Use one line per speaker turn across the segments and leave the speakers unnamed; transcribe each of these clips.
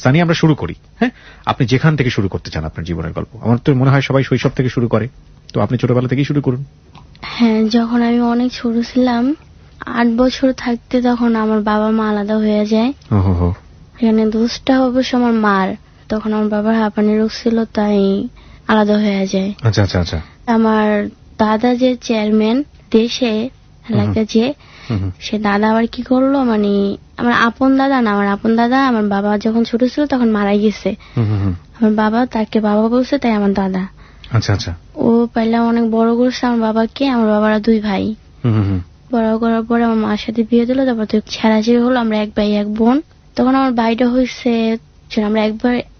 সানি, আমরা শুরু করি। হ্যাঁ, আপনি যেখান থেকে শুরু করতে চান আপনার জীবনের গল্প। আমার তো মনে হয় সবাই শৈশব থেকে শুরু করে, তো আপনি ছোটবেলা থেকেই শুরু করুন।
হ্যাঁ, যখন আমি অনেক ছোট ছিলাম, 8 বছর থাকতে, তখন আমার বাবা মা আলাদা হয়ে যায়। এখানে দোষটা অবশ্য আমার মার। তখন আমার বাবার হাঁপানি রোগ ছিল, তাই আলাদা হয়ে যায়।
আচ্ছা আচ্ছা আচ্ছা।
আমার দাদা যে চেয়ারম্যান দেশে এলাকা, যে সে দাদা আবার কি করলো, মানে আমার আপন দাদা না, আমার আপন দাদা আমার বাবা যখন ছোট ছিল তখন মারা গেছে। আমার বাবা তাকে বাবা বলছে, তাই আমার দাদা।
আচ্ছা আচ্ছা।
ও পাইলা অনেক বড় করছে আমার বাবাকে। আমার বাবারা 2 ভাই। বড় করার পরে আমার মার সাথে বিয়ে দিল, তারপর তো ছেড়াছেড়ি হলো, আমরা 1 ভাই 1 বোন। তখন আমার ভাইটা হয়েছে, আমরা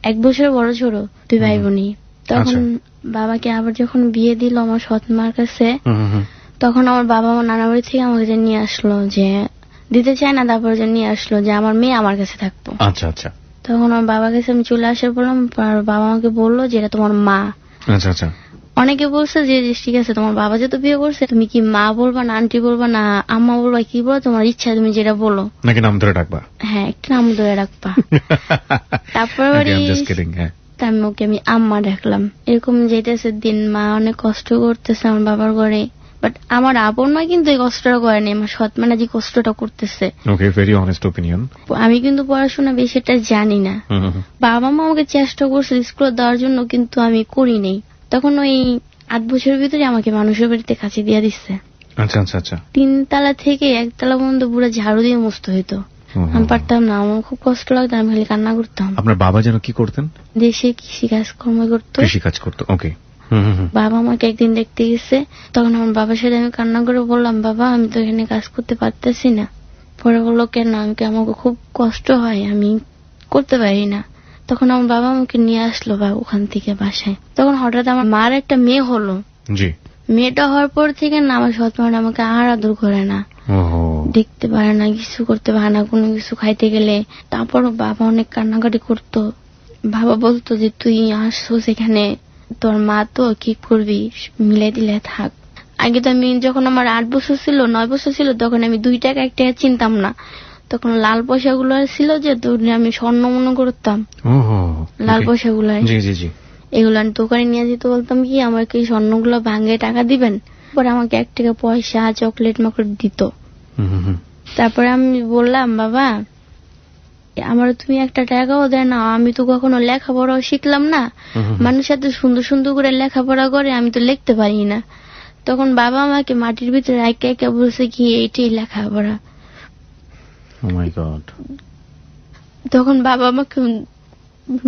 1 বছর বড় ছোট, 2 ভাই বোনই। তখন বাবাকে আবার যখন বিয়ে দিল আমার সৎ মার কাছে, তখন আমার বাবা আমার নানা বাড়ি থেকে আমাকে যে নিয়ে আসলো, যে দিতে চায় না, তারপর যে নিয়ে আসলো যে আমার মেয়ে আমার কাছে থাকতো।
আচ্ছা আচ্ছা।
তখন আমার বাবার কাছে আমি চলে আসে বললাম, বাবা আমাকে বললো যে এটা তোমার মা।
আচ্ছা আচ্ছা।
অনেকে বলছে যে ঠিক আছে, তোমার বাবা যেহেতু বিয়ে করছে, তুমি কি মা বলবা না আন্টি বলবা না আম্মা বলবা, কি বলো, তোমার ইচ্ছা, তুমি যেটা বলো।
নাকি নাম ধরে ডাকবা?
হ্যাঁ, একটা নাম ধরে রাখবা। তারপরে আমি ওকে আমি আম্মা ডাকলাম। এরকম যেতেছে দিন, মা অনেক কষ্ট করতেছে আমার বাবার ঘরে। বাট আমার আপন মা কিন্তু এই কষ্টটা করেনি, আমার সৎ মা যে কষ্টটা করতেছে।
ওকে, ভেরি অনেস্ট ওপিনিয়ন।
আমি কিন্তু পড়াশোনা বেশি এটা জানি না। বাবা মা আমাকে চেষ্টা করছে স্কুলে দেওয়ার জন্য, কিন্তু আমি করি নাই। তখন ওই 8 বছরের ভিতরে আমাকে মানুষের বাড়িতে কাছে দিয়ে দিচ্ছে।
আচ্ছা আচ্ছা আচ্ছা।
3 তলা থেকে 1 তলা পর্যন্ত পুরো ঝাড়ু দিয়ে মুছতে হইতো। আমি পারতাম না, আমার খুব কষ্ট লাগতো, আমি খালি কান্না করতাম।
আপনার বাবা যেন কি করতেন?
দেশে কৃষি কাজ কর্ম করতো।
কৃষি কাজ করতো, ওকে।
বাবা আমাকে একদিন দেখতে গেছে, তখন আমার বাবার সাথে আমি কান্না করে বললাম, বাবা আমি তো এখানে কাজ করতে পারতেছি না। পরে বললো, কেন? আমাকে খুব কষ্ট হয়, আমি করতে পারি না। তখন আমার বাবা আমাকে নিয়ে আসলো ওখান থেকে বাসায়। তখন হঠাৎ আমার মার একটা মেয়ে হলো। জি। মেয়েটা হওয়ার পর থেকে না আমার সৎ মা আমাকে আর আদর করে না, দেখতে পারে না, কিছু করতে পারে না, কোনো কিছু খাইতে গেলে। তারপরও বাবা অনেক কান্নাকাটি করতো। বাবা বলতো যে তুই আসছো সেখানে, তোর মা তো কি করবি, মিলে দিলে থাক। আগে তো আমি যখন আমার 8 বছর ছিল 9 বছর ছিল, তখন আমি 2 টাকা 1 টাকা চিনতাম না। তখন লাল পয়সা গুলো ছিল যে আমি স্বর্ণ মনে করতাম। লাল পয়সা গুলো এগুলো দোকানে নিয়ে যেতে বলতাম, কি আমাকে স্বর্ণগুলো ভাঙে টাকা দিবেন। পরে আমাকে 1 টাকা পয়সা চকলেট মকলেট দিত। তারপরে আমি বললাম, বাবা আমার তুমি 1 টাকাও দেয় না, আমি তো কখনো লেখাপড়াও শিখলাম না, মানুষ এত সুন্দর সুন্দর করে লেখাপড়া করে, আমি তো লিখতে পারি না। তখন বাবা আমাকে মাটির ভিতরে একে একে বলছে কি এইটাই লেখাপড়া। তখন বাবা আমাকে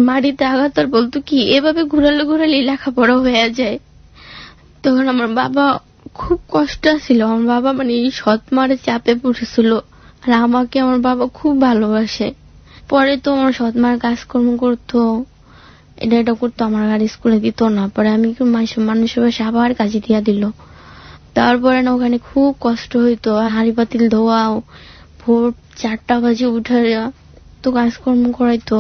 মাটিতে আঘাত বলতো কি এভাবে ঘুরালে ঘুরালে লেখাপড়া হয়ে যায়। তখন আমার বাবা খুব কষ্ট ছিল। আমার বাবা মানে এই সৎ মারে চাপে পড়েছিল, আর আমাকে আমার বাবা খুব ভালোবাসে। পরে তো আমার সৎ মার কাজকর্ম করতো, এটা করতো, আমার আর স্কুলে দিত না। পরে আমি মানুষের বাসে আবার কাজে দিয়া দিল। তারপরে না ওখানে খুব কষ্ট হইতো, হাঁড়ি পাতিল ধোয়াও, ভোর 4টা বাজে উঠে তো কাজকর্ম করাইতো,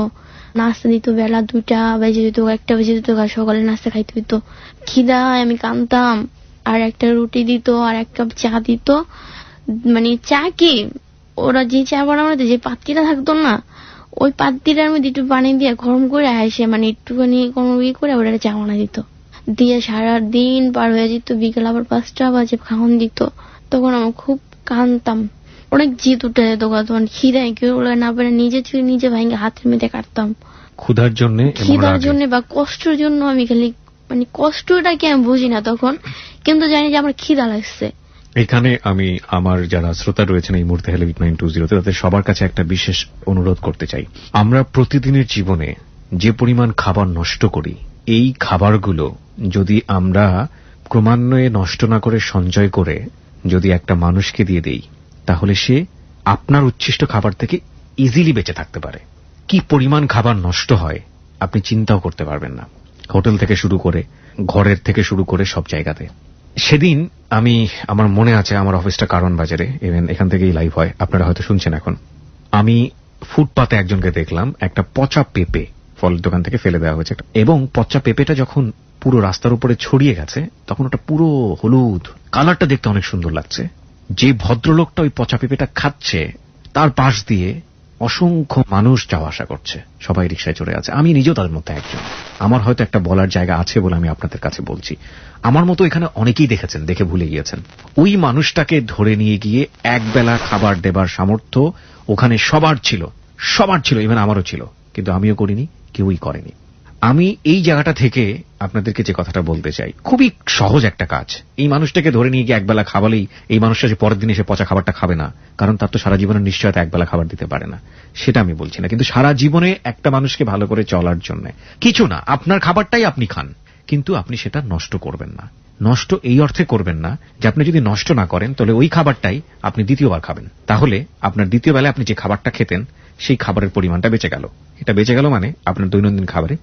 নাস্তা দিত বেলা 2টা বাজে দিত, 1টা বাজে দিত, সকালে নাস্তা খাইতে হইতো। খিদায় আমি কাঁদতাম, আর একটা রুটি দিত আর 1 কাপ চা দিত। মানে চা কি, ওরা যে চা বানাতে যে পাত্রীটা থাকতো না, ওই পাত্রীটার মধ্যে একটু পানি দিয়ে গরম করে আসে, মানে একটুখানি কোনো করে ওরা চা বানা দিত, দিয়ে সারাদিন পার হয়ে যেত। বিকেল আবার 5টা বাজে খাওয়ান দিত। তখন আমি খুব কাঁদতাম, অনেক জিদ উঠে যেত। তখন খিদায় কেউ না পারে নিজে ছুঁয়ে নিজে ভাঙে হাতের মধ্যে কাটতাম, ক্ষুধার জন্য বা কষ্টের জন্য। আমি খালি মানে কষ্টটা কি আমি বুঝি না তখন, কিন্তু জানি যে আমার খিদা লাগছে।
এখানে আমি আমার যারা শ্রোতা রয়েছেন এই মুহূর্তে হ্যালো 8920 তাদের সবার কাছে একটা বিশেষ অনুরোধ করতে চাই। আমরা প্রতিদিনের জীবনে যে পরিমাণ খাবার নষ্ট করি, এই খাবারগুলো যদি আমরা ক্রমান্বয়ে নষ্ট না করে সঞ্চয় করে যদি একটা মানুষকে দিয়ে দেই, তাহলে সে আপনার উচ্ছিষ্ট খাবার থেকে ইজিলি বেঁচে থাকতে পারে। কি পরিমাণ খাবার নষ্ট হয় আপনি চিন্তাও করতে পারবেন না, হোটেল থেকে শুরু করে ঘরের থেকে শুরু করে সব জায়গাতে। সেদিন আমি, আমার মনে আছে, আমার অফিসটা কারণ বাজারে, ইভেন এখান থেকেই লাইভ হয়, আপনারা হয়তো শুনছেন এখন। আমি ফুটপাতে একজনকে দেখলাম একটা পচা পেঁপে ফলের দোকান থেকে ফেলে দেওয়া হয়েছে, এবং পচা পেঁপেটা যখন পুরো রাস্তার উপরে ছড়িয়ে গেছে তখন ওটা পুরো হলুদ, কালারটা দেখতে অনেক সুন্দর লাগছে। যে ভদ্রলোকটা ওই পচা পেঁপেটা খাচ্ছে তার পাশ দিয়ে অসংখ্য মানুষ যাওয়া আসা করছে, সবাই রিকশায় চড়ে আছে, আমি নিজেও তাদের মধ্যে একজন। আমার হয়তো একটা বলার জায়গা আছে বলে আমি আপনাদের কাছে বলছি। আমার মতো এখানে অনেকেই দেখেছেন, দেখে ভুলে গিয়েছেন। ওই মানুষটাকে ধরে নিয়ে গিয়ে একবেলা খাবার দেবার সামর্থ্য ওখানে সবার ছিল, ইভেন আমারও ছিল, কিন্তু আমিও করিনি, কেউই করেনি। আমি এই জায়গাটা থেকে আপনাদেরকে যে কথাটা বলতে চাই, খুবই সহজ একটা কাজ। এই মানুষটাকে ধরে নিয়ে গিয়ে একবেলা খাওয়ালেই এই মানুষটা যে পরের দিন এসে পচা খাবারটা খাবে না, কারণ তার তো সারা জীবনের নিশ্চয়তা একবেলা খাবার দিতে পারে না, সেটা আমি বলছি না। কিন্তু সারা জীবনে একটা মানুষকে ভালো করে চলার জন্য কিছু না, আপনার খাবারটাই আপনি খান, কিন্তু আপনি সেটা নষ্ট করবেন না। নষ্ট এই অর্থে করবেন না যে আপনি যদি নষ্ট না করেন তাহলে ওই খাবারটাই আপনি দ্বিতীয়বার খাবেন, তাহলে আপনার দ্বিতীয় বেলায় আপনি যে খাবারটা খেতেন সেই খাবারের পরিমাণটা বেঁচে গেল। এটা বেঁচে গেল মানে আপনার দৈনন্দিন খাবারে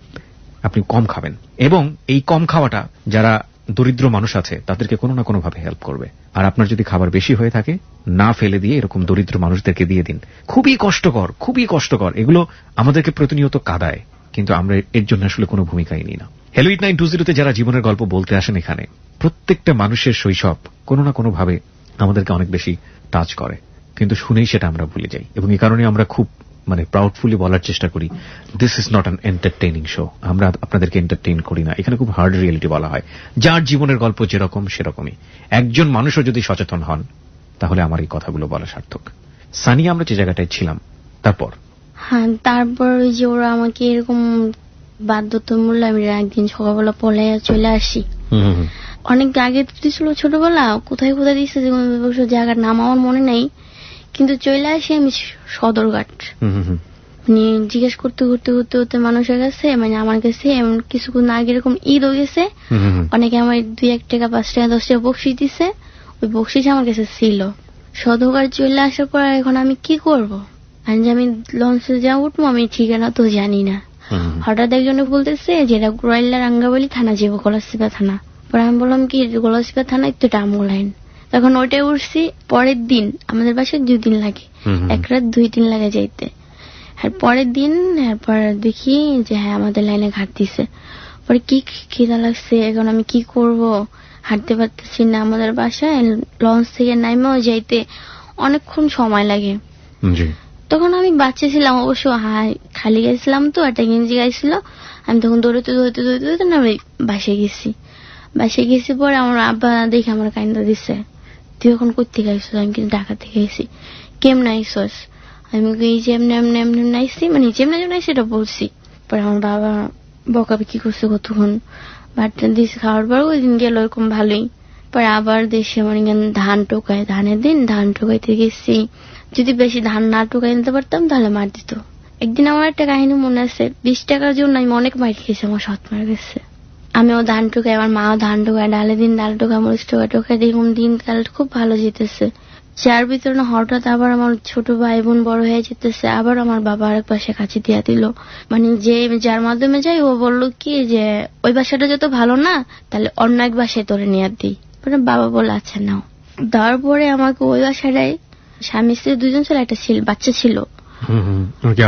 আপনি কম খাবেন, এবং এই কম খাওয়াটা যারা দরিদ্র মানুষ আছে তাদেরকে কোনো না কোনো ভাবে হেল্প করবে। আর আপনার যদি খাবার বেশি হয়ে থাকে, না ফেলে দিয়ে এরকম দরিদ্র মানুষদেরকে দিয়ে দিন। খুবই কষ্টকর, এগুলো আমাদেরকে প্রতিনিয়ত কাঁদায়, কিন্তু আমরা এর জন্য আসলে কোনো ভূমিকাই নিই না। হ্যালো 8920 তে যারা জীবনের গল্প বলতে আসেন এখানে, প্রত্যেকটা মানুষের শৈশব কোনো না কোনো ভাবে আমাদেরকে অনেক বেশি টাচ করে, কিন্তু শুনেই সেটা আমরা ভুলে যাই। এবং এই কারণে আমরা খুব প্রাউডফুলি বলার চেষ্টা করি, this is not an entertaining show. আমরা আপনাদেরকে এন্টারটেইন করি না, এখানে খুব হার্ড রিয়েলিটি বলা হয়। যার জীবনের গল্প যেরকম সেরকমই। একজন মানুষও যদি সচেতন হন তাহলে আমার এই কথাগুলো বলা সার্থক। সানিয়া, আমরা যে জায়গাটায় ছিলাম তারপর?
হ্যাঁ, তারপর ওই যে ওরা আমাকে এরকম বাধ্যতামূলক আমি একদিন সকালবেলা পলে চলে আসি। অনেক আগে ছিল ছোটবেলা, কোথায় দিচ্ছে জায়গার নাম আমার মনে নেই, কিন্তু চলে আসি আমি সদরঘাট। জিজ্ঞেস করতে মানুষের কাছে, আমার কাছে কিছুক্ষণ আগে এরকম ঈদ হয়ে গেছে, অনেকে আমার 2-1 টাকা 5 টাকা 10 টাকা বকশিস দিছে, ওই বকশিস আমার কাছে ছিল। সদরঘাট চলে আসার পর এখন আমি কি করব, আমি লঞ্চে যা উঠবো, আমি ঠিকানা তো জানি না। হঠাৎ একজনে বলতেছে যেটা গুরাইল্লা রাঙ্গাবলী থানা যাবো, গলাচিপা থানা। পরে আমি বললাম কি গলাচিপা থানা একটু ডামো লাইন। তখন ওটাই উঠছি। পরের দিন আমাদের বাসায় 2 দিন লাগে, 1 রাত 2 দিন লাগে যাইতে। আর পরের দিন এরপর দেখি যে হ্যাঁ আমাদের লাইনে ঘাট দিছে। পরে কি খিদা লাগছে, এখন আমি কি করব, হাঁটতে পারতেছি না। আমাদের বাসায় লঞ্চ থেকে নাইমেও যাইতে অনেকক্ষণ সময় লাগে। তখন আমি বাচ্চা ছিলাম অবশ্য, খালি গেছিলাম তো, একটা গেঞ্জি গাইছিল। আমি তখন দৌড়তে আমি বাসায় গেছি। পরে আমার আব্বা দেখে আমার কাইন্দা দিচ্ছে, তুই এখন করতে গাইছ? আমি কিন্তু ঢাকা থেকে গেছি। কেমন আইসস? আমি এই যে এমনি নাইছি, যেমন নাইছি এটা বলছি। পরে আমার বাবা বকাবে কি করছে কতক্ষণ, ভাতটা দিয়েছে খাওয়ার পর ওই দিন গেল এরকম ভালোই। পরে আবার দেশে ধান টোকায়, ধানের দিন ধান টোকাইতে গেছি। যদি বেশি ধান না টোকাই নিতে পারতাম তাহলে মার দিত। একদিন আমার একটা কাহিনী মনে আছে, 20 টাকার জন্য আমি অনেক মার খেয়েছি, আমার সৎ মার গেছে। আমিও ধান টোকাই, আমার মাও ধান টোকায়, ডালে দিন ডাল টোকা, মরিচ টোকায় দেখুন দিনকাল খুব ভালো যেতেছে। যার ভিতরে হঠাৎ আবার আমার ছোট ভাই বোন বড় হয়ে যেতেছে, আবার আমার বাবা আরেক পাশে কাছে দিয়া দিল। যে যার মাধ্যমে যাই ও বললো কি যে ওই বাসাটা যত ভালো না, তাহলে অন্য এক বাসায় তোরে নিয়ে দিই। বাবা বলে আচ্ছা নাও। দেওয়ার পরে আমাকে ওই বাসাটাই স্বামী স্ত্রী 2 জন ছিল, একটা বাচ্চা ছিল।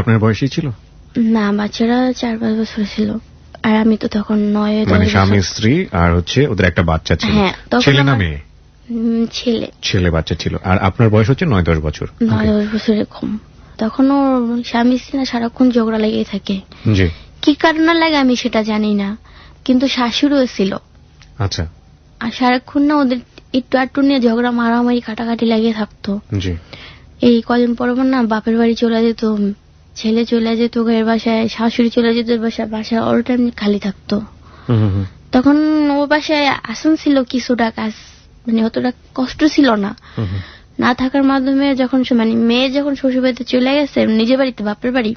আপনার বয়সী ছিল
না, বাচ্চারা 4-5 বছর ছিল, আর আমি তো তখন 9-10
স্বামী স্ত্রী আর ওদের একটা বাচ্চা ছিল।
হ্যাঁ,
ছেলে না মেয়ে?
ছেলে
বাচ্চা ছিল। আর আপনার বয়স হচ্ছে 9-10 বছর।
9-10 বছর এরকম। তখন ওর স্বামী স্ত্রী না সারাক্ষণ ঝগড়া লেগেই থাকে। কি কারণে লাগে আমি সেটা জানি না, কিন্তু শাশুড়িও ছিল।
আচ্ছা।
আর সারাক্ষণ না ওদের একটু আটটু নিয়ে ঝগড়া মারামারি কাটাকাটি লাগিয়ে থাকতো। এই কদিন পর না বাপের বাড়ি চলে যেত, ছেলে চলে যেত এর বাসায়, শাশুড়ি চলে যেত এর বাসায়, বাসা অল টাইম খালি থাকতো। তখন ও বাসায় আসান ছিল কিছুটা কাজ, অতটা কষ্ট ছিল না। না থাকার মাধ্যমে যখন মেয়ে যখন শ্বশুর বাড়িতে চলে গেছে, নিজের বাড়িতে বাপের বাড়ি,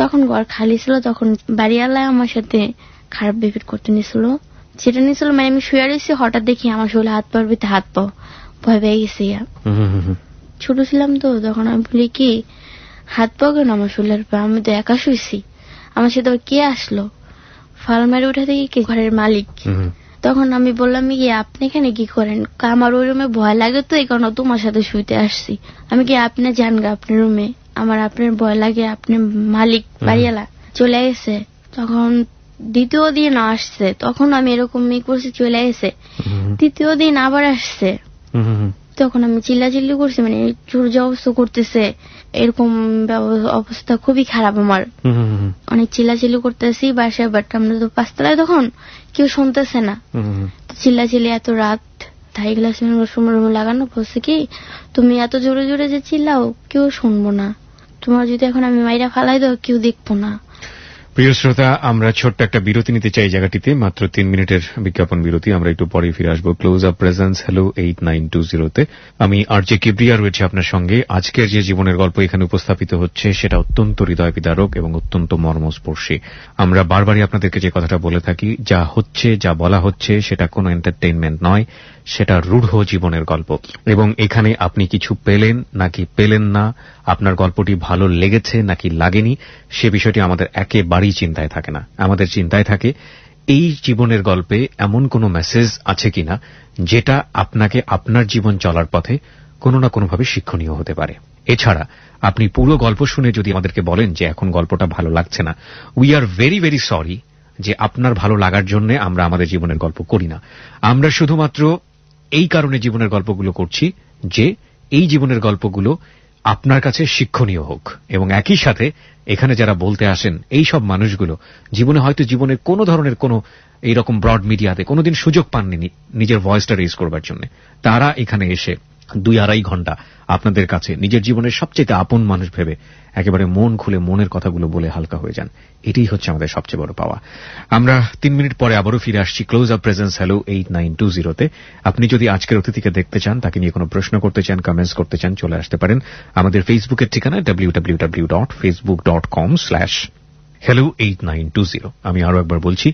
তখন ঘর খালি ছিল। তখন বাড়িওয়ালায় আমার সাথে খারাপ বিহেভ করতে নিছিল। যেটা নিয়েছিল আমি শুয়ে রয়েছি, হঠাৎ দেখি আমার শরীরে হাত পাওয়ার ভিতরে হাত পাও, ভয় পেয়ে গেছি। ছোট ছিলাম তো, তখন আমি বলি কি হাত পাও কেন আমার শরীরের পর? আমি তো একা শুয়েছি, আমার সাথে কে আসলো? ফাল মারি উঠে দেখি কি ঘরের মালিক। তখন আমি বললাম কি আপনি এখানে কি করেন? আমার ওই রুমে ভয় লাগে তো এই কারণে তোমার সাথে শুইতে আসছি। আমি কি আপনি যান গা আপনার রুমে, আমার আপনার ভয় লাগে, আপনি মালিক বাড়িওয়ালা চলে গেছে। তখন দ্বিতীয় দিন আসছে, তখন আমি এরকম করছি চলে গেছে। তৃতীয় দিন আবার আসছে, তখন আমি চিল্লাচিল্লি করছি, মানে জোর জবস্ত করতেছে, এরকম অবস্থা খুবই খারাপ আমার। অনেক চিল্লাচিল্লি করতেছি বাসায়, বাট আমরা তো 5 তলায়, তখন কেউ শুনতেছে না। চিল্লাচিল্লি এত রাত, থাই গ্লাস রুমে লাগানো, বলছে কি তুমি এত জোরে জোরে যে চিল্লাও কেউ শুনবো না, তোমার যদি এখন আমি মাইরা ফালাই দাও কেউ দেখবো না।
প্রিয় শ্রোতা, আমরা ছোট্ট একটা বিরতি নিতে চাই জায়গাটিতে, মাত্র 3 মিনিটের বিজ্ঞাপন বিরতি। আমরা একটু পরে ফিরে আসবো ক্লোজ আপ প্রেজেন্স হ্যালো 8920-তে। আমি আরজে কিবরিয়া রয়েছে আপনার সঙ্গে। আজকের যে জীবনের গল্প এখানে উপস্থাপিত হচ্ছে সেটা অত্যন্ত হৃদয় বিদারক এবং অত্যন্ত মর্মস্পর্শী। আমরা বারবারই আপনাদেরকে যে কথাটা বলে থাকি, যা হচ্ছে, যা বলা হচ্ছে সেটা কোনো এন্টারটেইনমেন্ট নয়, সেটা রূঢ় জীবনের গল্প। এবং এখানে আপনি কিছু পেলেন নাকি পেলেন না, আপনার গল্পটি ভালো লেগেছে নাকি লাগেনি, সে বিষয়টি আমাদের একেবারেই চিন্তায় থাকে না। আমাদের চিন্তায় থাকে এই জীবনের গল্পে এমন কোনো মেসেজ আছে কিনা যেটা আপনাকে আপনার জীবন চলার পথে কোনো না কোনোভাবে শিক্ষণীয় হতে পারে। এছাড়া আপনি পুরো গল্প শুনে যদি আমাদেরকে বলেন যে এখন গল্পটা ভালো লাগছে না, we are very very sorry যে আপনার ভালো লাগার জন্য আমরা আমাদের জীবনের গল্প করি না। আমরা শুধুমাত্র এই কারণে জীবনের গল্পগুলো করছি যে এই জীবনের গল্পগুলো আপনার কাছে শিক্ষণীয় হোক। এবং একই সাথে এখানে যারা বলতে আসেন এই সব মানুষগুলো জীবনে হয়তো জীবনের কোনো ধরনের কোনো এইরকম ব্রড মিডিয়াতে কোনোদিন সুযোগ পাননি নিজের ভয়েসটা রেজ করবার জন্য, তারা এখানে এসে 2-2.5 ঘন্টা আপনাদের কাছে নিজের জীবনের সবচেয়ে আপন মানুষ ভেবে একেবারে মন খুলে মনের কথাগুলো বলে হালকা হয়ে যান। এটাই হচ্ছে আমাদের সবচেয়ে বড় পাওয়া। আমরা 3 মিনিট পরে আবারও ফিরে আসছি ক্লোজ আপ প্রেজেন্স হ্যালো 8920-তে। আপনি যদি আজকের অতিথিকে দেখতে চান, তাকে নিয়ে কোনো প্রশ্ন করতে চান, কমেন্টস করতে চান, চলে আসতে পারেন আমাদের ফেসবুকের ঠিকানা www.facebook.com/hello8920। আমি আরো একবার বলছি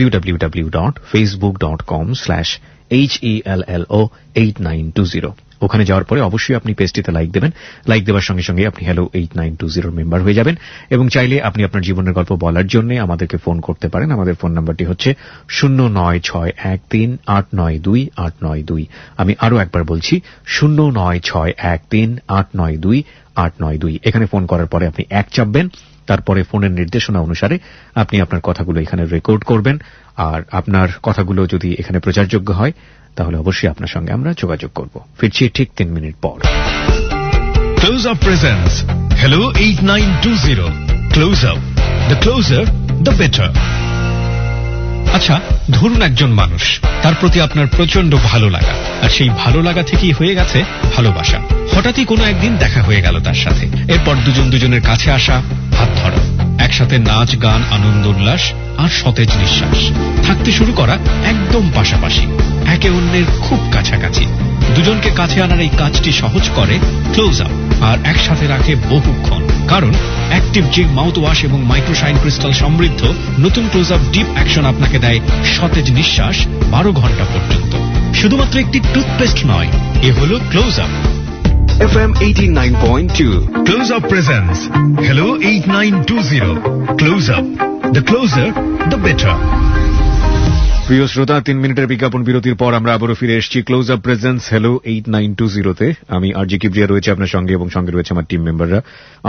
www.facebook.com/hello8920। ওখানে যাওয়ার পরে অবশ্যই আপনি পেজটিতে লাইক দেবেন। লাইক দেওয়ার সঙ্গে সঙ্গে আপনি হ্যালো 8920 মেম্বার হয়ে যাবেন এবং চাইলে আপনি আপনার জীবনের গল্প বলার জন্য আমাদেরকে ফোন করতে পারেন। আমাদের ফোন নাম্বারটি হচ্ছে 09613892892। আমি আরো একবার বলছি 09613892892। এখানে ফোন করার পরে আপনি 1 চাপবেন, তারপরে ফোনের নির্দেশনা অনুসারে আপনি আপনার কথাগুলো এখানে রেকর্ড করবেন। আর আপনার কথাগুলো যদি এখানে প্রচারযোগ্য হয় তাহলে অবশ্যই আপনার সঙ্গে আমরা যোগাযোগ করব। ফিরছি ঠিক 3 মিনিট পর।
Close up presence hello 8920। Close up, the closure the better. আচ্ছা, ধরুন একজন মানুষ, তার প্রতি আপনার প্রচন্ড ভালো লাগা, আর সেই ভালো লাগা থেকেই হয়ে গেছে ভালোবাসা। হঠাৎই কোনো একদিন দেখা হয়ে গেল তার সাথে, এরপর দুজনের কাছে আসা, হাত ধরা, একসাথে নাচ গান, আনন্দ উল্লাস আর সতেজ নিঃশ্বাস, থাকতে শুরু করা একদম পাশাপাশি, একে অন্যের খুব কাছাকাছি। দুজনকে কাছে আনার এই কাজটি সহজ করে ক্লোজ আপ, আর একসাথে রাখে বহুক্ষণ। কারণ অ্যাক্টিভ জিগ মাউথ ওয়াশ এবং মাইক্রোশাইন ক্রিস্টাল সমৃদ্ধ নতুন ক্লোজ আপ ডিপ অ্যাকশন আপনাকে দেয় সতেজ নিঃশ্বাস 12 ঘন্টা পর্যন্ত। শুধুমাত্র একটি টুথপেস্ট নয়, এ হলো close up.
FM 89.2
Close Up presents Hello 8920. Close Up, the closer, the better.
প্রিয় শ্রোতা, 3 মিনিটের বিজ্ঞাপন বিরতির পর আমরা আবারও ফিরে এসেছি ক্লোজ আপ প্রেজেন্স হ্যালো 8920-তে। আমি আরজে কিবরিয়া রয়েছে আপনার সঙ্গে এবং সঙ্গে রয়েছে আমার টিম মেম্বাররা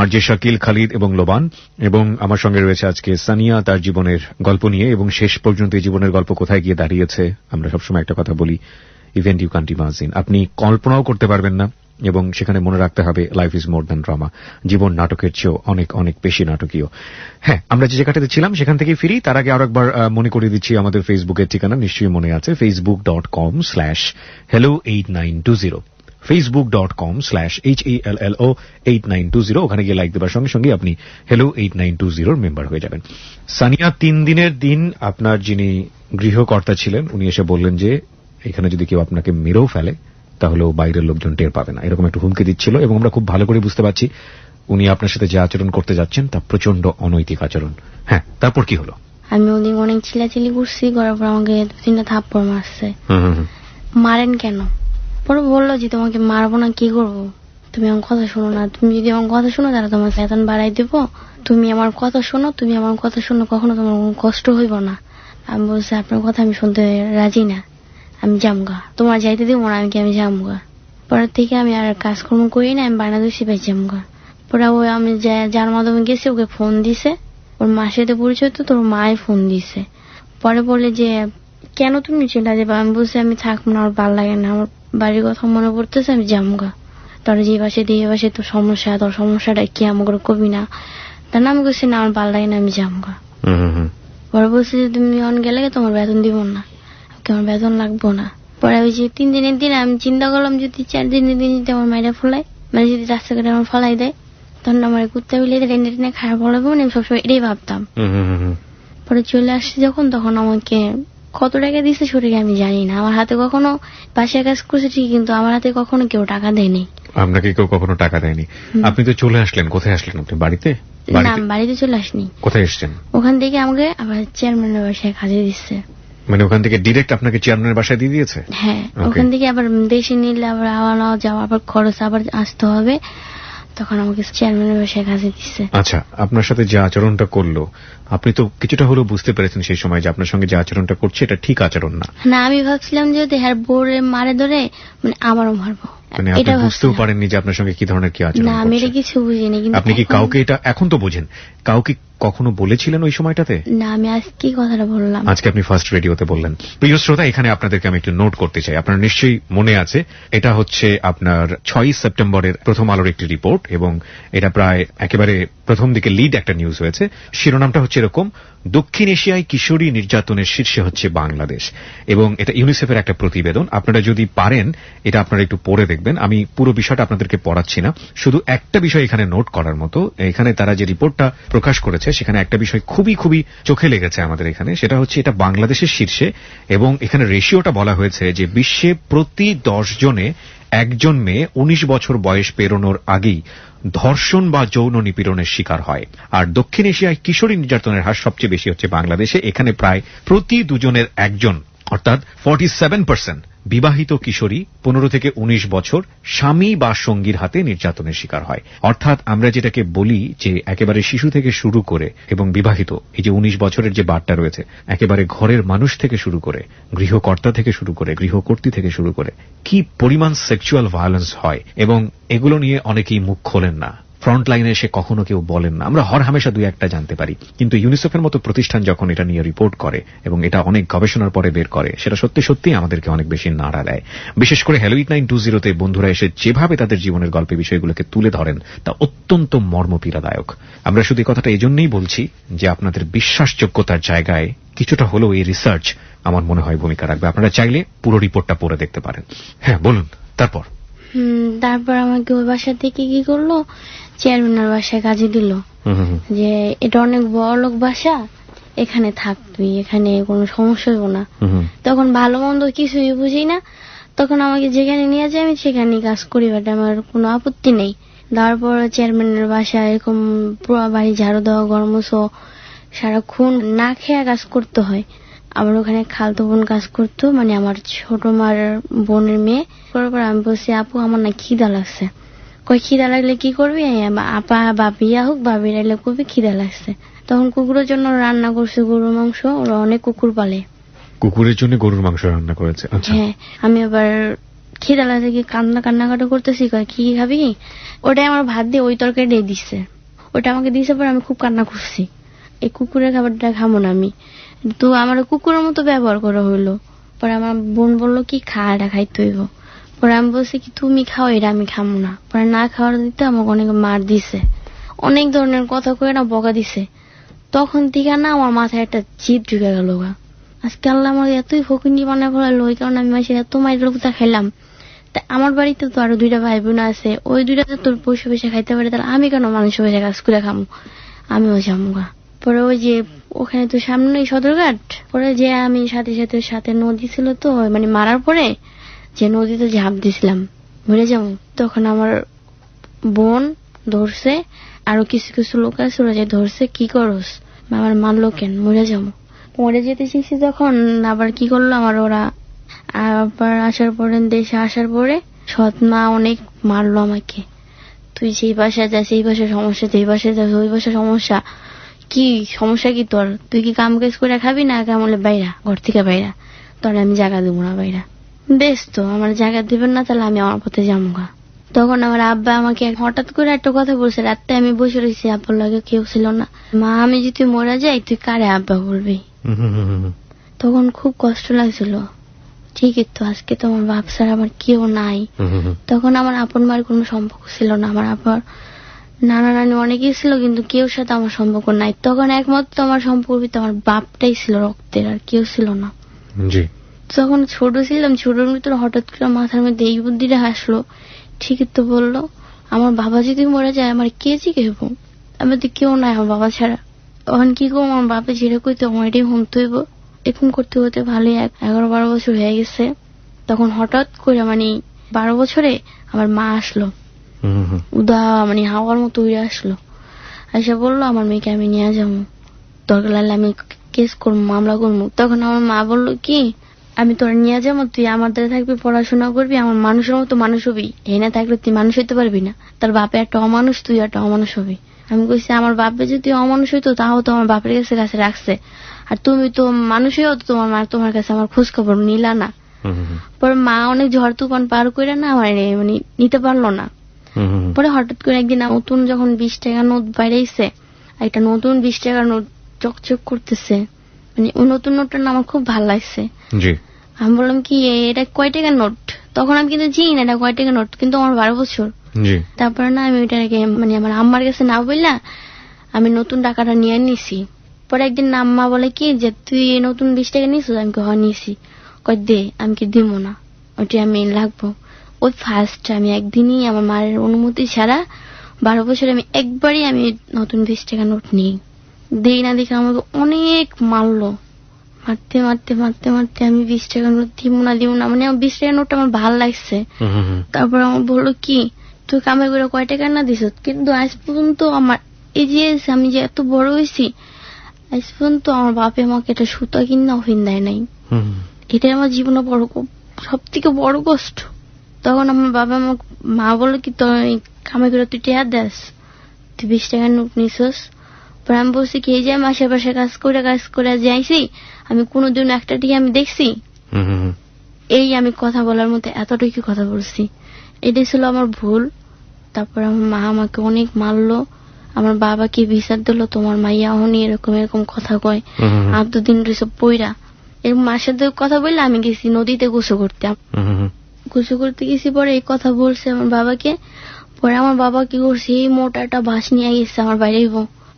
আরজে শাকিল, খালিদ এবং লোবান। এবং আমার সঙ্গে রয়েছে আজকে সানিয়া তার জীবনের গল্প নিয়ে, এবং শেষ পর্যন্ত এই জীবনের গল্প কোথায় গিয়ে দাঁড়িয়েছে। আমরা সবসময় একটা কথা বলি, ইভেন্ট ইউ কান্ট ইমাজিন, আপনি কল্পনাও করতে পারবেন না। এবং সেখানে মনে রাখতে হবে life is more than drama, জীবন নাটকের চেয়েও অনেক অনেক বেশি নাটকীয়। হ্যাঁ, আমরা যে জায়গাটাতে ছিলাম সেখান থেকে ফিরি, তার আগে আরো একবার মনে করিয়ে দিচ্ছি আমাদের ফেসবুকের ঠিকানা নিশ্চয়ই মনে আছে, facebook.com/hello8920, facebook.com/hello8920। ওখানে গিয়ে লাইক দেবার সঙ্গে সঙ্গে আপনি হ্যালো 8920 মেম্বার হয়ে যাবেন। সানিয়া, 3 দিনের দিন আপনার যিনি গৃহকর্তা ছিলেন উনি এসে বললেন যে এখানে যদি কেউ আপনাকে মেরেও ফেলে তাহলেও বাইরের লোকজন টের পাবে না, এরকম একটা হুমকি দিচ্ছিল। এবং আমরা খুব ভালো করে বুঝতে পারছি উনি আপনার সাথে যে আচরণ করতে যাচ্ছেন তা প্রচন্ড অনৈতিক আচরণ। হ্যাঁ, তারপর কি হলো?
আমি ওদিন অনেক চিল্লাচিল্লি করছি, করার পর আমাকে 2-3টা থাপ্পড় মারছে। মারেন কেন? পরে বললো যে তোমাকে মারবো না, কি করবো, তুমি আমার কথা শোনো না, তুমি যদি আমার কথা শোনো তাহলে তোমার বেতন বাড়াই দেবো, তুমি আমার কথা শোনো, তুমি আমার কথা শোনো, কখনো তোমার কষ্ট হইব না। আমি বলছি আপনার কথা আমি শুনতে রাজি না, আমি জামগা, তোমার যাইতে দিব না, আমি জামগা। পরের থেকে আমি আর কাজকর্ম করি না, আমি বাংলাদেশি পাই জামগা। পরে ওই আমি যার মাধ্যমে গেছি ওকে ফোন দিছে, ওর মার সাথে পরিচয় তো, তোর মায়ে ফোন দিছে। পরে বলে যে কেন তুমি চলে যাবে? আমি বলছি আমি থাকবো না, আমার ভালো লাগে না, আমার বাড়ির কথা মনে পড়তেছে, আমি যামগা। তোর যে পাশে দিয়ে পাশে তো সমস্যা, তোর সমস্যাটা কি আমাকে কবি না? তার নাম বলছি না, আমার ভালো লাগে না, আমি যামগা। পরে বলছি যে তুমি অন গেলে তোমার বেতন দিব না, আমার বেতন লাগবো না। পরে ওই যে 3 দিনের দিন আমি চিন্তা করলাম যদি 4 দিনের দিন যদি আমার মায়েরা ফলাই, মানে যদি রাস্তাঘাটে আমার ফলাই দেয়, তখন আমার কুত্তা বিলে টেনে টেনে খারাপ ফলাবো, আমি সবসময় এটাই ভাবতাম। পরে চলে আসছি যখন, তখন আমাকে কত টাকা দিচ্ছে সঠিক আমি জানি না। আমার হাতে কখনো বাসায় কাজ করছে ঠিক, কিন্তু আমার হাতে কখনো কেউ টাকা দেয়নি।
আপনাকে কেউ কখনো টাকা দেয়নি? আপনি তো চলে আসলেন, কোথায় আসলেন আপনি? বাড়িতে?
না, বাড়িতে চলে আসনি।
কোথায় এসছেন?
ওখান থেকে আমাকে আবার চেয়ারম্যানের বাসায় কাজে দিচ্ছে।
মানে ওখান থেকে ডিরেক্ট আপনাকে চেয়ারম্যানের বাসায় দিয়ে দিয়েছে?
হ্যাঁ, ওখান থেকে আবার দেশে নিলে আবার আওয়া যাওয়া, আবার খরচ আবার আসতে হবে, তখন আমাকে চেয়ারম্যানের বাসায় কাজে দিচ্ছে।
আচ্ছা, আপনার সাথে যে আচরণটা করলো, আপনি তো কিছুটা হলেও বুঝতে পেরেছেন সেই সময় যে আপনার সঙ্গে যে আচরণটা করছে এটা ঠিক আচরণ না?
না, আমি ভাবছিলাম যে দেহার বোরে মারে ধরে মানে আমারও মারবো,
মানে আপনি বুঝতেও পারেননি যে আপনার সঙ্গে কি ধরনের কি আচরণ?
না, আমি এটা কিছু বুঝিনি। কিন্তু
আপনি কি কাউকে এটা এখন তো বোঝেন, কাউকে কখনো বলেছিলেন ওই সময়টাতে?
না, আমি আজকে কথাটা বললাম।
আজকে আপনি ফার্স্ট রেডিওতে বললেন। প্রিয় শ্রোতা, এখানে আপনাদেরকে আমি একটু নোট করতে চাই, আপনার নিশ্চয়ই মনে আছে, এটা হচ্ছে আপনার 6 সেপ্টেম্বরের প্রথম আলোর একটি রিপোর্ট, এবং এটা প্রায় একেবারে প্রথম দিকে লিড একটা নিউজ হয়েছে। শিরোনামটা হচ্ছে এরকম, দক্ষিণ এশিয়ায় কিশোরী নির্যাতনের শীর্ষে হচ্ছে বাংলাদেশ, এবং এটা ইউনিসেফের একটা প্রতিবেদন। আপনারা যদি পারেন এটা আপনারা একটু পড়ে দেখবেন। আমি পুরো বিষয়টা আপনাদেরকে পড়াচ্ছি না, শুধু একটা বিষয় এখানে নোট করার মতো। এখানে তারা যে রিপোর্টটা প্রকাশ করেছে সেখানে একটা বিষয় খুবই খুবই চোখে লেগেছে আমাদের এখানে, সেটা হচ্ছে এটা বাংলাদেশের শীর্ষে, এবং এখানে রেশিওটা বলা হয়েছে যে বিশ্বে প্রতি 10 জনে একজন মেয়ে 19 বছর বয়স পেরোনোর আগেই ধর্ষণ বা যৌন নিপীড়নের শিকার হয়। আর দক্ষিণ এশিয়ায় কিশোরী নির্যাতনের হার সবচেয়ে বেশি হচ্ছে বাংলাদেশে। এখানে প্রায় প্রতি 2 জনের একজন, অর্থাৎ 47% বিবাহিত কিশোরী 15 থেকে 19 বছর স্বামী বা সঙ্গীর হাতে নির্যাতনের শিকার হয়। অর্থাৎ আমরা যেটাকে বলি যে একেবারে শিশু থেকে শুরু করে এবং বিবাহিত, এই যে 19 বছরের যে বারটা রয়েছে, একেবারে ঘরের মানুষ থেকে শুরু করে, গৃহকর্তা থেকে শুরু করে, গৃহকর্ত্রী থেকে শুরু করে, কি পরিমাণ সেক্সুয়াল ভায়োলেন্স হয়, এবং এগুলো নিয়ে অনেকেই মুখ খোলেন না, ফ্রন্ট লাইনে এসে কখনো কেউ বলেন না। আমরা হরহামেশা 2-1টা জানতে পারি, কিন্তু ইউনিসেফের মতো প্রতিষ্ঠান যখন এটা নিয়ে রিপোর্ট করে এবং এটা অনেক গবেষণার পরে বের করে, সেটা সত্যি সত্যি আমাদেরকে অনেক বেশি নাড়া দেয়। বিশেষ করে হ্যালো 8920-তে বন্ধুরা এসে যেভাবে তাদের জীবনের গল্পে বিষয়গুলোকে তুলে ধরেন তা অত্যন্ত মর্মপীড়াদায়ক। আমরা শুধু এই কথাটা এজন্যই বলছি যে আপনাদের বিশ্বাসযোগ্যতার জায়গায় কিছুটা হলেও এই রিসার্চ আমার মনে হয় ভূমিকা রাখবে। আপনারা চাইলে পুরো রিপোর্টটা পড়ে দেখতে পারেন। হ্যাঁ, বলুন।
তারপর আমাকে ওই বাসা থেকে কি করলো, চেয়ারম্যানের বাসায় কাজে দিল, যে এটা অনেক বড় লোক বাসা, এখানে থাক তুই, এখানে কোনো সমস্যা হইব না। তখন ভালো মন্দ কিছুই বুঝি না, তখন আমাকে যেখানে নিয়ে যায় আমি সেখানে কাজ করি, বাট আমার কোনো আপত্তি নেই। তারপর চেয়ারম্যানের বাসায় এরকম পুরো বাড়ি ঝাড়ু দেওয়া, গরমসো, সারাক্ষণ না খেয়ে কাজ করতে হয়। আবার ওখানে খালতো বোন কাজ করতো, মানে আমার ছোট মার বোনের মেয়ে। করার পর আমি বলছি, আপু আমার না খিদা লাগছে। কই খিদা লাগলে কি করবি? আপা বাপিয়া হোক, বাবির এলে কবি খিদা লাগছে। তখন কুকুরের জন্য রান্না করছে গরুর মাংস, ওরা অনেক কুকুর পালে।
কুকুরের জন্য গরুর মাংস রান্না করেছে?
হ্যাঁ, আমি আবার খিদা লাগছে কি কান্নাকাটা করতেছি, কি খাবি? ওটাই আমার ভাত দিয়ে ওই তরকারিটাই দিচ্ছে, ওটা আমাকে দিয়েছে। পরে আমি খুব কান্না করছি, এই কুকুরের খাবারটা খাবো না আমি, তো আমার কুকুরের মতো ব্যবহার করা হইলো। পরে আমার বোন বললো কি খা, এটা খাইতে হইব। পরে আমি বলছি কি তুমি খাও, এটা আমি খাবো না। পরে না খাওয়ার দিতে আমাকে অনেক মার দিছে, অনেক ধরনের কথা কয়ে না বকা দিছে। তখন থেকে না আমার মাথায় একটা জিদ ঢুকে গেল। আজকে আল্লাহ আমার এতই ফকিনি বানায় ফেলালো, ওই কারণে আমি মাসে এত মায়ের লোকটা খাইলাম। তা আমার বাড়িতে তো আরো 2টা ভাই বোন আছে, ওই 2টাতে তোর পয়সা পয়সা খাইতে পারে, তাহলে আমি কেন মানুষের পয়সা কাজ করে খামো? আমিও যাবো। পরে ওই যে ওখানে তো সামনেই সদরঘাট, পরে যে আমি সাথে নদী ছিল, তো মানে মারার পরে যে নদীতে ঝাঁপ দিছিলাম, মরে যাবো। তখন আমার বোন ধরছে, আরো কিছু কিছু লোক আছে, ওরা যে ধরছে, কি করস, আমার মারলো কেন, মরে যাবো। মরে যেতে শিখছি তখন আবার কি করলো আমার, ওরা আবার আসার পরে, দেশে আসার পরে সৎ মা অনেক মারলো আমাকে। তুই যেই বাসায় যাস এই বাসায় সমস্যা, যেই বাসায় যাস ওই বাসায় সমস্যা। কি সমস্যা কি তোর? তুই কি কাম কাজ করে খাবি না কেমন বাইরা, ঘর থেকে বাইরা, তোর আমি জায়গা দেবো না বাইরা। বেশ, তো আমার জায়গা দিবেন না, তাহলে আমি আমার পথে যাবো। তখন আমার আব্বা আমাকে হঠাৎ করে একটা কথা বলছে, রাতে আমি বসে রয়েছি, আব্বার লাগে কেউ ছিল না। মা, আমি যদি মরা যাই তুই কারে আব্বা বলবি? তো তখন খুব কষ্ট লাগছিল। ঠিকই তো, আজকে তো আমার বাপ ছাড়া আমার কেউ নাই। তখন আমার আপন মার কোনো সম্পর্ক ছিল না, আমার আবার নানা নানি অনেকেই ছিল, কিন্তু কেউ সাথে আমার সম্পর্ক নাই। তখন একমাত্র আমার সম্পর্ক আমার বাপটাই ছিল রক্তের, আর কেউ ছিল না।
জি।
যখন ছোট ছিলাম, ছোটর ভিতরে হঠাৎ করে মাথার মধ্যে এই বুদ্ধিটা আসলো। ঠিকই তো বললো, আমার বাবা যদি মরে যায় আমার কে জিজ্ঞেব, আমার তো কেউ নাই আমার বাবা ছাড়া। তখন কি করবো, আমার বাপে যেটা কইতো আমার এটাই শুনতে হইব। এরকম করতে করতে ভালোই 11-12 বছর হয়ে গেছে। তখন হঠাৎ করে 12 বছরে আমার মা আসলো, উদা হাওয়ার মতো উড়ে আসলো। এসে বললো আমার মেয়েকে আমি নিয়ে যাবো, দরকার লাগলে আমি কেস করবো, মামলা করবো। তখন আমার মা বললো কি, আমি তোর নিয়ে যাবো, তুই আমার দ্বারা থাকবি, পড়াশোনা করবি, আমার মানুষের মতো মানুষ হবি। এই না থাকলে তুই মানুষ হইতে পারবি না, তার বাপে একটা অমানুষ, তুই একটা অমানুষ হবি। আমি কইছি আমার বাপে যদি অমানুষ হইতো তাও তো আমার বাপের কাছে কাছে রাখছে, আর তুমি তো মানুষই হতো, তোমার মা তোমার কাছে আমার খোঁজ খবর নিলা না। পরে মা অনেক ঝড় তুফান পার করে না আমার নিতে পারলো না। পরে হঠাৎ করে একদিন নতুন যখন 20 টাকা নোট বাইরেছে, একটা নতুন 20 টাকার নোট চকচক করতেছে, ওই নতুন নোটটা না আমার খুব ভালো লাগছে। আমি বললাম কি এটা কয় টাকার নোট, তখন আমি কিন্তু চিনি না এটা কয় টাকার নোট, কিন্তু আমার 12 বছর। তারপরে না আমি ওইটাকে আমার আম্মার কাছে না বললা আমি নতুন টাকাটা নিয়ে নিছি। পরে একদিন আম্মা বলে কি যে তুই নতুন 20 টাকা নিছিস, আমি নিছি। কয় দে, আমি কি দিব না, ওইটা আমি লাগবো। ওই ফার্স্ট আমি একদিনই আমার মায়ের অনুমতি ছাড়া 12 বছরে আমি একবারই আমি নতুন 20 টাকা নোট নিই। দেই না দেখে আমাকে অনেক মারলো, মারতে মারতে মারতে মারতে আমি 20 টাকা নোট দিব না 20 টাকা নোটটা আমার ভালো লাগছে। তারপর আমার বললো কি তুই কামাই করে কয় টাকা না দিস, কিন্তু আজ পর্যন্ত আমার এই যে আমি যে এত বড় হয়েছি আজ পর্যন্ত আমার বাপে আমাকে একটা সুতা কিনা ওহিন দেয় নাই। এটাই আমার জীবনে সব থেকে বড় কষ্ট। তখন আমার বাবা আমাকে মা বললো কি তোর কামাই করে তুই টেয়া দেস, তুই 20 টাকার নোট নিছস। পরে আমি বলছি কি এই যে আমি আশেপাশে কাজ করে যাইছি, আমি কোনোদিন একটা টিকে আমি দেখছি। এই আমি কথা বলার মধ্যে এতটুকু কথা বলছি, এটাই ছিল আমার ভুল। তারপর আমার মা আমাকে অনেক মারলো, আমার বাবাকে বিচার দিল, তোমার মাইয়া হনি এরকম এরকম কথা কয়, আর 2 দিন সব পইরা এরকম মার সাথে কথা বললে আমি গেছি নদীতে গোসল করতে গেছি। পরে এই কথা বলছে আমার বাবাকে। পরে আমার বাবা কি করছে, এই মোটা একটা বাঁশ নিয়ে গেছে আমার বাইরে।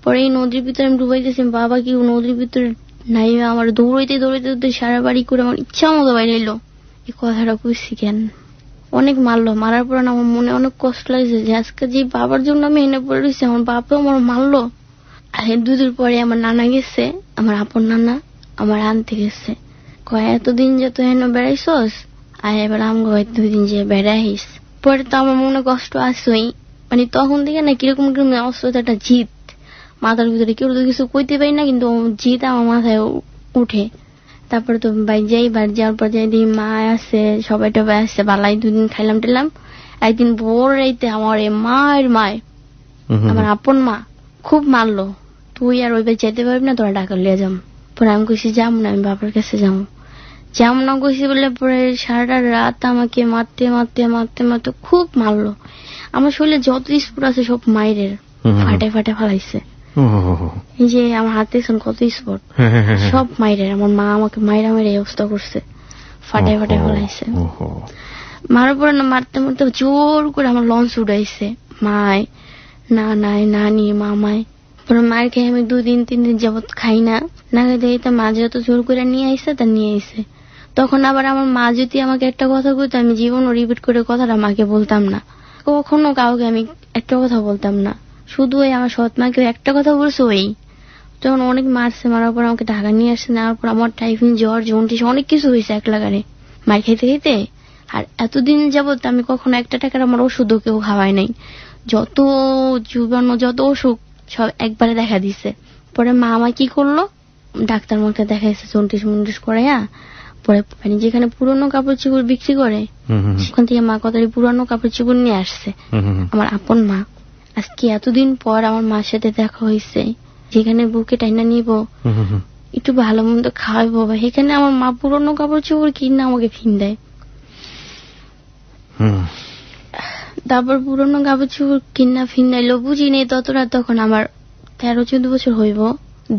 পরে এই নদীর ভিতরে আমি ডুবাইতেছি, বাবা কি নদীর ভিতরে নাই আমার দৌড়াইতে দৌড়াইতে সারা বাড়ি করে আমার ইচ্ছা মতো বাইরে এলো। এই কথাটা কইছি কেন, অনেক মারলো। মারার পর আমার মনে অনেক কষ্ট লাগছে যে আজকে যে বাবার জন্য আমি এনে পড়ে রয়েছি, আমার বাপও আমার মারলো। আর 2 দিন পরে আমার নানা গেছে, আমার আপন নানা আমার আনতে গেছে, কয় এতদিন যে তুই এনে বেড়াইছস আর এবার আমগো 2 দিন যে বেড়াইস। পরে তো আমার মনে কষ্ট আসই, তখন থেকে না কিরকম কিরকম অবস্থা, একটা জিদ মাথার ভিতরে, কেউ তো কিছু কইতে পারি না, কিন্তু জিদ আমার মাথায় উঠে। তারপরে তো বাড়ি যাওয়ার পর যাই দিই মা আছে, সবাই টবাই আসছে, বালাই 2 দিন খাইলাম টেলাম। একদিন ভোর রাইতে আমার মায়ের আমার আপন মা খুব মারলো, তুই আর ওই বাড়ি যেতে পারবি না, তোরা ঢাকা লিয়ে যাম। পরে আমি কইছি যাম না, আমি বাবার কাছে যাবো। যাম না কইছি বলে পরে সারাটা রাত আমাকে মারতে মারতে মারতে মারতে খুব মারলো। আমার শরীরে যত স্পট আছে সব মায়ের ফাটে ফাটে ফেলাইছে। এই যে আমার হাতে কত স্পট, সব মায়ের। আমার মা আমাকে মায়েরা মেরে এই অবস্থা করছে, ফাটে ফাটে ফেলাইছে। মারার পরে না মারতে মারতে জোর করে আমার লঞ্চ উড়াইছে মায়, নানি মামায়। পরে মায়ের খেয়ে আমি 2 দিন 3 দিন যাবত খাই না খাই তা মা যত জোর করে নিয়ে আইসে তা নিয়ে আইসে। তখন আবার আমার মা যদি আমাকে একটা কথা বলতো, আমি জীবনও রিপিট করে কথাটা মাকে বলতাম না, কখনো কাউকে আমি একটা কথা বলতাম না। শুধু ওই আমার সৎ মাকে একটা কথা বলছে, ওই যখন অনেক মারছে, মারার পর আমাকে ঢাকা নিয়ে আসছে, নেওয়ার পর আমার টাইফিন জ্বর জন্ডিস অনেক কিছু হয়েছে এক লাগারে মার খাইতে খাইতে। আর এতদিন যাবত আমি কখনো 1 টাকার আমার ওষুধও কেউ খাওয়াই নাই, যত জীবাণু যত অসুখ সব একবারে দেখা দিছে। পরে মা আমার কি করলো, ডাক্তার মাকে দেখাইছে জন্ডিস মন্ডিস করাইয়া। পরে যেখানে পুরনো কাপড় চোপড় বিক্রি করে সেখান থেকে মা কত পুরানো কাপড় চোপড় নিয়ে আসছে আমার আপন মা। আজকে এতদিন পর আমার মার সাথে দেখা হয়েছে, যেখানে বুকে টাইনা নিব একটু ভালো মন্দ খাওয়াবো, সেখানে আমার মা পুরনো কাপড় চোপড় কিনে আমাকে ফিন দেয়। তারপর পুরনো কাপড় চোপড় কিনা ফিন দিল, বুঝি নেই ততটা। তখন আমার 13-14 বছর হইব,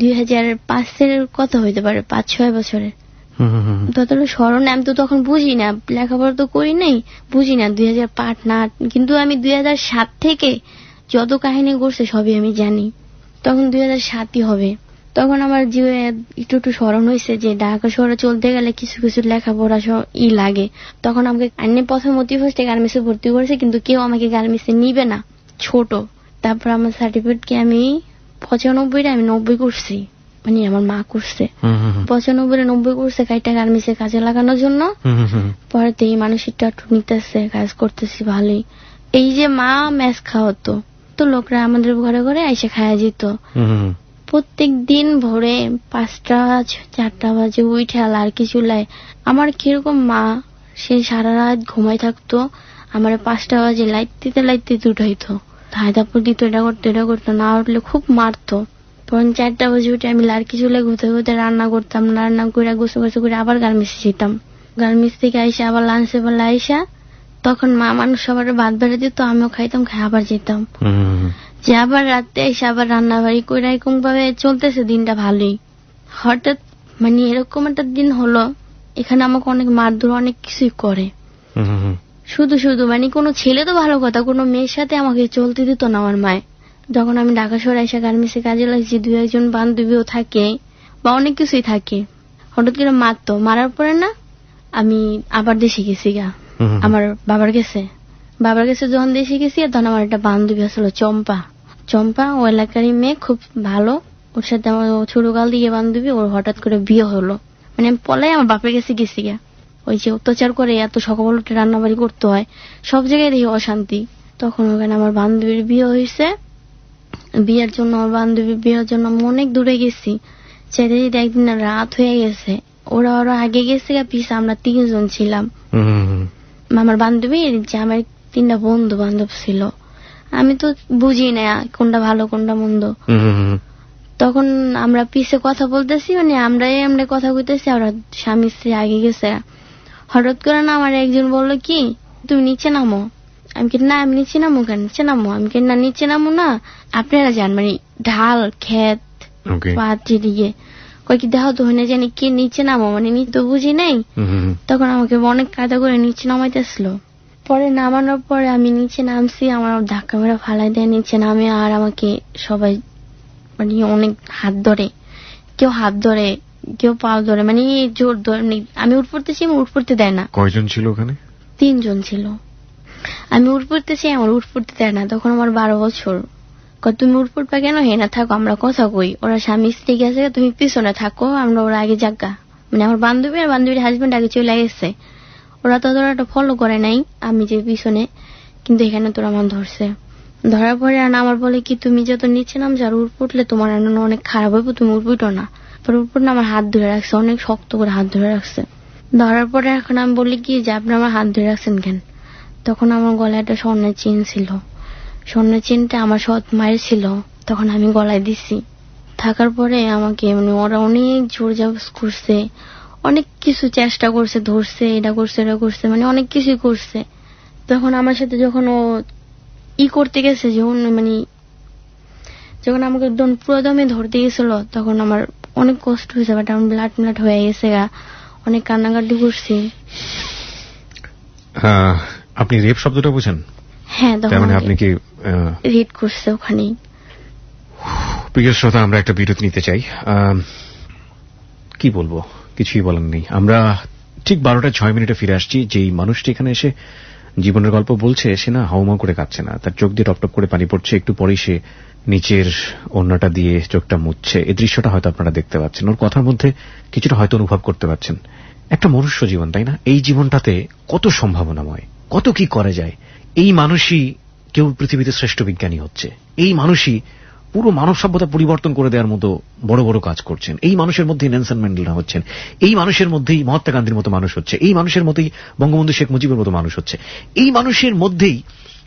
2005-এর কথা হইতে পারে, 5-6 বছরের। ততটা স্মরণে আমি তো তখন বুঝি না, লেখাপড়া তো করি নাই, বুঝি না 2005 না, কিন্তু আমি 2007 থেকে যত কাহিনী করছে সবই আমি জানি। তখন 2007ই হবে। তখন আমার জীবনে একটু একটু স্মরণ হয়েছে যে ঢাকা শহরে চলতে গেলে কিছু কিছু লেখাপড়া লাগে। তখন আমাকে আইনে প্রথম অতি ফার্স্টে গার্মেন্টসে ভর্তি করেছে, কিন্তু কেউ আমাকে গার্মেন্টসে নিবে না, ছোট। তারপর আমার সার্টিফিকেটকে আমি 95 আমি 90 করছি, মানে আমার মা করছে 95 90 করছে কাইটা গার্মেন্টসে কাজে লাগানোর জন্য। পরে তো এই মানুষটা নিতেছে, কাজ করতেছি ভালোই। এই যে মা ম্যাচ খাওয়াতো, তো লোকরা আমাদের ঘরে ঘরে এসে খাওয়া যেত। প্রত্যেক দিন ভোরে 5টা 4টা বাজে উঠে আর কি চুলায়। আমার কিরকম মা, সে সারা রাত ঘুমাই থাকতো, আমার 5টা বাজে লাইট দিতে উঠাইতো, হায়দাপুর দিত, এটা করতো, না উঠলে খুব মারতো। তখন 4টা বাজে উঠে আমি লাড়কি চুলে ঘুরতে ঘুরতে রান্না করতাম, রান্না করে গোসল করে আবার গার্মেন্টসে যেতাম। গার্মেন্টস থেকে আইসা আবার লাঞ্চে বেলা আইসা তখন মা মানুষ সবার ভাত বেড়ে দিত, আমিও খাইতাম, খাই আবার যেতাম। যে আবার রাতে এসে আবার রান্না বাড়ি করে এরকম ভাবে চলতেছে দিনটা ভালোই। হঠাৎ মানে এরকম একটা দিন হলো, এখানে আমাকে অনেক মারধর অনেক কিছুই করে। শুধু মানে কোনো ছেলে তো ভালো কথা, কোনো মেয়ের সাথে আমাকে চলতে দিত না আমার মায়। যখন আমি ঢাকা শহরে এসে গার্মেন্টসে কাজে লাগছি, 2-1 বান্ধবীও থাকে বা অনেক কিছুই থাকে, হঠাৎ করে মারতো। মারার পরে না আমি আবার দেশে গেছি গা, আমার বাবার কাছে যখন দেশে গেছি, তখন আমার একটা বান্ধবী আসলো চম্পা, ও এলাকারই মেয়ে, খুব ভালো। ওর সাথে আমার ছোটকাল দিয়ে বান্ধবী, ওর হঠাৎ করে বিয়ে হলো। মানে আমি পলাই আমার বাপের কাছে গেছি গা। ওই যে অত্যাচার করে এত সকাল উঠে রান্নাবাড়ি করতে হয়, সব জায়গায় দেখি অশান্তি। তখন ওখানে আমার বান্ধবীর বিয়ে হয়েছে। বিয়ের জন্য আমার বান্ধবীর বিয়ের জন্য আমি অনেক দূরে গেছি। চাইতে যেতে একদিন রাত হয়ে গেছে, ওরা আগে গেছে গা, পিছে আমরা 3 জন ছিলাম। আমার বান্ধবীর যে আমার 3টা বন্ধু বান্ধব ছিল, আমি তো বুঝি না কোনটা ভালো কোনটা মন্দ। তখন আমরা পিছে কথা বলতেছি, মানে আমরা কথা কইতেছি, আর স্বামী স্ত্রী আগে গেছে। হঠাৎ করে না আমার একজন বললো কি, তুমি নিচে নামো। আমি কি না, আমি নিচে নামো কেন, নিচে নামো। আমি কি না, নিচে নামো না, আপনারা যান, মানে ঢাল ক্ষেত পাত্রি দিকে কয় কি দেখাও তো হয়ে জানি কি নিচে নামো, মানে নিচে তো বুঝি নাই। তখন আমাকে অনেক কাদা করে নিচে নামাইতেছিল। পরে নামানোর পরে আমি নিচে নামছি, আমার ধাক্কা মেরা ফালাই দেয় নিচে নামে। আর আমাকে সবাই মানে অনেক হাত ধরে, কেউ পাও ধরে, মানে জোর ধরে। আমি উঠ পড়তেছি, আমি উঠ পড়তে দেয় না।
কয়জন ছিল ওখানে?
3 জন ছিল। আমি উঠ পড়তেছি, আমার উঠ পড়তে দেয় না। তখন আমার 12 বছর। তুমি উঠ পড়বা কেন, হে না থাকো, আমরা কথা কই। ওরা স্বামী স্ত্রী গেছে, তুমি পিছনে থাকো, আমরা ওরা আগে জাগা। মানে আমার বান্ধবী আর বান্ধবীর হাজবেন্ড আগে চলে গেছে। ওরা তো একটা ফলো করে নাই, আমি যে পিছনে, কিন্তু এখানে তোরা আমার ধরার পরে আমার বলে কি, তুমি যত নিচে নাম যার উঠ পড়লে তোমার অনেক খারাপ হইব, তুমি উঠবো না। পরে উপর না আমার হাত ধরে রাখছে, অনেক শক্ত করে হাত ধরে রাখছে। ধরার পরে এখন আমি বলি কি যে আপনি আমার হাত ধরে রাখছেন কেন। তখন আমার গলায় একটা স্বর্ণের চেন ছিল, স্বর্ণের চেনটা আমার সৎ মায়ের ছিল, তখন আমি গলায় দিছি। থাকার পরে আমাকে মানে ওরা অনেক জোর জবরদস্ত করছে, অনেক কিছু চেষ্টা করছে, ধরছে, এটা করছে, মানে অনেক কিছুই করছে। তখন আমার সাথে যখন ও করতে গেছে, যখন আমাকে পুরো দমে ধরতে গেছিল, তখন আমার অনেক কষ্ট হয়েছে, বাট আমার ব্লাড হয়ে গেছে গা, অনেক কান্নাকাটি করছি।
আপনি রেপ শব্দটা বুঝেন?
হ্যাঁ, তখন
আপনি কি
রেপ করছে ওখানে।
প্রিয় শ্রোতা, আমরা একটা বিরতি নিতে চাই। কি বলবো, কিছুই বলার নেই। আমরা ঠিক 12টা 6 মিনিটে ফিরে আসছি। যেই মানুষটি এখানে এসে জীবনের গল্প বলছে, সে না হাউমাউ করে কাঁদছে না, তার চোখ দিয়ে টপটপ করে পানি পড়ছে। একটু পরেই সে নিচের ওড়নাটা দিয়ে চোখটা মুছছে। এই দৃশ্যটা হয়তো আপনারা দেখতে পাচ্ছেন, ওর কথার মধ্যে কিছুটা হয়তো অনুভব করতে পারছেন। একটা মনুষ্য জীবন, তাই না? এই জীবনটাতে কত সম্ভাবনাময়, কত কি করা যায়। এই মানুষই কেউ পৃথিবীতে শ্রেষ্ঠ বিজ্ঞানী হচ্ছে, এই মানুষই পুরো মানব সভ্যতা পরিবর্তন করে দেওয়ার মতো বড় বড় কাজ করছেন। এই মানুষের মধ্যেই নেলসন ম্যান্ডেলা হচ্ছেন, এই মানুষের মধ্যেই মহাত্মা গান্ধীর মতো মানুষ হচ্ছে, এই মানুষের মধ্যেই বঙ্গবন্ধু শেখ মুজিবের মতো মানুষ হচ্ছে, এই মানুষের মধ্যেই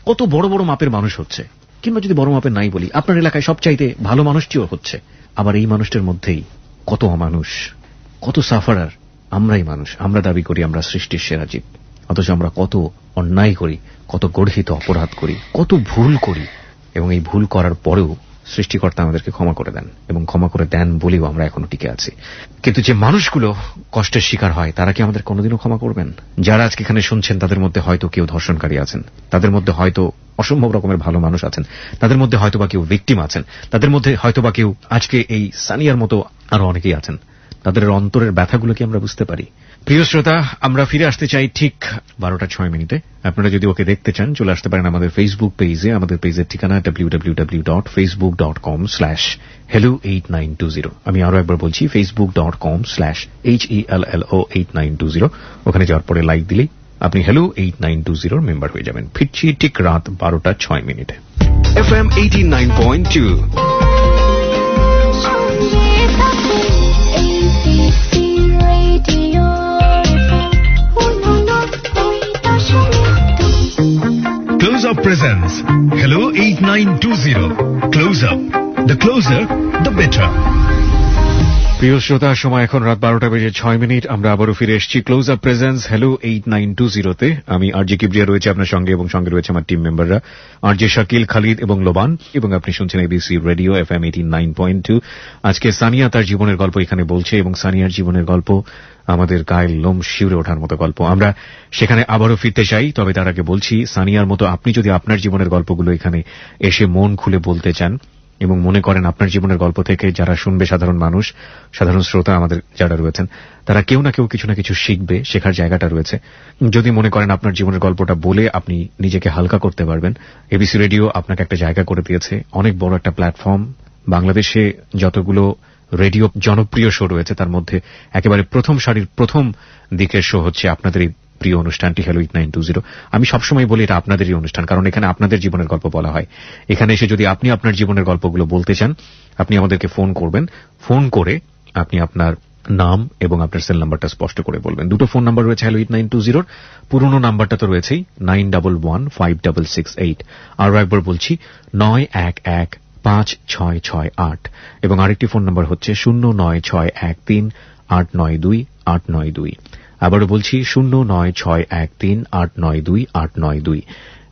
কত বড় বড় মাপের মানুষ হচ্ছে। কিংবা যদি বড় মাপের নাই বলি, আপনার এলাকায় সবচাইতে ভালো মানুষটিও হচ্ছে। আবার এই মানুষটার মধ্যেই কত অমানুষ, কত সাফারার। আমরাই মানুষ, আমরা দাবি করি আমরা সৃষ্টির সেরা জীব, অথচ আমরা কত অন্যায় করি, কত গর্হিত অপরাধ করি, কত ভুল করি, এবং এই ভুল করার পরেও সৃষ্টিকর্তা আমাদেরকে ক্ষমা করে দেন এবং ক্ষমা করে দেন বলেও আমরা এখনো টিকে আছি। কিন্তু যে মানুষগুলো কষ্টের শিকার হয় তারা কি আমাদের কোনোদিনও ক্ষমা করবেন? যারা আজকে এখানে শুনছেন তাদের মধ্যে হয়তো কেউ ধর্ষণকারী আছেন, তাদের মধ্যে হয়তো অসম্ভব রকমের ভালো মানুষ আছেন, তাদের মধ্যে হয়তো বা কেউ ভিকটিম আছেন, তাদের মধ্যে হয়তো বা কেউ আজকে এই সানিয়ার মতো আরো অনেকেই আছেন। তাদের অন্তরের ব্যথাগুলো কি আমরা বুঝতে পারি? প্রিয় শ্রোতা, আমরা ফিরে আসতে চাই ঠিক 12:06 আপনারা যদি ওকে দেখতে চান চলে আসতে পারেন আমাদের ফেসবুক পেজে। আমাদের পেজের ঠিকানা www.facebook.com/hello8920। আমি আরো একবার বলছি facebook.com/hello8920। ওখানে যাওয়ার পরে লাইক দিলেই আপনি হ্যালো 8920 মেম্বার হয়ে যাবেন। ফিরছি ঠিক রাত 12:06।
FM 89.2.
Close Up presents Hello 8920. Close Up. The closer, the better.
প্রিয় শ্রোতা, সময় এখন রাত 12:06। আমরা আবারও ফিরে এসেছি ক্লোজ আপ প্রেজেন্স হ্যালো 8920-তে। আমি আরজে কিবরিয়া রয়েছে আপনার সঙ্গে এবং সঙ্গে রয়েছে আমার টিম মেম্বাররা আরজে শাকিল, খালিদ এবং লোবান, এবং আপনি শুনছেন এবিসি রেডিও FM 89.2। আজকে সানিয়া তার জীবনের গল্প এখানে বলছে এবং সানিয়ার জীবনের গল্প আমাদের গায়ের লোম শিউরে ওঠার মতো গল্প। আমরা সেখানে আবারও ফিরতে চাই, তবে তার আগে বলছি সানিয়ার মতো আপনি যদি আপনার জীবনের গল্পগুলো এখানে এসে মন খুলে বলতে চান এবং মনে করেন আপনার জীবনের গল্প থেকে যারা শুনবে, সাধারণ মানুষ, সাধারণ শ্রোতা আমাদের যারা রয়েছেন, তারা কেউ না কেউ কিছু না কিছু শিখবে, শেখার জায়গাটা রয়েছে। যদি মনে করেন আপনার জীবনের গল্পটা বলে আপনি নিজেকে হালকা করতে পারবেন, এবিসি রেডিও আপনাকে একটা জায়গা করে দিয়েছে, অনেক বড় একটা প্ল্যাটফর্ম। বাংলাদেশে যতগুলো রেডিও জনপ্রিয় শো রয়েছে তার মধ্যে একেবারে প্রথম সারির প্রথম দিকের শো হচ্ছে আপনাদের এই প্রিয় অনুষ্ঠানটি হ্যালো 8920। আমি সবসময় বলি এটা আপনাদেরই অনুষ্ঠান, কারণ এখানে আপনাদের জীবনের গল্প বলা হয়। এখানে এসে যদি আপনি আপনার জীবনের গল্পগুলো বলতে চান, আপনি আমাদেরকে ফোন করবেন। ফোন করে আপনি আপনার নাম এবং আপনার সেল নাম্বারটা স্পষ্ট করে বলবেন। দুটো ফোন নাম্বার রয়েছে হ্যালো 8920-র। পুরনো নাম্বারটা তো রয়েছেই 91156668। আরো একবার বলছি 91156668। এবং আরেকটি ফোন নাম্বার হচ্ছে 09613892892। আবারও বলছি 09613892892।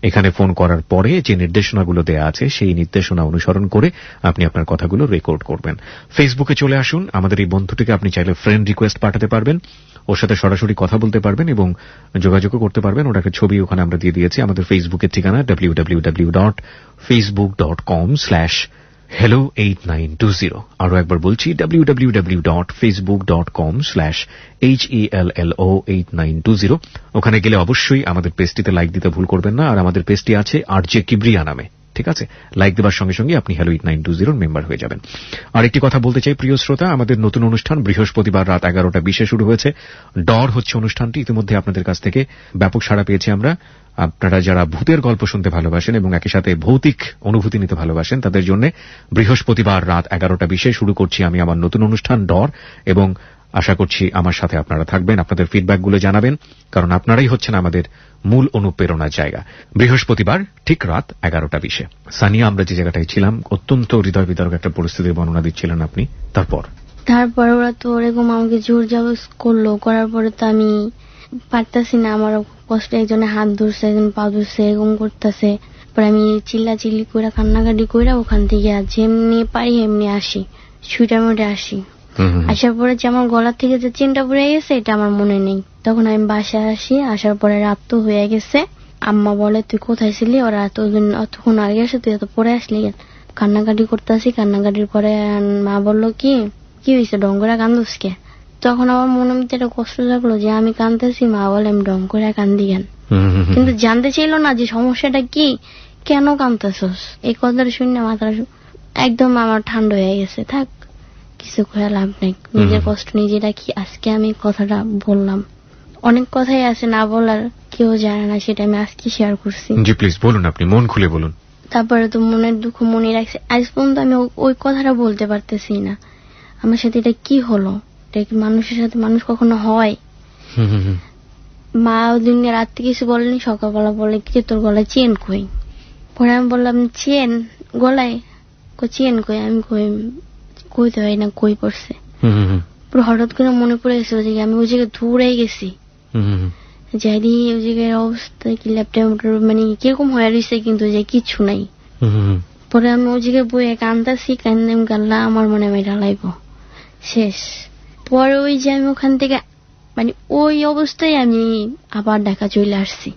এখানে ফোন করার পরে যে নির্দেশনাগুলো দেয়া আছে সেই নির্দেশনা অনুসরণ করে আপনি আপনার কথাগুলো রেকর্ড করবেন। ফেসবুকে চলে আসুন, আমাদের এই বন্ধুটিকে আপনি চাইলে ফ্রেন্ড রিকোয়েস্ট পাঠাতে পারবেন, ওর সাথে সরাসরি কথা বলতে পারবেন এবং যোগাযোগও করতে পারবেন। ওর একটা ছবি ওখানে আমরা দিয়ে দিয়েছি। আমাদের ফেসবুকের ঠিকানা www.facebook.com/hello8920। আরো একবার বলছি www.facebook.com/hello8920। ওখানে গেলে অবশ্যই আমাদের পেজটিতে লাইক দিতে ভুল করবেন না। আর আমাদের পেজটি আছে আরজে কিবরিয়া নামে, ঠিক আছে? লাইক দেওয়ার সঙ্গে সঙ্গে আপনি হ্যালো 8920 মেম্বার হয়ে যাবেন। আরেকটি কথা বলতে চাই প্রিয় শ্রোতা, আমাদের নতুন অনুষ্ঠান বৃহস্পতিবার রাত 11:20 শুরু হয়েছে। ডর হচ্ছে অনুষ্ঠানটি। ইতিমধ্যে আপনাদের কাছ থেকে ব্যাপক সাড়া পেয়েছি আমরা। আপনারা যারা ভূতের গল্প শুনতে ভালোবাসেন এবং একই সাথে ভৌতিক অনুভূতি নিতে ভালোবাসেন, তাদের জন্য বৃহস্পতিবার রাত 11:20 শুরু করছি আমি আমার নতুন অনুষ্ঠান ডর, এবং আশা করছি আমার সাথে আপনারা থাকবেন, আপনাদের ফিডব্যাকগুলো জানাবেন, কারণ আপনারাই হচ্ছেন আমাদের মূল অনুপ্রেরণার জায়গা। বৃহস্পতিবার ঠিক রাত 11:20। সানিয়া, আমরা যে জায়গাটায় ছিলাম, অত্যন্ত হৃদয় বিদারক একটা পরিস্থিতির বর্ণনা দিচ্ছিলেন আপনি। তারপর
ওরা তো ওরকম আমাকে জোর জবরদস্ত করলো, করার পরে তো আমি পারতাছি না, আমার কষ্ট, একজনে হাত ধরছে, একজন পা ধরছে, এরকম করতেছে। পরে আমি চিল্লি করে কান্নাকাটি করে ওখান থেকে যেমনি পারি এমনি আসি, সুইটার মধ্যে আসি। আসার পরে যে আমার গলা থেকে যে চেনটা পড়ে গেছে এটা আমার মনে নেই। তখন আমি বাসায় আসি, আসার পরে রাত তো হয়ে গেছে। আম্মা বলে তুই কোথায় ছিলি, ওরা অতক্ষণ আগে আসে, তুই এত পরে আসলি। কান্নাকাটি করতেছি, কান্নাকাটির পরে মা বললো কি হয়েছে, ডঙ্গরা কান্দুসকে। তখন আমার মনের মধ্যে একটা কষ্ট লাগলো যে আমি কান্দতেছি, মা বলে আমি ডং করে কান্দি কেন, কিন্তু জানতে চাইলো না যে সমস্যাটা কি, কেন কান্দতেছস। এই কথাটা শুনে মাথা একদম আমার ঠান্ডা হয়ে গেছে। থাক, কিছু করে লাভ নেই, নিজের কষ্ট নিজে রাখি। আজকে আমি কথাটা বললাম, অনেক কথাই আছে না বলার, কেউ জানে না, সেটা আমি আজকে শেয়ার করছি।
জি প্লিজ বলুন, আপনি মন খুলে বলুন।
তারপরে তো মনের দুঃখ মনে রাখছে, আজ পর্যন্ত আমি ওই কথাটা বলতে পারতেছি না। আমার সাথে এটা কি হলো, এটা কি মানুষের সাথে মানুষ কখনো হয়? মা ওই দিন রাত্রে কিছু বলেনি, সকালবেলা বলে কি তোর গলায় চেন কই। পরে আমি বললাম চেন গলায়, চেন কই। আমি কইতে পারি না কই পড়ছে। হঠাৎ করে মনে পড়ে গেছে ওই জায়গায়, আমি ওই জায়গায় দৌড়ে গেছি, যাই ওই জায়গায় অবস্থা কি ল্যাপটপ মানে কিরকম হয়ে রয়েছে, কিন্তু যে কিছু নাই। পরে আমি ওই জায়গায় বইয়ে কান্দাছি, কান্দাম গাল্লা আমার মনে মেয়েটা লাইব শেষ। পরে ওই যে আমি ওখান থেকে মানে ওই অবস্থায় আমি আবার ঢাকা চলে আসছি।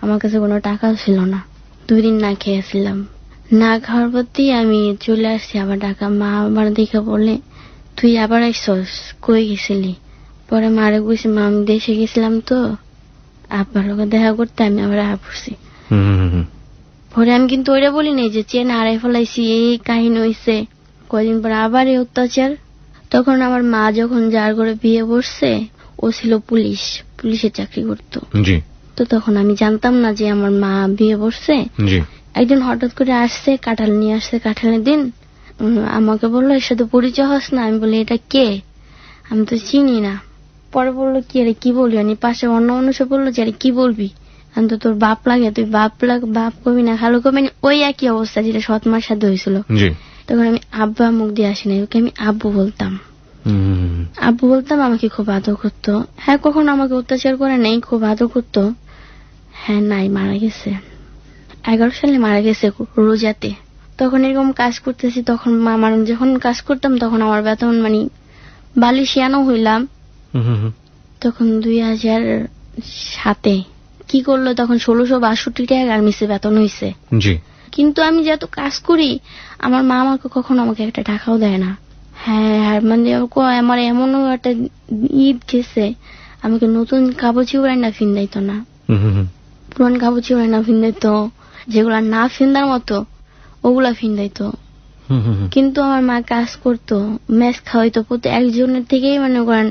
আমার কাছে কোনো টাকা ছিল না, 2 দিন না খেয়েছিলাম। না খাওয়ার প্রতি আমি চলে আসছি আবার ঢাকা। মা আবার দেখে বলে তুই আবার আসছস, কই গেছিলি? পরে মারে বলছি মা আমি দেশে গেছিলাম তো আব্বার লোকে দেখা করতে, আমি আবার পড়ছি। পরে আমি কিন্তু ওইটা বলি নাই যে চেন হারাই ফেলাইছি, এই কাহিনী হয়েছে। কয়দিন পর আবার এই অত্যাচার। তখন আমার মা যখন যার করে বিয়ে বসছে, ও ছিল পুলিশের চাকরি করতো। তো তখন আমি জানতাম না যে আমার মা বিয়ে বসছে। একদিন হঠাৎ করে আসছে, কাঁঠাল নিয়ে আসছে। কাঁঠালের দিন আমাকে বললো এর সাথে পরিচয় হস না? আমি বলি এটা কে, আমি তো চিনি না। পরে বললো কি আরে কি বলবি? আমি পাশে অন্য মানুষে বললো যে আরে কি বলবি, আমি তো তোর বাপ লাগে, তুই বাপ কবি না খালু কবি না। ওই একই অবস্থা যেটা সৎমার সাথে হয়েছিল। তখন আমি আব্বা মুখ দিয়ে আসি নাই, ওকে আমি আব্বু বলতাম। আমাকে খুব আদর করতো। হ্যাঁ, কখনো আমাকে অত্যাচার করে নেই, খুব আদর করতো। হ্যাঁ নাই, মারা গেছে 11 সালে মারা গেছে রোজাতে। তখন এরকম কাজ করতেছি, তখন আমার যখন কাজ করতাম তখন আমার বেতন মানে বালিশিয়ানো হইলাম। তখন 2007 কি করলো, তখন 1662 টাকা গার্মেন্টসে বেতন হয়েছে। কিন্তু আমি যত কাজ করি আমার মা আমাকে কখনো আমাকে একটা টাকাও দেয় না। হ্যাঁ, মানে আমার এমনও একটা ঈদ গেছে আমাকে নতুন কাপড় চিউড়াই না ফিন্দাইতো না, পুরান কাপড় চিউড়াই না ফিন্দাইতো, যেগুলা না ফিন্দার মতো ওগুলা ফিন্দাইতো। কিন্তু আমার মা কাজ করতো, মেস খাওয়াইতো, প্রতি একজনের থেকেই মানে করেন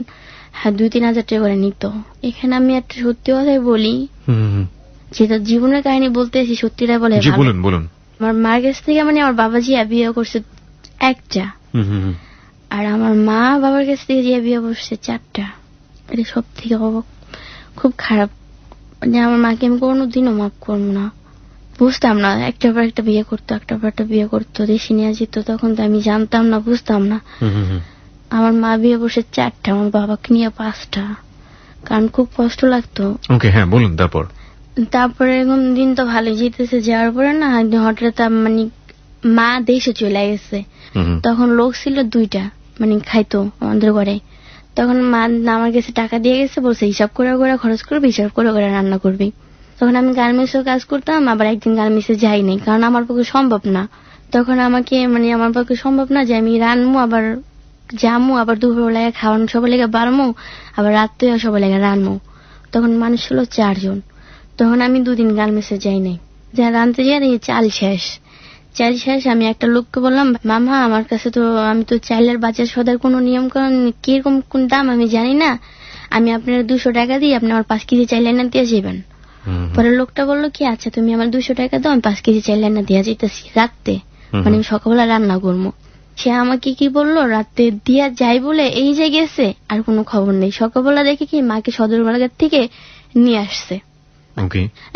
2-3 হাজার টাকা করে নিত। এখানে আমি একটা সত্যি কথাই বলি, যেটা জীবনের কাহিনী বলতেছি, সত্যিটা বলে বলুন। আমার মার কাছ থেকে মানে আমার বাবাজি বিয়ে করছে 1টা, আর আমার মা বাবার কাছ থেকে যে বিয়ে করছে 4টা। এটা সব থেকে খুব খারাপ। মানে আমার মাকে আমি কোনোদিনও মাফ করবো না। বুঝতাম না, একটার পর একটা বিয়ে করতো, একটার পর একটা বিয়ে করতো, দেশে নিয়ে যেত। তখন তো আমি জানতাম না, বুঝতাম না। আমার মা বিয়ে বসে 4টা, আমার বাবাকে নিয়ে 5টা, কারণ খুব কষ্ট লাগতো।
হ্যাঁ বলুন। তারপরে
এরকম দিন তো ভালো যেতেছে, যাওয়ার পরে না একদিন হঠাৎ মানে মা দেশে চলে গেছে। তখন লোক ছিল 2টা, মানে খাইতো আমাদের ঘরে। তখন মা আমার কাছে টাকা দিয়ে গেছে, বলছে হিসাব করে করে খরচ করবি, হিসাব করে করে রান্না করবি। তখন আমি গার্মেন্টসও কাজ করতাম, আবার একদিন গার্মেন্টসে যাইনি, কারণ আমার পক্ষে সম্ভব না। তখন আমাকে মানে আমার পক্ষে সম্ভব না যে আমি রানমু, আবার জামু, আবার দুপুরবেলায় খাওয়ানো সবার লেগে বাড়মু, আবার রাত্রেও সবার লেগে রানমু। তখন মানুষ ছিল 4 জন। তখন আমি 2 দিন গার্মেন্টসে যাই নাই, যা রানতে যাই চাল শেষ। আমি একটা লোককে বললাম, মামা আমার কাছে তো আমি তো চাইলের বাজার সদার কোনো নিয়ম কারণ কিরকম কোন দাম আমি জানি না, আমি আপনার 200 টাকা দিই, আপনি আমার 5 কেজি চাইল এনে দিয়ে যাবেন। পরে লোকটা বললো কি আচ্ছা তুমি আমার 200 টাকা দাও, আমি 5 কেজি চাইল এনে দিয়ে যেতেছি রাত্রে, মানে আমি সকালবেলা রান্না করবো। সে আমাকে কি বললো, রাতে দিয়া যাই বলে এই যে গেছে, আর কোনো খবর নেই। সকালবেলা দেখে কি মাকে সদর বাজার থেকে নিয়ে আসছে।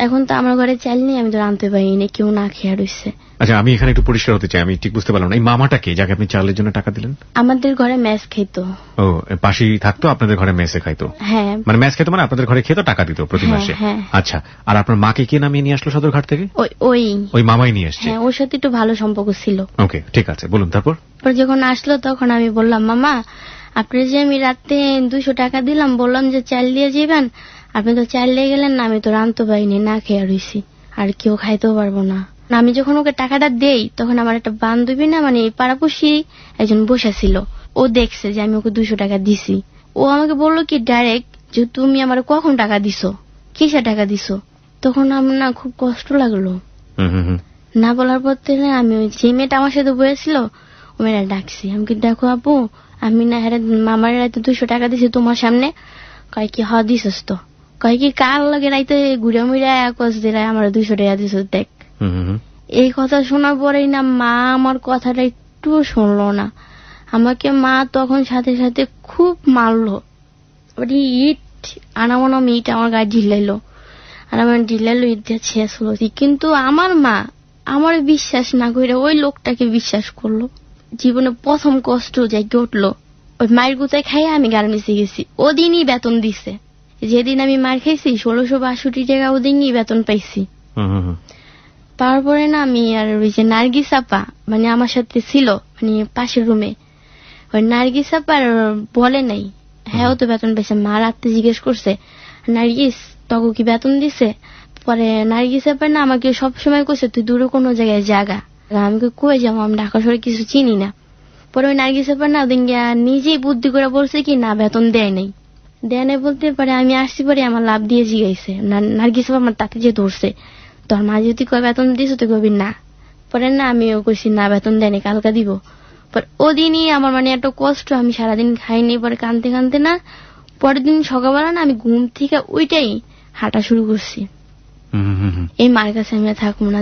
এখন তো আমার ঘরে চাল নেই, আমি তো রাঁধতে পারিনি, কেউ না খেয়ে রয়েছে।
আচ্ছা, আমি এখানে একটু পরিষ্কার হতে চাই, আমি ঠিক বুঝতে পারলাম না, এই মামাটা কে যাকে আপনি চালের জন্য টাকা দিলেন?
আমাদের ঘরে মেস খাইতো।
ও, পাশেই থাকতো, আপনাদের ঘরে মেসে খাইতো?
হ্যাঁ,
মানে মেস খাইতো, মানে আপনাদের ঘরে খেতো, টাকা দিত প্রতি মাসে? আচ্ছা, আর আপনার মাকে কে নামিয়ে নিয়ে আসলো সদরঘাট থেকে? ওই মামাই নিয়ে আসছে?
হ্যাঁ, ওর সাথে একটু ভালো সম্পর্ক ছিল।
ওকে, ঠিক আছে, বলুন। তারপর
যখন আসলো তখন আমি বললাম, মামা আপনি যে আমি রাতে 200 টাকা দিলাম, বললাম যে চাল দিয়ে যাবেন, আপনি তো চাল দিয়ে গেলেন না, আমি তো রাঁধতে পারিনি, না খেয়ে রয়েছি, আর কেউ খাইতেও পারবো না। আমি যখন ওকে টাকাটা দেই তখন আমার একটা বান্ধবী না মানে পাড়াপড়শি একজন বসে ছিল, ও দেখছে যে আমি ওকে 200 টাকা দিছি। ও আমাকে বললো কি ডাইরেক্ট যে তুমি আমার কখন টাকা দিছো, কিসে টাকা দিছো? তখন আমার না খুব কষ্ট লাগলো। না বলার পর থেকে আমি ওই যে মেয়েটা আমার সাথে বসেছিল ও মেয়েটা ডাকছি, আমি কি দেখো আপু আমি না মামার রাতে 200 টাকা দিছি তোমার সামনে। কয় কি হ দিছস তো? কয় কি কার লাগে রাইতে ঘুরে মুড়ে কস দিলাই আমার 200 টাকা দিছ দেখ। এই কথা শোনার পরেই না মা আমার কথাটা একটু শুনলো না, আমাকে মা তখন সাথে সাথে খুব মারলো। ইট আনামনা ইট আমার গায়ে ঢিলাইলো, আর আমার ঢিলাইলো, ইট দিয়ে শেষ হলো। কিন্তু আমার মা আমার বিশ্বাস না করে ওই লোকটাকে বিশ্বাস করলো। জীবনে প্রথম কষ্ট জায়গা উঠলো। ওই মায়ের গুতায় খাইয়া আমি গার্মেন্টসে গেছি, ওদিনই বেতন দিছে। যেদিন আমি মার খাইছি 1662 টাকা ওদিনই বেতন পাইছি। পাওয়ার পরে না আমি আর ওই যে নার্গিস আপা মানে আমার সাথে ছিল মানে পাশের রুমে, ওই নার্গিস আপা আর বলে নাই হ্যাঁ ও তো বেতন পেয়েছে। মা রাত্রে জিজ্ঞেস করছে নার্গিস তোকে কি বেতন দিছে? পরে নার্গিস আপা না আমাকে সবসময় কইছে তুই দূরে কোনো জায়গায় জাগা। আমি কই যাবো, আমি ঢাকা শহরে কিছু চিনি না। পরে ওই নার্গিস আপা না ওদিন নিজেই বুদ্ধি করে বলছে কি না বেতন দেয় নাই বলতে পারে আমি আসছি পরে আমার লাভ দিয়ে জিগাইছে নার্গিস আপা আমার তাতে যে ধরছে তোর মা যদি কয় বেতন দিস তুই কবি না। পরে না আমিও কইছি না বেতন দেয়নি কালকা দিব। পর ওদিনই আমার মানে এত কষ্ট, আমি সারাদিন খাইনি। পরে কানতে কানতে না পরের দিন সকালবেলা না আমি ঘুম থেকে ওইটাই হাঁটা শুরু করছি। এই মার কাছে আমি থাকবো না,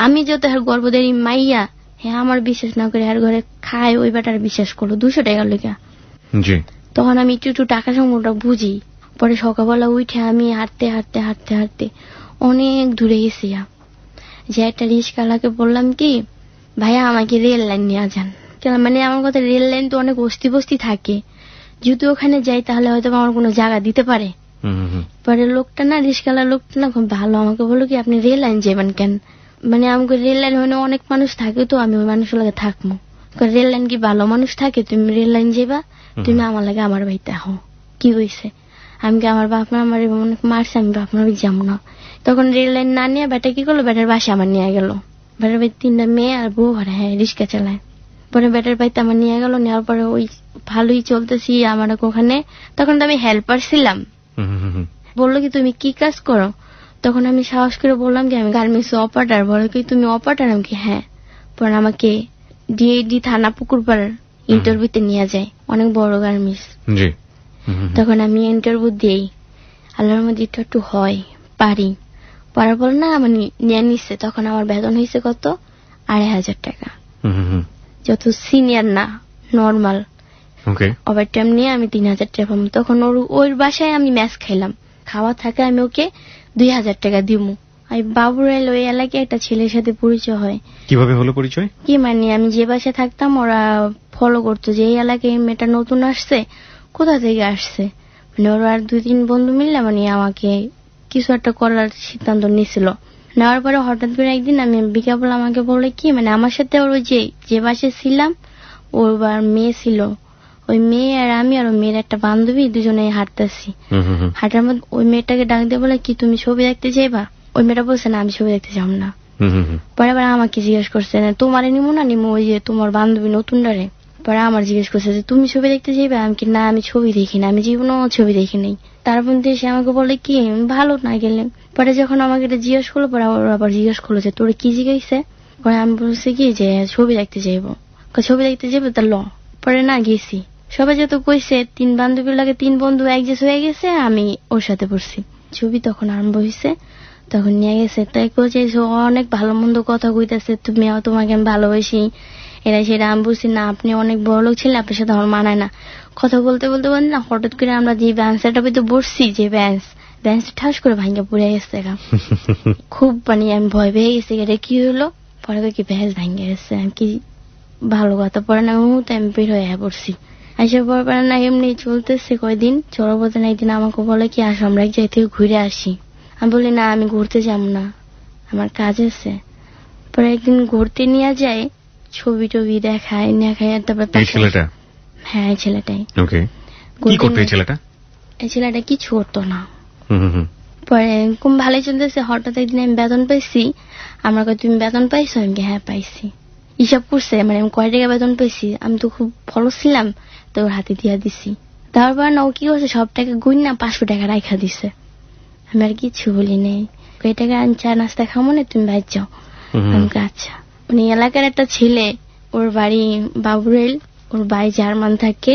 আমি যত হার গর্ভধারী মাইয়া হ্যাঁ আমার বিশ্বাস না করে আর ঘরে খায় ওই বেটার বিশ্বাস করলো 200 টাকা লেখা। তখন আমি একটু টাকা সংকটটা বুঝি। পরে সকালবেলা উঠে আমি হাঁটতে হাঁটতে হাঁটতে হাঁটতে অনেক দূরে গেছি, যে একটা রিক্সাওয়ালাকে বললাম কি ভাইয়া আমাকে রেল লাইন নিয়ে যান। মানে আমার কথা রেল লাইন তো অনেক বস্তি বস্তি থাকে, যদি ওখানে যাই তাহলে হয়তো আমার কোনো জায়গা দিতে পারে। পরে লোকটা না রিক্সাওয়ালা লোকটা না খুব ভালো, আমাকে বললো কি আপনি রেল লাইন যাবেন কেন? মানে আমাকে রেল লাইন হয়ে অনেক মানুষ থাকে তো আমি ওই মানুষের লাগে থাকবো। রেল লাইন কি ভালো মানুষ থাকে? তুমি রেল লাইন যাবা, তুমি আমার লাগে আমার বাড়িতে আহো। কি হয়েছে? আমি আমার বাপ মা আমার অনেক মারছে, আমি বাপ মার যাবো না। তখন রেল লাইন না নিয়ে বেটা কি করলো, বেটার বাসে আমার নিয়ে গেল। বেটার বাড়িতে 3টা মেয়ে আর বউ ঘরে হ্যাঁ রিক্সা চালায়। পরে বেটার বাড়িতে আমার নিয়ে গেল, নেওয়ার পরে ওই ভালোই চলতেছি আমার ওখানে। তখন তো আমি হেল্পার ছিলাম। বললো কি তুমি কি কাজ করো? তখন আমি সাহস করে বললাম কি আমি গার্মেন্টস অপারেটর। বলো কি তুমি অপারেটর? আমি কি হ্যাঁ। পরে আমাকে ডিএডি থানা পুকুরপাড়ার ইন্টারভিউতে নিয়ে যায়, অনেক বড় গার্মেন্টস। তখন আমি ইন্টারভিউ দিই, আল্লাহর মধ্যে একটু হয় পারি। পরে বল না মানে নিয়ে নিচ্ছে। তখন আমার বেতন হয়েছে কত 2,500 টাকা, যত সিনিয়র না নর্মাল ওভার টাইম নিয়ে আমি 3,000 টাকা পাবো। তখন ওর বাসায় আমি ম্যাচ খাইলাম, খাওয়া থাকে আমি ওকে 2,000 টাকা দিব। আমি বাবুরাইল ওই এলাকায় একটা ছেলের সাথে পরিচয় হয়।
কিভাবে হলো পরিচয়? কি
মানে আমি যে বাসায় থাকতাম ওরা ফলো করতো যে এই এলাকায় মেয়েটা নতুন আসছে, কোথা থেকে আসছে। মানে ওরা আর 2-3 বন্ধু মিললে মানে আমাকে কিছু একটা করার সিদ্ধান্ত নিয়েছিল। নেওয়ার পরে হঠাৎ করে একদিন আমি বিকাল আমাকে বললে কি মানে আমার সাথে ওর ওই যে বাসায় ছিলাম ওর মেয়ে ছিল, ওই মেয়ে আর আমি আর ওই মেয়ের একটা বান্ধবী দুজনে হাঁটতেছি। হাঁটার মধ্যে ওই মেয়েটাকে ডাক দিয়ে বলে কি তুমি ছবি দেখতে যাইবা? ওই মেয়েটা বলছে না আমি ছবি দেখতে যাব না। পরে আবার আমাকে জিজ্ঞেস করছে না তোমার নিমো না নিমো ওই যে তোমার বান্ধবী নতুন ডারে। পরে আমার জিজ্ঞেস করছে যে তুমি ছবি দেখতে যাইবা? আমি কি না আমি ছবি দেখি না, আমি জীবনও ছবি দেখি নাই। তারপর সে আমাকে বলে কি ভালো না গেলে। পরে যখন আমাকে এটা জিজ্ঞেস করলো পরে আবার জিজ্ঞেস করলো যে তোর কি জিজ্ঞাসে? পরে আমি বলছি কি যে ছবি দেখতে যাইবো। ছবি দেখতে যাবো তা ল। পরে না গেছি, সবাই যত কইছে 3 বান্ধবীর লাগে 3 বন্ধু একজেস হয়ে গেছে, আমি ওর সাথে পড়ছি। ছবি তখন আরম্ভ হয়েছে, তখন নিয়ে গেছে। তাই কইছে অনেক ভালো মন্দ কথা কইতেছে, তুমি তোমাকে আমি ভালোবাসি এরা সেটা। আমি বলছি না আপনি অনেক বড় লোক ছিলেন, আপনার সাথে আমার মানায় না। কথা বলতে বলতে বলতে না হঠাৎ করে আমরা যে বেঞ্চটা বসছি, যে বেঞ্চ ঠাস করে ভাঙ্গা পড়ে গেছে। খুব মানে আমি ভয় পেয়ে গেছি, এটা কি হলো? পরে কি বেঞ্চ ভাঙ্গে গেছে, আমি কি ভালো কথা। পরে না মুহূর্তে আমি বের হয়ে পড়ছি। আইসা পরে না এমনি চলতেছে কয়দিন, চলো বলতে না একদিন আমাকে বলে কি আসো আমরা এক জায়গা থেকে ঘুরে আসি। আমি বলি না আমি ঘুরতে যাব না, আমার কাজ আছে। পরে একদিন ঘুরতে নিয়ে যায়, ছবি টবি দেখায় তারপর হ্যাঁ এই ছেলেটাই। এই ছেলেটা কিছু করতো না। পরে খুব ভালোই চলতেছে, হঠাৎ একদিন আমি বেতন পাইছি। আমার কাছে তুমি বেতন পাইছো? আমি হ্যাঁ পাইছি। হিসাব করছে মানে আমি কয় টাকা বেতন পাইছি, আমি তো খুব ভালো ছিলাম, তো ওর হাতে দিয়া দিছি। তারপর না ও কি করছে সব টাকা গুণ না 500 টাকা রাখা দিছে। আমি আর কিছু বলি নেই, এই টাকা আমি চা নাস্তা খাবো না, তুমি বাইর যাও। আমাকে আচ্ছা। উনি এলাকার একটা ছেলে, ওর বাড়ি বাবুরাইল, ওর বাড়ি জার্মান থাকে,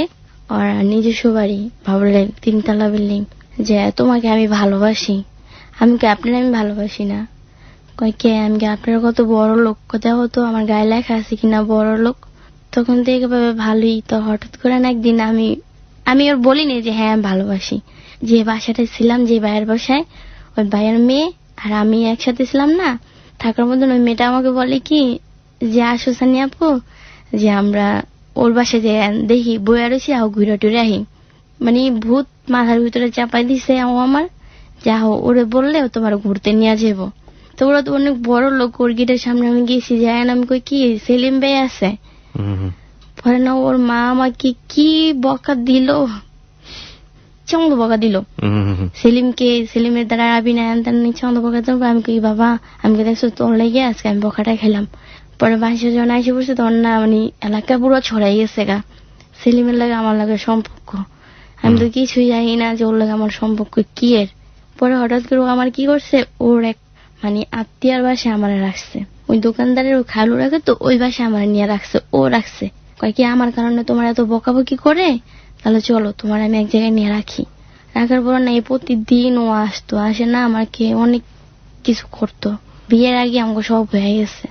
ওর নিজস্ব বাড়ি বাবুরাইল 3 তলা বিল্ডিং। যে তোমাকে আমি ভালোবাসি। আমি কি আপনার আমি ভালোবাসি না? কয় কে? আমি কি আপনার কত বড় লোক? কোথাও হতো আমার গায়ে লেখা আছে কিনা বড় লোক। তখন দেখে ভাবে ভালোই। তো হঠাৎ করে না একদিন আমি ওর বলিনি যে হ্যাঁ ভালোবাসি। যে বাসাটায় ছিলাম, যে ভাইয়ের বাসায়, ওই ভাইয়ের মেয়ে আর আমি একসাথে ছিলাম না, থাকার মতন ওই মেয়েটা আমাকে বলে কি যে আসো সানি আপু, যে আমরা ওর বাসায় যে দেখি বইয়া রয়েছি আহ ঘুরে টুরে আহি। মানে ভূত মাথার ভিতরে চাপাই দিছে আমার, যা ওরে বললে তোমার ঘুরতে নিয়ে যাবো। তো ওরা তো অনেক বড় লোক, ওর গেটের সামনে আমি গেছি, যাই না আমি কই কি সেলিম ভাই আছে, পরে না ওর মা আমাকে কি বকা দিল, চন্দ বকা দিল সেলিমকে, সেলিমের দ্বারা আবি না চন্দ বকা দিল। আমি কই বাবা আমি দেখছো তোর লেগে আজকে আমি বকাটা খেলাম। পরে বাসা যখন এসে পড়ছে তখন না মানে এলাকা পুরো ছড়াই গেছে গা সেলিমের লাগে আমার লাগে সম্পর্ক। আমি তো কিছুই জানি না যে ওর লাগে আমার সম্পর্ক কি এর। পরে হঠাৎ করে আমার কি করছে, ওর এক মানে আত্মীয়ার বাসায় আমার রাখছে, ওই দোকানদারের ও খালু রাখে তো ওই বাসায় আমার নিয়ে রাখছে। ও রাখছে কয় কি আমার কারণে তোমার এত বকাবকি করে, তাহলে চলো তোমার আমি এক জায়গায় নিয়ে রাখি। রাখার পর না এই প্রতিদিন ও আসতো, আসে না আমাকে অনেক কিছু করতো। বিয়ের আগে আমাকে সব হয়ে গেছে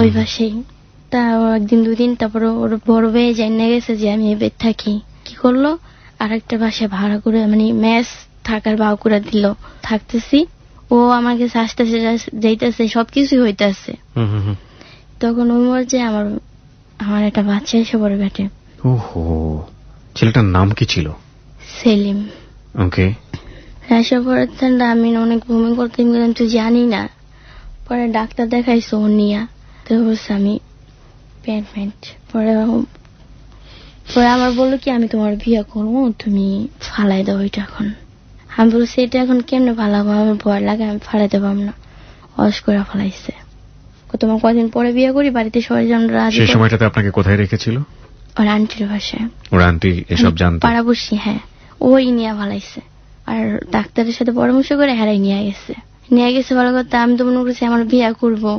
ওই বাসায়। তা একদিন দুদিন তারপরে ওর বড় ভাই জানিয়ে গেছে যে আমি এবার থাকি। কি করলো, আর একটা বাসায় ভাড়া করে মানে মেস থাকার ভাও করে দিল, থাকতেছি। ও আমাকে আসতেছে যাইতেছে সবকিছু হইতেছে। তখন ওই মধ্যে আমার একটা বাচ্চা এসে পড়ে বেটে।
ওহো, ছেলেটার নাম কি ছিল?
সেলিম।
ওকে।
এসে পড়ে আমি অনেক বমি করতে কিন্তু জানি না। পরে ডাক্তার দেখাইছো ও নিয়া, তো বলছে আমি প্যান্ট। পরে আমার বললো কি আমি তোমার বিয়ে করবো, তুমি ফালাই দাও এটা এখন। আমি বলছি এটা এখন কেমনে ফালাবো, আমার ভয় লাগে, আমি ফালাইতে পারবো না। অস করে ফালাইছে। তোমার কদিন পরে বিয়ে করি, বাড়িতে সবাই যেন রাজি।
সেই সময়টাতে আপনাকে কোথায় রেখেছিল?
ওর আন্টির বাসায়।
ওর আন্টি এসব জানতো?
পাড়াবসি, হ্যাঁ ওই নিয়ে ফালাইছে। আর ডাক্তারের সাথে পরামর্শ করে হারাই নিয়ে গেছে ভালো কথা। আমি তো মনে করছি আমার বিয়ে করবো,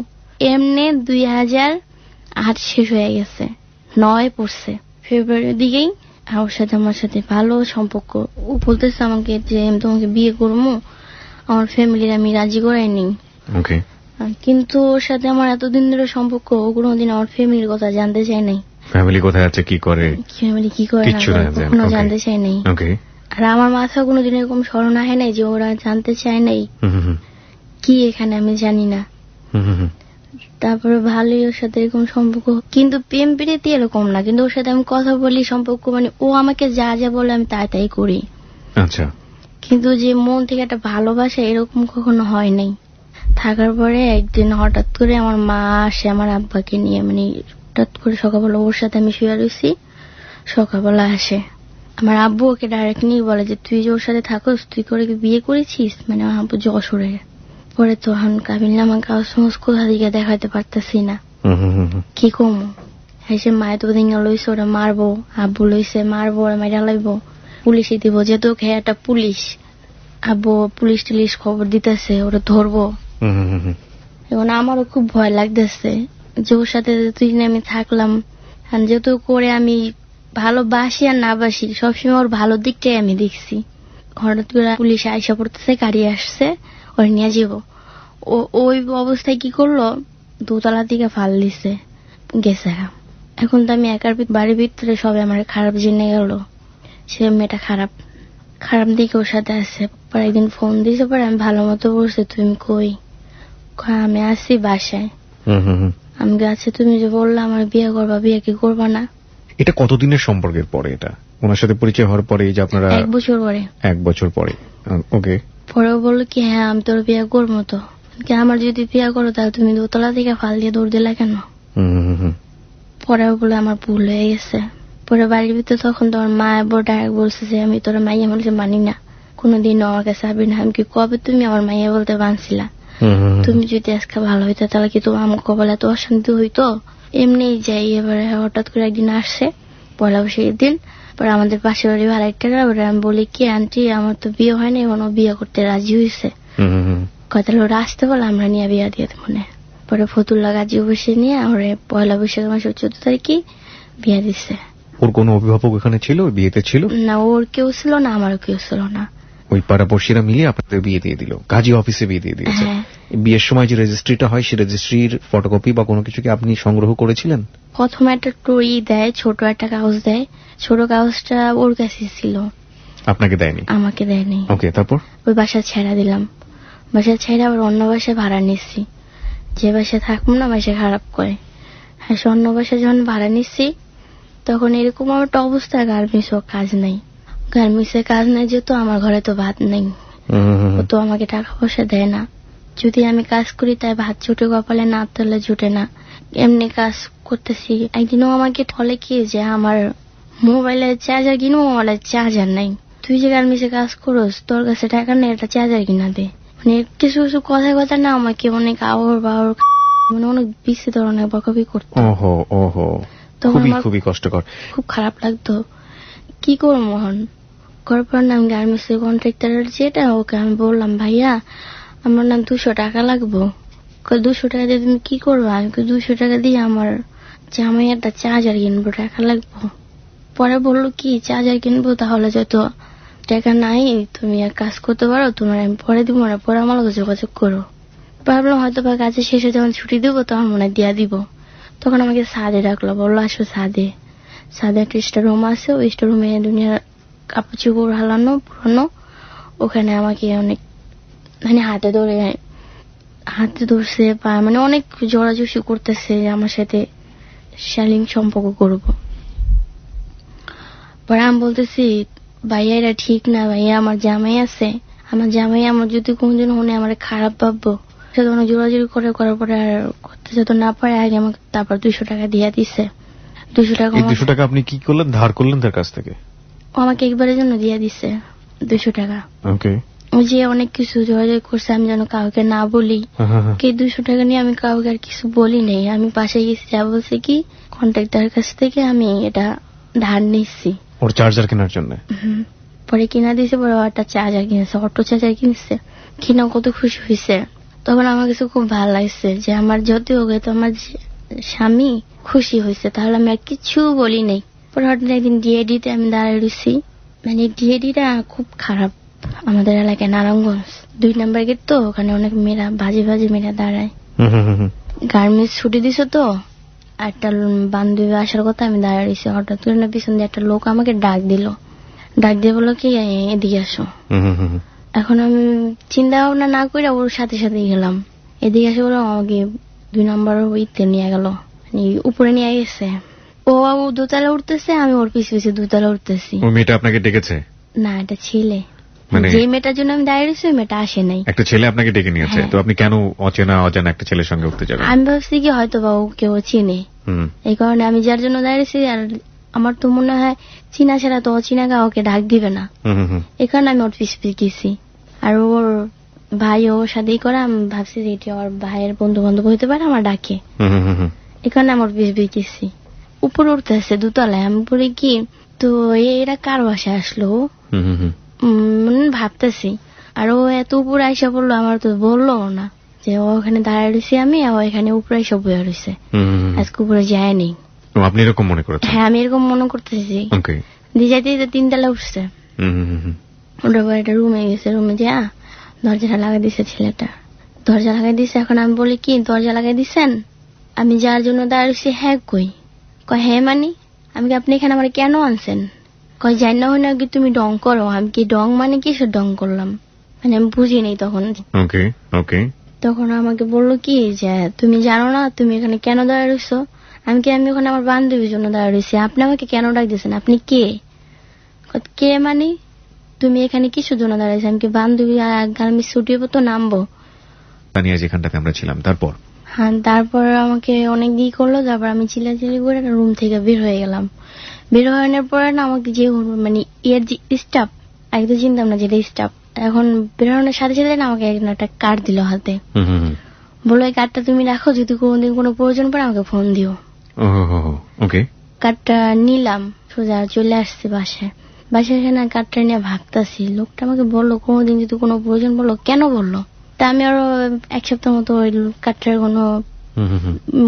এমনি 2008 শেষ হয়ে গেছে, 9 পড়ছে ফেব্রুয়ারির দিকেই ওর সাথে আমার সাথে ভালো সম্পর্ক। ও বলতেছে আমাকে যে আমি তোমাকে বিয়ে করবো, আমার ফ্যামিলির আমি রাজি করাইনি। কিন্তু ওর সাথে আমার এতদিন ধরে সম্পর্ক, ও কোনোদিন আমার ফ্যামিলির কথা জানতে চাই নাই।
ফ্যামিলি কোথায় আছে, কি করে,
ফ্যামিলি কি করে কখনো জানতে চাই নাই। আর আমার মাথা কোনোদিন এরকম স্মরণ আহে নাই যে ওরা জানতে চায় নাই কি এখানে আমি জানি না। তারপরে ভালোই ওর সাথে এরকম সম্পর্ক, কিন্তু প্রেম প্রীতি এরকম না, কিন্তু ওর সাথে আমি কথা বলি সম্পর্ক মানে ও আমাকে যা যা বলে আমি তাই করি। আচ্ছা। কিন্তু যে মন থেকে একটা ভালোবাসা এরকম কখনো হয় নাই। থাকার পরে একদিন হঠাৎ করে আমার মা আসে আমার আব্বাকে নিয়ে, মানে হঠাৎ করে সকালবেলা ওর সাথে আমি শুয়ে রয়েছি, সকালবেলা আসে আমার আব্বু ওকে ডাইরেক্ট নিয়ে বলে যে তুই যে ওর সাথে থাকোস, তুই করে বিয়ে করেছিস, মানে আমার আব্বু যশোরে। পরে তখন কাবিল নামা কাগজ সমস্ত কোথা দিকে দেখাতে পারতেছি না, কি কমো এসে মায়ের তো দিন লইছে ওরা মারবো, আব্বু লইছে মারবো, ওরা মাইরা লাইবো, পুলিশে দিব, যেহেতু একটা পুলিশ, আব্বু পুলিশ টুলিশ খবর দিতেছে ওরা ধরবো। এখন আমারও খুব ভয় লাগতেছে যে ওর সাথে তুই আমি থাকলাম, যেহেতু করে আমি ভালোবাসি আর না বাসি সবসময় ওর ভালো দিকটাই আমি দেখছি। হঠাৎ করে পুলিশে আইসা পড়তেছে, গাড়ি আসছে, ওর নিয়ে যাবো। ওই অবস্থায় কি করলো, দোতলা দিকে ফাল দিছে, গেছে। এখন তো আমি একার বাড়ির ভিতরে সবাই আমার খারাপ জেনে গেল, সে মেয়েটা খারাপ দিকে ওর সাথে আছে। পরে একদিন ফোন দিয়েছে, পরে আমি ভালো মতো বলছি তুমি কই, আমি আসছি বাসায়। আমি গেছে, তুমি যে বললা আমার বিয়ে করবা, বিয়ে কি করবা না?
এটা কতদিনের সম্পর্কের পরে, এটা ওনার সাথে পরিচয় হওয়ার পরে যে আপনারা?
1 বছর পরে।
1 বছর পরে। ওকে।
পরেও বললো কি হ্যাঁ আমি তোর বিয়ে করবো, তো আমার যদি বিয়ে করো তাহলে তুমি দোতলা থেকে ফাল দিয়ে দৌড় দিলা কেন? পরেও বলে আমার ভুল হয়ে গেছে। পরে বাড়ির ভিতরে তখন তোমার মা ডাইরেক্ট বলছে যে আমি তোর মাইয়া বলছে মানি না, কোনোদিনও আমার কাছে আসবি না। আমি কি কবে তুমি আমার মাইয়া বলতে বানছিলা? তুমি যদি আজকে ভালো হইতো তাহলে কি তোমার আমার কপালে এত অশান্তি হইতো? এমনি যাই। এবারে হঠাৎ করে একদিন আসছে, পয়লা বৈশাখের দিন। পরে আমাদের পাশের বাড়ি ভাড়াইটারা, আমি বলি কি আন্টি আমার তো বিয়ে হয়নি, এখনো বিয়ে করতে রাজি হয়েছে, কথা ওরা আসতে বলে আমরা নিয়ে বিয়ে দিয়ে দেবো। পরে ফতুল্লা গাজি বসে নিয়ে আমার পয়লা বৈশাখ মাসের 14 তারিখে বিয়ে দিচ্ছে।
ওর কোন অভিভাবক এখানে ছিল, বিয়েতে ছিল
না? ওর কেউ ছিল না, আমারও কেউ ছিল না।
ওই পাড়াপড়শিরা মিলে আপনাদের বিয়ে দিয়ে দিল, গাজী অফিসে বিয়ে দিয়ে দিয়েছে। বিয়ের সময় যে রেজিস্ট্রিটা হয়, সেই রেজিস্ট্রির ফটোকপি বা কোনো কিছু কি আপনি সংগ্রহ করেছিলেন?
প্রথমে একটা ট্রই দেয়, ছোট একটা কাগজ দেয়, ছোট কাগজটা ওর কাছে ছিল,
আপনাকে দেয়নি?
আমাকে দেয়নি।
ওকে, তারপর?
ওই বাসা ছেড়া দিলাম, বাসা ছেড়ে আবার অন্য বাসায় ভাড়া নিচ্ছি। যে বাসায় থাকবো না বাসা খারাপ করে, হ্যাঁ অন্য বাসায় যখন ভাড়া নিচ্ছি তখন এরকম আমার একটা অবস্থা, গার্মেন্টসও কাজ নাই, গার্মেন্টসে কাজ নাই, যেহেতু আমার ঘরে তো ভাত নেই, তো আমাকে টাকা পয়সা দেয় না। যদি আমি কাজ করি তাই ভাত জুটে কপালে, না তাহলে জুটে না। এমনি কাজ করতেছি। একদিনও আমাকে ঠলে কি যে আমার মোবাইলের চার্জার কিনবো, মোবাইলের চার্জার নাই। তুই যে গার্মেন্টসে কাজ করস, তোর কাছে টাকা নেই, একটা চার্জার কিনা দে। মানে কিছু কিছু কথায় কথা না আমাকে অনেক আওয়ার বাওয়ার, মানে অনেক বেশি ধরনের বকাবকি করতো।
ওহো ওহো, খুবই কষ্টকর,
খুব খারাপ লাগতো। কি করবো মোহন, করার পর না আমি গার্মেন্টসের কন্ট্রাক্টর যেটা, ওকে আমি বললাম ভাইয়া আমার না 200 টাকা লাগবো। 200 টাকা দিয়ে তুমি কি করবো? আমি 200 টাকা দিয়ে আমার জামাই একটা চার্জার কিনবো, টাকা লাগবো। পরে বললো কি চার্জার কিনবো, তাহলে যত টাকা নাই তুমি এক কাজ করতে পারো, তোমার আমি পরে দিব না, পরে আমার লোক যোগাযোগ করো। ভাবলাম হয়তো বা কাজে শেষে যখন ছুটি দেবো তখন মনে হয় দিয়া দিব। তখন আমাকে ছাদে ডাকলো, বললো আসো ছাদে। ছাদে একটা স্টোর রুম আছে, ওই স্টোর রুমে দুনিয়ার কাপড় চোপড় হালানো পুরানো। ওখানে আমাকে অনেক মানে হাতে ধরছে, মানে অনেক জোরাজুসি করতেছে আমার সাথে শালীন সম্পর্ক করব। পরে আমি বলতেছি ভাইয়া এটা ঠিক না, ভাইয়া আমার জামাই আছে, আমার জামাই আমার যদি কোনদিন হনে আমার খারাপ ভাববো। সে তখন জোরাজুরি করার পরে আর করতে যত না পারে আগে আমাকে তারপর 200 টাকা দিয়ে দিছে। 200 টাকা
200 টাকা আপনি কি করলেন? ধার করলেন তার কাছ থেকে?
ও আমাকে একবারের জন্য দিয়ে দিছে 200 টাকা।
ওকে।
ওই যে অনেক কিছু যোগাযোগ করছে, আমি যেন কাউকে না বলি। কি 200 টাকা নিয়ে আমি কাউকে আর কিছু বলি নাই। আমি পাশে গেছি, যা বলছে কি কন্ট্রাক্টরের কাছ থেকে আমি এটা ধার নিচ্ছি
ওর চার্জার কেনার জন্য।
পরে কিনা দিয়েছে, পরে একটা চার্জার কিনেছে, অটো চার্জার কিনছে। কিনা কত খুশি হয়েছে। তখন আমার কাছে খুব ভালো লাগছে যে আমার যতই হোক তো আমার স্বামী খুশি হয়েছে, তাহলে আমি আর কিছু বলি নাই। পরে হঠাৎ একদিন ডিএডিতে আমি দাঁড়ায় রয়েছি, মানে ডিএডিটা খুব খারাপ আমাদের এলাকায়, নারায়ণগঞ্জ 2 নম্বর গেট তো, ওখানে অনেক মেয়েরা বাজে মেয়েরা দাঁড়ায়। গার্মেন্টস ছুটি দিছে তো, একটা বান্ধবী আসার কথা, আমি দাঁড়ায় রয়েছি। হঠাৎ করে না পিছন দিয়ে একটা লোক আমাকে ডাক দিয়ে বললো কি এদিকে আসো। এখন আমি চিন্তা ভাবনা না করে ওর সাথে গেলাম। এদিকে আসে বললাম, আমাকে 2 নম্বর ইতে নিয়ে গেল, মানে উপরে নিয়ে গেছে। ও দোতলা উঠতেছে, আমি ওর পিছু দোতলা উঠতেছি।
ওই মেয়েটা আপনাকে ডেকেছে?
না, এটা ছেলে।
মানে
যে মেয়েটার জন্য আমি দাঁড়িয়ে রয়েছি ওই মেয়েটা আসে নাই।
একটা ছেলে আপনাকে ডেকে নিয়েছে? তো আপনি কেন অজানা একটা ছেলের সঙ্গে উঠতে যাবেন?
আমি ভাবছি কি হয়তো বা ওকে ও চিনে, এই কারণে আমি যার জন্য দাঁড়িয়েছি। আর আমার তো মনে হয় চিনা ছাড়া তো অচিনা কাউকে ডাক দিবে না, এই কারণে আমি ওর পিছু গেছি। আর ওর ভাই ওর সাথেই করে, আমি ভাবছি যে এটি ওর ভাইয়ের বন্ধু বান্ধব হইতে পারে, আমার ডাকে, এই কারণে আমার পিছু গেছি। উপরে উঠতে আসছে দোতলায়, আমি বলি কি তো এরা কার বাসায় আসলো ভাবতেছি। আর ও এত উপরে আইসা বললো, আমার তো বললো না যে ও ওখানে দাঁড়ায় রয়েছি, আমি এখানে উপরে আইসা বয়ে রয়েছে, আজকে উপরে যায়নি।
আপনি এরকম মনে করেছেন?
হ্যাঁ, আমি এরকম মনে করতেছি। যাইতে 3 তলা উঠছে, ওটার পর একটা রুমে গেছে। রুমে যা দরজাটা লাগাই দিছে ছেলেটা, দরজা লাগাই দিছে। এখন আমি বলি কি দরজা লাগাই দিছেন? আমি যার জন্য দাঁড়িয়েছি হ্যাঁ কই, হ্যাঁ মানে আমি কি আপনি এখানে আমার কেন আনছেন? জানি না হয় না কি তুমি ডং করো। আমি কি ডং মানে কিসের ডং করলাম, মানে আমি বুঝি নেই তখন। তখন আমাকে বললো কি যে তুমি জানো না তুমি এখানে কেন দাঁড়িয়ে রয়েছো? আমি ওখানে আমার বান্ধবীর জন্য দাঁড়িয়ে রয়েছি, আপনি আমাকে কেন ডাক দিয়েছেন? আপনি কে মানে তুমি এখানে কিসের জন্য দাঁড়িয়েছি? আমি কি বান্ধবী গার্মেন্টস ছুটি তো নামবো
যেখানটাতে আমরা ছিলাম। তারপর
হ্যাঁ, তারপর আমাকে অনেক দিয়ে করলো। তারপর আমি চিল্লাচিল্লি করে রুম থেকে বের হয়ে গেলাম। বের হওয়ার পরে না আমাকে যে মানে এর যে স্টাফ, আগে তো চিনতাম না যেটা স্টাফ, এখন বেরোনোর সাথে সাথে না আমাকে একটা কার্ড দিল হাতে, বললো এই কার্ডটা তুমি রাখো, যদি কোনোদিন কোনো প্রয়োজন পড়ে আমাকে ফোন দিও। কার্ডটা নিলাম, সোজা চলে আসছি বাসায়। এখানে কার্ডটা নিয়ে ভাবতাছি। লোকটা আমাকে বললো কোনোদিন যদি কোনো প্রয়োজন বললো, কেন বললো? তা আমি আরো 1 সপ্তাহ মতো ওই কার্ডটার কোনো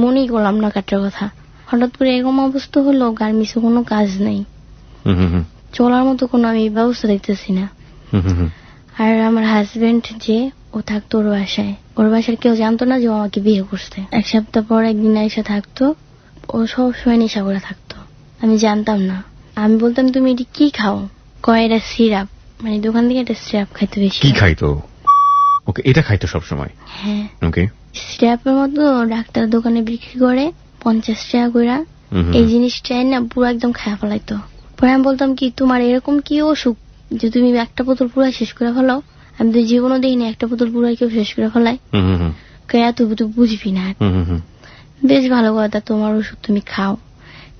মনেই করলাম না কার্ডটার কথা। হঠাৎ করে এরকম অবস্থা হলো, গার্মেন্টসে কোনো কাজ নেই, চলার মতো কোনো আমি ব্যবস্থা দেখতেছি না। আর আমার হাজবেন্ড যে ও থাকতো ওর বাসার কেউ জানতো না যে ও আমাকে বিয়ে করছে। 1 সপ্তাহ পর একদিন এসে থাকতো, ও সবসময় নেশা করে থাকতো, আমি জানতাম না। আমি বলতাম তুমি এটি কি খাও? এটা সিরাপ, মানে দোকান থেকে একটা সিরাপ খাইতো। বেশি
কি খাইতো? এটা খাইতো সবসময়?
হ্যাঁ, সিরাপের মতো ডাক্তার দোকানে বিক্রি করে 50 টাকা করে। এই জিনিসটাই না পুরো একদম খায়া ফেলাইতো। পরে আমি বলতাম কি তোমার এরকম কি অসুখ যে তুমি একটা বোতল পুরো শেষ করে ফেলো? আমি তো জীবনও দেখিনি একটা বোতল পুরো কেউ শেষ করে ফেলায়। এত তুই বুঝবি না। বেশ ভালো কথা, তোমার ওষুধ তুমি খাও।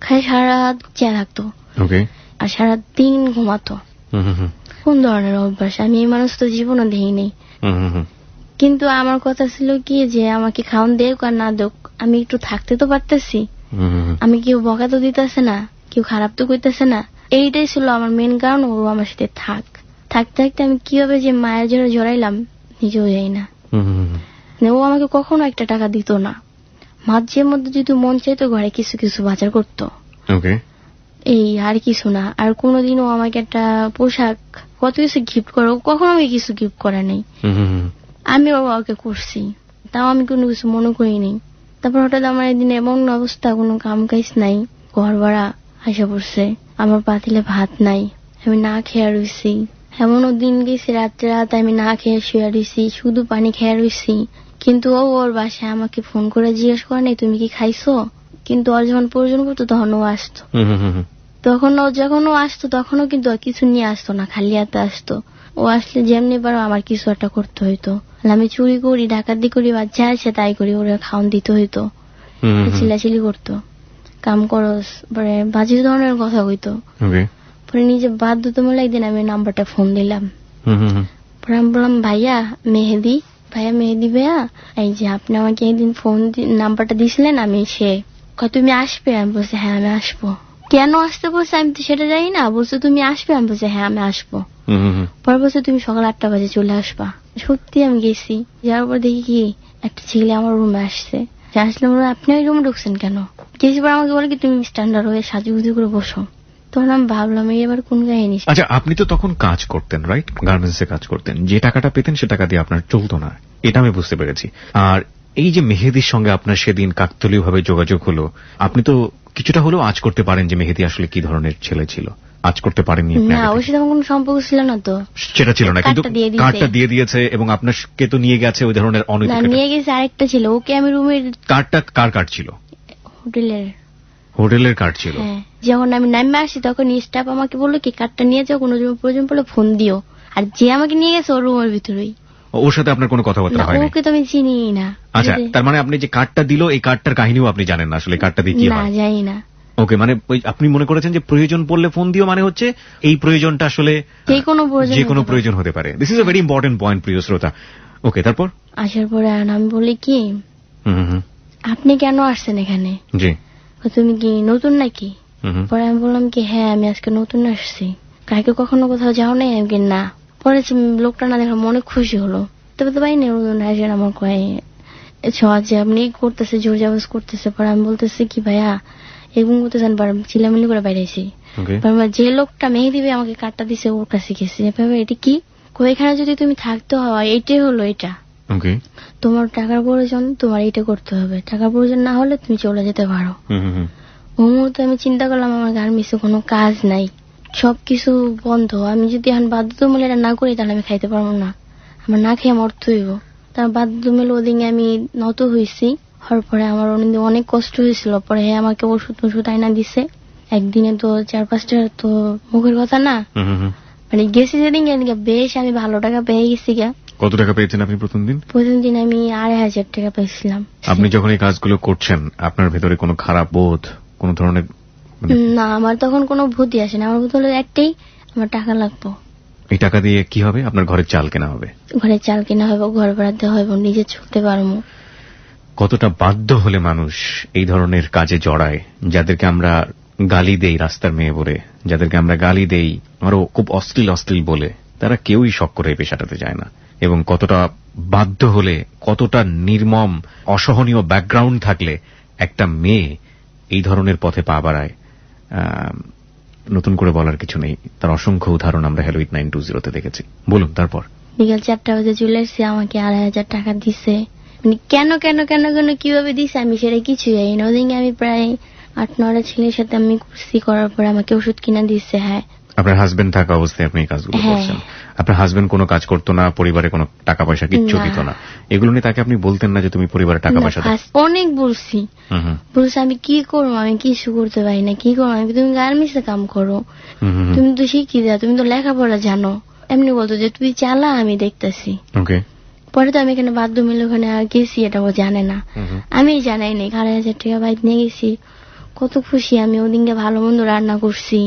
খাই সারা রাত চেয়ে থাকতো আর সারা দিন ঘুমাতো। কোন ধরনের অভ্যাস, আমি এই মানুষ তো জীবনও দেখিনি। কিন্তু আমার কথা ছিল কি যে আমাকে খাওয়ান দেখ আর না দেখ, আমি একটু থাকতে তো পারতেছি। আমি কেউ বকা তো দিতেছে না, কেউ খারাপ তো করতেছে না। এইটাই ছিল আমার মেন কারণ। ও আমার সাথে থাকতে থাকতে আমি কিভাবে যে মায়ের জন্য জড়াইলাম নিজেও যাই না। ও আমাকে কখনো একটা টাকা দিত না। মাঝে মধ্যে যদি মন চাইতো ঘরে কিছু কিছু বাজার করতো, এই আর কিছু না। আর কোনোদিনও আমাকে একটা পোশাক কত কিছু গিফট করো, কখনো আমাকে কিছু গিফট করে নাই। আমি ওকে করছি, তাও আমি কোনো কিছু মনে করিনি। তারপর হঠাৎ আমার একদিন এমন অবস্থা, কোনো কাম কাজ নাই, ঘর ভাড়া আসা পড়ছে, আমার পাতিলে ভাত নাই, আমি না খেয়ে রয়েছি। এমনও দিন গেছি রাত্রে রাত আমি না খেয়ে শুয়ে রয়েছি, শুধু পানি খেয়ে রয়েছি। কিন্তু ও ওর বাসায় আমাকে ফোন করে জিজ্ঞেস করে নাই তুমি কি খাইছো। কিন্তু ওর যখন প্রয়োজন পড়তো তখন ও আসতো। যখন ও আসতো তখনও কিন্তু কিছু নিয়ে আসতো না, খালি হাতে আসতো। ও আসলে যেমনি পারো আমার কিছু একটা করতে হইতো। আমি চুরি করি, ডাকাতি করি, বাচ্চা আছে তাই করি, ওরা খাওয়ান দিতে হইতো। চিল্লাচিল্লি করতো, কাম করস, পরে বাজে ধরনের কথা হইতো। পরে নিজে বাধ্যতামূলক একদিন আমি নাম্বারটা ফোন দিলাম। পরে আমি বললাম ভাইয়া মেহেদি ভাইয়া, এই যে আপনি আমাকে একদিন ফোন নাম্বারটা দিছিলেন, আমি সে তুমি আসবে। আমি বলছি হ্যাঁ আমি আসবো। কেন আসতে বলছে আমি তো সেটা জানি না, বলছো তুমি আসবে। আমি বলছি হ্যাঁ আমি আসবো। পরে বলছে তুমি সকাল 8টা বাজে চলে আসবা। সত্যি আমি গেছি, যাওয়ার পর দেখি কি একটা ছেলে আমার রুমে আসছে। আসলে আপনি ওই রুমে ঢুকছেন কেন? গেছি পর আমাকে বলে কি তুমি স্ট্যান্ডার্ড হয়ে সাজুগুজু করে বসো। তখন আমি ভাবলাম এবার কোন কাহিনী।
আচ্ছা, আপনি তো তখন কাজ করতেন, রাইট? গার্মেন্টসে কাজ করতেন। যে টাকাটা পেতেন সে টাকা দিয়ে আপনার চলতো না, এটা আমি বুঝতে পেরেছি। আর এই যে মেহেদির সঙ্গে আপনার সেদিন কাকতালীয় ভাবে যোগাযোগ হলো, আপনি তো কিছুটা হলেও আঁচ করতে পারেন যে মেহেদি আসলে কি ধরনের ছেলে ছিল। আজ করতে পারেননি?
না, ওর সাথে আমার কোনো সম্পর্ক ছিল না। তো
সেটা ছিল না, কিন্তু কার্ডটা দিয়ে দিয়েছে এবং আপনাকে তো নিয়ে গেছে ওই ধরনের অনৈতিক।
নিয়ে গেছে আরেকটা ছিল, ওকে আমি রুমের।
কার্ডটা কার কার্ড ছিল? হোটেলের কার্ড ছিল।
যখন আমি নামে আসি তখন স্টাফ আমাকে বললো কি কার্ডটা নিয়ে যাও, কোনো প্রয়োজন পড়লে ফোন দিও। আর যে আমাকে নিয়ে গেছে ওর রুমের ভিতরেই।
ওর সাথে আপনার কোনো কথাবার্তা হয়নি?
ওকে তো আমি চিনি না।
আচ্ছা, তার মানে আপনি যে কার্ডটা দিল এই কার্ডটার কাহিনীও আপনি জানেন না আসলে কার্ডটা দিয়ে কি হয়?
না, জানি না।
ওকে, মানে আপনি মনে করেছেন যে প্রয়োজন পড়লে ফোন দিও, মানে হচ্ছে এই প্রয়োজনটা আসলে যে কোনো প্রয়োজন হতে পারে। This is a very important point, প্রিয় শ্রোতা। ওকে, তারপর
আসার পরে আমি বলি কি আপনি কেন আসছেন এখানে? জি। তুমি কি নতুন নাকি? পরে আমি বললাম কি হ্যাঁ আমি আজকে নতুন আসছি। কাকে কখনো কোথাও যাও নাই? আমি না। পরে লোকটা না দেখলাম অনেক খুশি হলো। তবে তো ভাই নতুন আসেন আমার কয়ে যে আপনি করতেছে, জোর জাবজ করতেছে। পরে আমি বলতেছি কি ভাইয়া এরকম করতেছেন, চিল্লামিল্লি করে বাইরেছি। যে লোকটা মেহেদি ভাই আমাকে কার্ডটা দিছে ওর কাছে গেছি। এটা কি এখানে যদি তুমি থাকতে হয় এটাই হলো এটা। তোমার টাকার প্রয়োজন, তোমার এটা করতে হবে। টাকার প্রয়োজন না হলে তুমি চলে যেতে পারো। ওই মুহূর্তে আমি চিন্তা করলাম আমার গার্মেন্টসে কোনো কাজ নাই, সবকিছু বন্ধ। আমি যদি এখন বাধ্যতামূলক এটা না করি তাহলে আমি খাইতে পারবো না, আমার না খেয়ে মরতে হইব। তার বাধ্যতামূলক ওদিকে আমি নত হয়েছি। হওয়ার পরে আমার অনেক কষ্ট হয়েছিল। পরে আমাকে ওষুধ আইনা দিছে। একদিনে তো 4-5টা তো মুখের কথা না। মানে গেছি যেদিন বেশ আমি ভালো টাকা পেয়ে গেছি।
কত টাকা পেয়েছেন আপনি প্রথম দিন?
প্রথম দিন আমি 2,500 টাকা পেয়েছিলাম।
আপনি যখন এই কাজগুলো করছেন আপনার ভেতরে কোনো খারাপ বোধ, কোন ধরনের?
না, আমার তখন কোনো ভূতি আসে না। আমার ভূত হলো একটাই, আমার টাকা লাগতো।
এই টাকা দিয়ে কি হবে? আপনার ঘরের চাল কেনা হবে।
ঘরের চাল কেনা হবে, ঘর ভাড়া দেওয়া হবে, নিজে চলতে পারবো।
কতটা বাধ্য হলে মানুষ এই ধরনের কাজে জড়ায়, যাদেরকে আমরা গালি দেই রাস্তার মেয়ে বলে, যাদেরকে আমরা গালি দেই আরো খুব অশ্লীল বলে, তারা কেউই শখ করে এই পেশাটাতে যায় না। এবং কতটা বাধ্য হলে, কতটা নির্মম অসহনীয় ব্যাকগ্রাউন্ড থাকলে একটা মেয়ে এই ধরনের পথে পা বাড়ায়, নতুন করে বলার কিছু নেই। তার অসংখ্য উদাহরণ আমরা হ্যালো 8920 তে দেখেছি। বলুন তারপর।
বিকাল 4টা বাজে চলে এসেছি, আমাকে 2,500 টাকা দিছে। কেন কিভাবে দিছে আমি সেটা কিছু জানি না। ওদিকে আমি প্রায় 8-9টা ছেলের সাথে আমি করছি, করার পরে আমাকে ওষুধ কিনা দিচ্ছে। হ্যাঁ,
আপনার হাজবেন্ড থাকা অবস্থায় আপনি এই কাজগুলো করছেন? আপনার হাজবেন্ড কোনো কাজ করতো না, পরিবারে কোনো টাকা পয়সা কিচ্ছু দিত না? এগুলো নিয়ে তাকে আপনি বলতেন না যে তুমি পরিবারে টাকা পয়সা দাও?
অনেক বলছি আমি কি করবো, আমি কিছু করতে পারি না, কি করবো। তুমি গার্মেন্টসে কাম করো, তুমি তো শিখি দাও, তুমি তো লেখাপড়া জানো, এমনি বলতো যে তুই চালা, আমি দেখতেছি।
ওকে।
পরে তো আমি এখানে বাধ্য মিলে ওখানে গেছি, এটা ও জানে না, আমি জানাই নাই। 2,500 টাকা বাইক নিয়ে গেছি, কত খুশি আমি। ওদিনকে ভালো মন্দ রান্না করছি,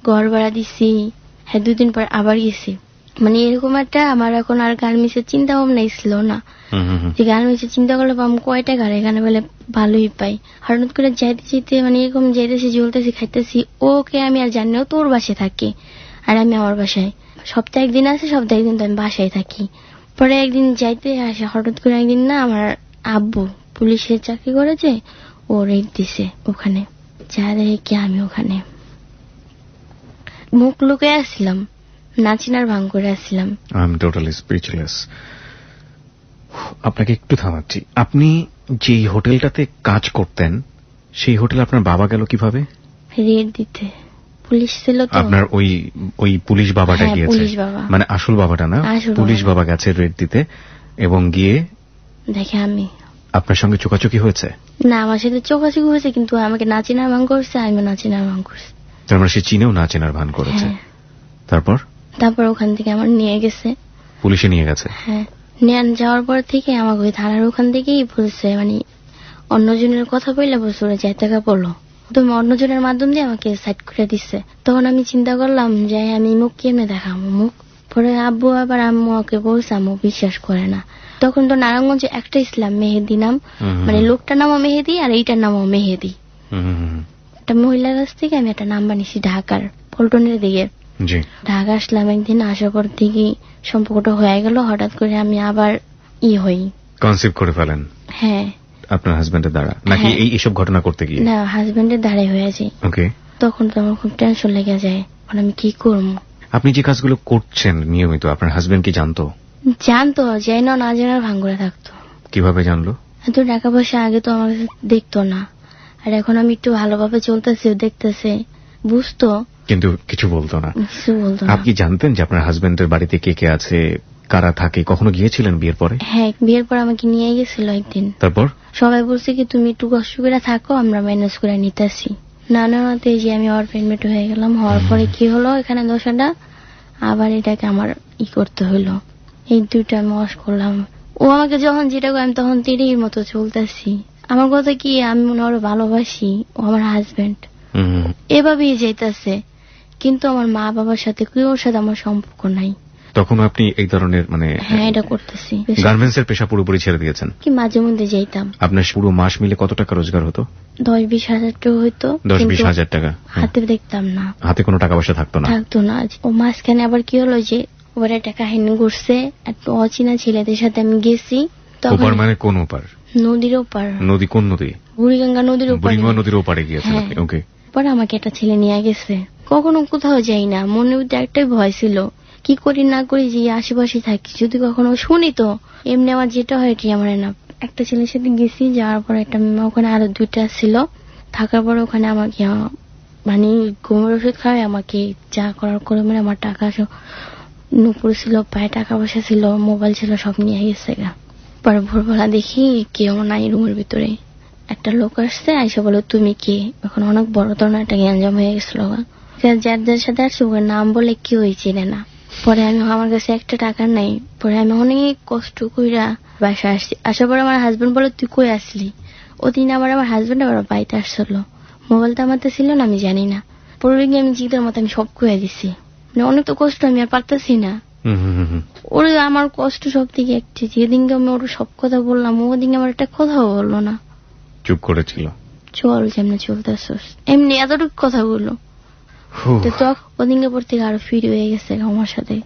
ঘর ভাড়া দিছি। হ্যাঁ, 2 দিন পর আবার গেছি। মানে এরকম একটা আমার এখন আর গার্মেন্টসের চিন্তা ভাবনা ছিল না, যে গার্মেন্টসের চিন্তা করলে আমি কয় টাকা এখানে বলে ভালোই পাই। হঠাৎ করে যাইতে যেতে মানে এরকম যাইতেছি, জ্বলতেছি, খাইতেছি। ওকে আমি আর জানি না, ও তোর বাসায় থাকে আর আমি আমার বাসায়। সপ্তাহে একদিন আছে, সপ্তাহে একদিন তো আমি বাসায় থাকি। পরে একদিন যাইতে আসে, হঠাৎ করে একদিন না আমার আব্বু পুলিশের চাকরি করেছে, ও রেড দিছে ওখানে। যা দেখে আমি ওখানে মুখ লুকে আসছিলাম, নাচিনার ভাঙ করে আসছিলাম।
I am totally speechless. আপনাকে একটু থামাচ্ছি। আপনি যে হোটেলটাতে কাজ করতেন, সেই হোটেলে আপনার বাবা গেল কিভাবে?
রেড দিতে পুলিশ ছিল তো।
আপনার ওই পুলিশ বাবাটা
হ্যাঁ,
গিয়েছে?
পুলিশ বাবা।
মানে আসল বাবাটা না, পুলিশ বাবা গেছে রেড দিতে, এবং গিয়ে
দেখে আমি।
আপনার সঙ্গে চোকাচোকি হয়েছে?
না, আমার সাথে চোখাচোখি হয়েছে, কিন্তু আমাকে নাচিনার ভাঙ করছে, আমি নাচিনার ভাঙ করছি।
তার মানে সে চিনেও না চেনার ভান করেছে। তারপর
ওখান থেকে আমার নিয়ে গেছে,
পুলিশে নিয়ে গেছে।
হ্যাঁ, নিয়ে যাওয়ার পর থেকে আমাকে ওই থানার ওখান থেকেই বলছে, মানে অন্যজনের কথা বললে বলছে ওরা যাই টাকা পড়লো, তুমি অন্যজনের মাধ্যম দিয়ে আমাকে সাইড করে দিচ্ছে। তখন আমি চিন্তা করলাম যে আমি মুখ কেমনে দেখাবো মুখ। পরে আব্বু আবার আম্মু ওকে বলছে, আম্মু বিশ্বাস করে না। তখন তো নারায়ণগঞ্জে একটা ইসলাম মেহেদি নাম, মানে লোকটার নামও মেহেদি আর এইটার নামও মেহেদি। একটা মহিলার কাছ থেকে আমি একটা নাম্বার নিছি ঢাকার পল্টনের দিকে। ঢাকা আসলাম একদিন, আসার পর থেকে সম্পর্কটা হয়ে গেল। হঠাৎ করে আমি আবার হই,
কনসিভ করে ফেলেন।
হ্যাঁ।
আপনার হাজবেন্ডের দ্বারা নাকি এইসব ঘটনা করতে গিয়ে?
না, হাজবেন্ডের দ্বারাই হয়েছে।
ওকে।
তখন তো আমার খুব টেনশন লেগে যায়, আমি কি করবো।
আপনি যে কাজগুলো করছেন নিয়মিত, আপনার হাজবেন্ড কি জানতো?
জানতো, যাই না জানার ভাঙ্গুরে থাকতো।
কিভাবে জানলো?
এত টাকা পয়সা আগে তো আমার কাছে দেখতো না, আর এখন আমি একটু ভালোভাবে চলতেছি, দেখতেছে, বুঝতো, কিন্তু
কিছু বলতো না। আপনি জানতেন যে আপনার হাজবেন্ডের বাড়িতে কে কে আছে, কারা থাকে? কখনো গিয়েছিলেন বিয়ের পরে?
হ্যাঁ, বিয়ের পর আমাকে নিয়ে গেছিল একদিন।
তারপর
সবাই বলছে কি তুমি একটু কষ্ট করে থাকো, আমরা ম্যানেজ করে নিতেছি। নানাতে যে আমি অরফেনমেট হয়ে গেলাম। হওয়ার পরে কি হলো, এখানে দশাটা আবার এটাকে আমার করতে হলো। এই 2টা আমি ওয়াশ করলাম। ও আমাকে যখন যেটা করে আমি তখন তেড়ির মতো চলতেছি। আমার কথা কি, আমি মনে হয় ভালোবাসি, ও আমার হাজবেন্ড, এভাবেই যেতেছে। কিন্তু আমার মা বাবার সাথে কেউর সাথে আমার সম্পর্ক নাই।
তখন আপনি এই ধরনের মানে
হ্যাঁ, এটা করতেছি।
গার্মেন্টস এর পেশা পুরোপুরি ছেড়ে দিয়েছেন?
কি মাঝে মধ্যে যাইতাম।
আপনার পুরো মাস মিলে কত টাকা রোজগার হতো?
10-20 হাজার টাকা হইতো।
10-20 হাজার টাকা
হাতে দেখতাম না,
হাতে কোনো টাকা পয়সা থাকতো না।
ও মাঝখানে আবার কি হলো যে ওর একটা কাহিনী ঘুরছে, একটা অচেনা ছেলেদের সাথে আমি গেছি।
ওপার মানে কোন ওপার?
নদীর ওপার।
নদী কোন নদী?
বুড়িগঙ্গা নদীর ওপার।
বুড়িগঙ্গা নদীর ওপারে গিয়েছেন? ওকে।
পরে আমাকে একটা ছেলে নিয়ে গেছে। কখনো কোথাও যাই না, মনের মধ্যে একটাই ভয় ছিল, কি করি না করি, যে আশেপাশে থাকি, যদি কখনো শুনি তো এমনি আমার যেটা হয় এটি আমার না। একটা ছেলের সাথে গেছি, যাওয়ার পর একটা ওখানে আরো 2টা ছিল। থাকার পর ওখানে আমাকে মানে ঘুমের ওষুধ খাওয়াই, আমাকে যা করার করে, মানে আমার টাকা নুপুর ছিল, পায়ে টাকা পয়সা ছিল, মোবাইল ছিল, সব নিয়ে গেছে গা। পরে ভোরবেলা দেখি কেউ নাই রুমের ভিতরে। একটা লোক আসছে, আইসা বলো তুমি কে। এখন অনেক বড় ধরনের একটা গ্যাঞ্জাম হয়ে গেছিল। যার যার সাথে আসছে ওর নাম বলে কেউ চেনে না। পরে আমি, আমার কাছে একটা টাকা নাই। পরে আমি অনেক কষ্ট কইরা বাসায় আসছি। আসার পরে আমার হাজবেন্ড বলে তুই কই আসলি। ওদিন আবার আমার হাজবেন্ড আবার বাড়িতে আসছিল, মোবাইলটা আমার ছিল না, আমি জানি না। পরে গিয়ে আমি জিদের মতো আমি সব কয়ে দিছি। মানে অনেক তো কষ্ট, আমি আর পারতেছি না। ওর আমার কষ্ট সব থেকে একটি, যেদিনকে আমি ওর সব কথা বললাম, ওদিনকে আমার একটা কথাও বললো না,
চুপ করেছিল।
চল যেমনি চলতেছস, এমনি এতটুকু কথা বললো। তো ওদিনকে পর থেকে আরো ফিরে হয়ে গেছে আমার সাথে,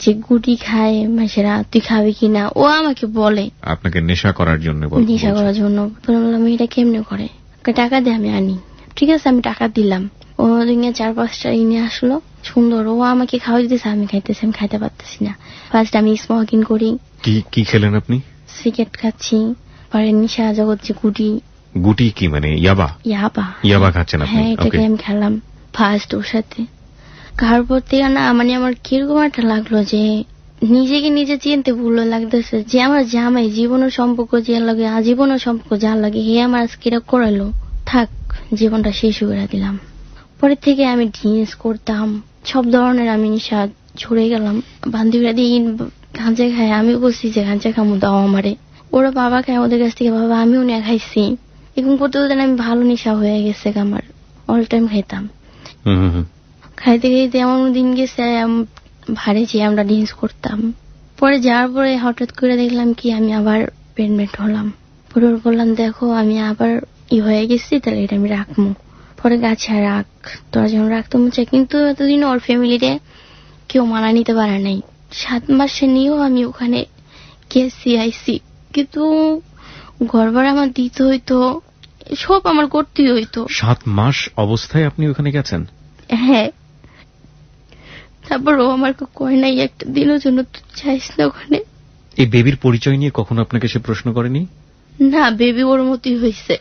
যে গুটি খায় মাসেরা, তুই খাবি কিনা, ও আমাকে বলে
আপনাকে নেশা করার জন্য।
নেশা করার জন্য বললাম এটা কেমনে করে, টাকা দিয়ে আমি আনি। ঠিক আছে, আমি টাকা দিলাম। ও ওদিকে 4-5টা নিয়ে আসলো, সুন্দর। ও আমাকে খাওয়া দিতেছে, আমি খাইতেছি, আমি খাইতে পারতেছি না। ফার্স্ট আমি স্মোকিং করি।
কি খেলেন আপনি?
সিগারেট খাচ্ছি, পরে নেশা জগৎ যে গুটি।
গুটি কি মানে? ইয়াবা খাচ্ছেন আপনি?
হ্যাঁ, এটাকে আমি খেলাম ফার্স্ট ওর সাথে। খাওয়ার পর থেকে না মানে আমার কিরকম একটা লাগলো, যে নিজেকে নিজে চিনতে ভুলো লাগতেছে, যে আমার জামাই জীবনের সম্পর্ক যে লাগে, আজীবনের সম্পর্ক যার লাগে, হে আমার আজকে এটা করালো, থাক জীবনটা শেষ করে দিলাম। পরে থেকে আমি ড্রিঙ্কস করতাম, সব ধরনের আমি নেশা ঝরে গেলাম। বান্ধবীরা দিয়ে গাঁজা খায়, আমি বলছি যে গাঁজা খামো দাও আমারে। ওরা বাবা খায় ওদের কাছ থেকে, বাবা আমিও নিয়ে খাইছি। এখন করতে করতে আমি ভালো নেশা হয়ে গেছে আমার, অল টাইম খাইতাম। খাইতে খাইতে এমন দিন গেছে ভারে যে আমরা ড্যান্স করতাম। পরে যাওয়ার পরে হঠাৎ করে দেখলাম কি আমি আবার প্রেগনেন্ট হলাম। পরে বললাম দেখো আমি আবার হয়ে গেছি, তাহলে এটা আমি রাখবো। পরে গাছে রাখ, তোরা যখন রাখতে মন চায়। কিন্তু এতদিন ওর ফ্যামিলিতে কেউ মানা নিতে পারে নাই। 7 মাসে নিয়েও আমি ওখানে গেছি আইসি, কিন্তু ঘর ভাড়া আমার দিতে হইতো, সব আমার করতেই হইতো।
7 মাস অবস্থায় আপনি ওখানে গেছেন?
হ্যাঁ। তারপর ও আমার কয় নাই একটা দিনের জন্য তুই চাইস না ওখানে।
এই বেবির পরিচয় নিয়ে কখনো আপনাকে সে প্রশ্ন করেনি?
না, বেবি ওর মতই হয়েছে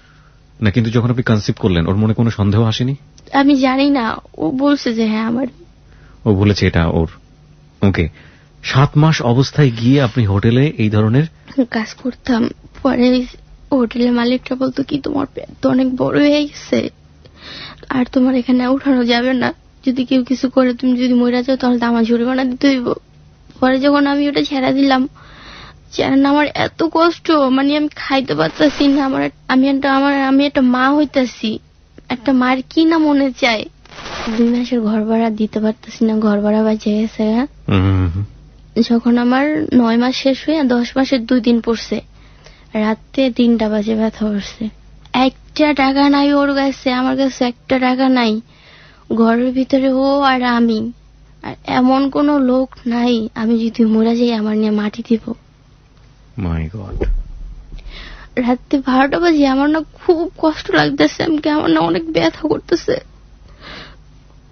না, কিন্তু যখন আপনি কনসিভ করলেন ওর মনে কোনো সন্দেহ আসেনি?
আমি জানি না, ও বলছে যে হ্যাঁ আমার।
ও বলেছে এটা ওর। ওকে, 7 মাস অবস্থায় গিয়ে আপনি হোটেলে এই ধরনের
কাজ করতাম। পরে হোটেলের মালিকটা বলতো কি তোমার পেট তো অনেক বড় হয়ে গেছে, আর তোমার এখানে উঠানো যাবে না, যদি কেউ কিছু করে তুমি যদি মরে যাও তাহলে আমার জরিমানা দিতে হইব। পরে যখন আমি ওটা ছেড়া দিলাম, আমার এত কষ্ট, মানে আমি খাইতে পারতাছি না। আমি একটা মা হইতাছি, একটা মার কি না মনে চায়। 2 মাসের ঘর ভাড়া দিতে পারতাছি না, ঘর ভাড়া বাঁচে গেছে। যখন আমার 9 মাস শেষ হয়ে 10 মাসের 2 দিন পড়ছে, রাতে 3টা বাজে ব্যথা করছে। 1 টাকা নাই ওর কাছে, আমার কাছে 1 টাকা নাই। ঘরের ভিতরে ও আর আমি, আর এমন কোন লোক নাই আমি যদি মরে যাই আমার নিয়ে মাটি দিব।
মাই গড।
রাতে 12টা বাজে আমার না খুব কষ্ট লাগতেছে, আমার না অনেক ব্যথা করতেছে।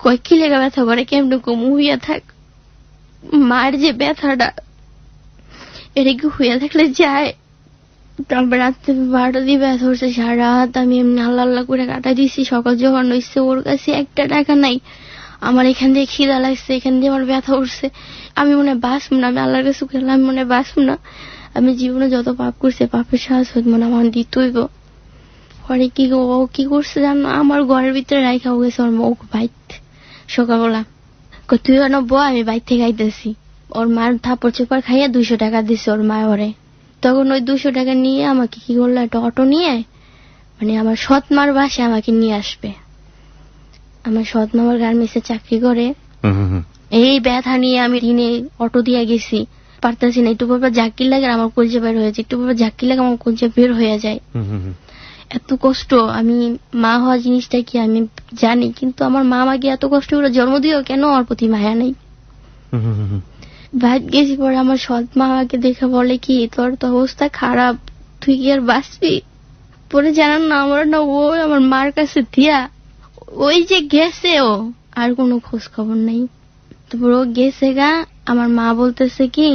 কয় কি লেগে ব্যথা করে, কেমন কম হইয়া থাক। মার যে ব্যথাটা এটা কি হইয়া থাকলে যায়? তারপর রাত্রে 12টা দিয়ে ব্যথা হচ্ছে, সারা রাত আমি এমনি আল্লাহ আল্লাহ করে কাটাই দিচ্ছি। সকাল যখন হয়েছে ওর কাছে 1 টাকা নাই। আমার এখান দিয়ে খিদা লাগছে, এখান দিয়ে আমার ব্যথা উঠছে, আমি মনে হয় বাঁচব না। আমি আল্লাহর কাছে গেলাম, আমি মনে হয় বাঁচব না। আমি জীবনে যত পাপ করছি পাপের শাস্তি মনে আমার দিতেইব। পরে ও কি করছে জানো, আমার ঘরের ভিতরে রাইখা গেছে ওর মুখ বাইত। সকালবেলা তুই বো, আমি বাইর থেকে আইতেছি। ওর মার থাপড় চোপড় খাইয়া 200 টাকা দিছে ওর মা ওরে। তখন ওই 200 টাকা নিয়ে আমাকে কি করলো, একটা অটো নিয়ে মানে আমার সৎ মার বাসায় আমাকে নিয়ে আসবে। আমার সৎ মামার গার্মেন্টসে চাকরি করে। এই ব্যথা নিয়ে আমি দিনে অটো দিয়ে গেছি, পারতাছি না। একটু পর জাকির লাগে আমার কলজা বের হয়ে যায়, একটু পর জাকির লাগে আমার কলজা বের হয়ে যায়। এত কষ্ট। আমি মা হওয়া জিনিসটা কি আমি জানি, কিন্তু আমার মা আমাকে এত কষ্ট করে জন্ম দিও কেন, ওর প্রতি মায়া নেই। ভাত গেছি। পরে আমার সৎ মা আমাকে দেখে বলে কি তোর তো অবস্থা খারাপ, তুই কি আর বাঁচবি? পরে জানান না আমার না ও আমার মার কাছে দিয়া ওই যে গেছে, ও আর কোনো খোঁজ খবর নেই। তারপর ও গেছে গা, আমার মা বলতেছে কি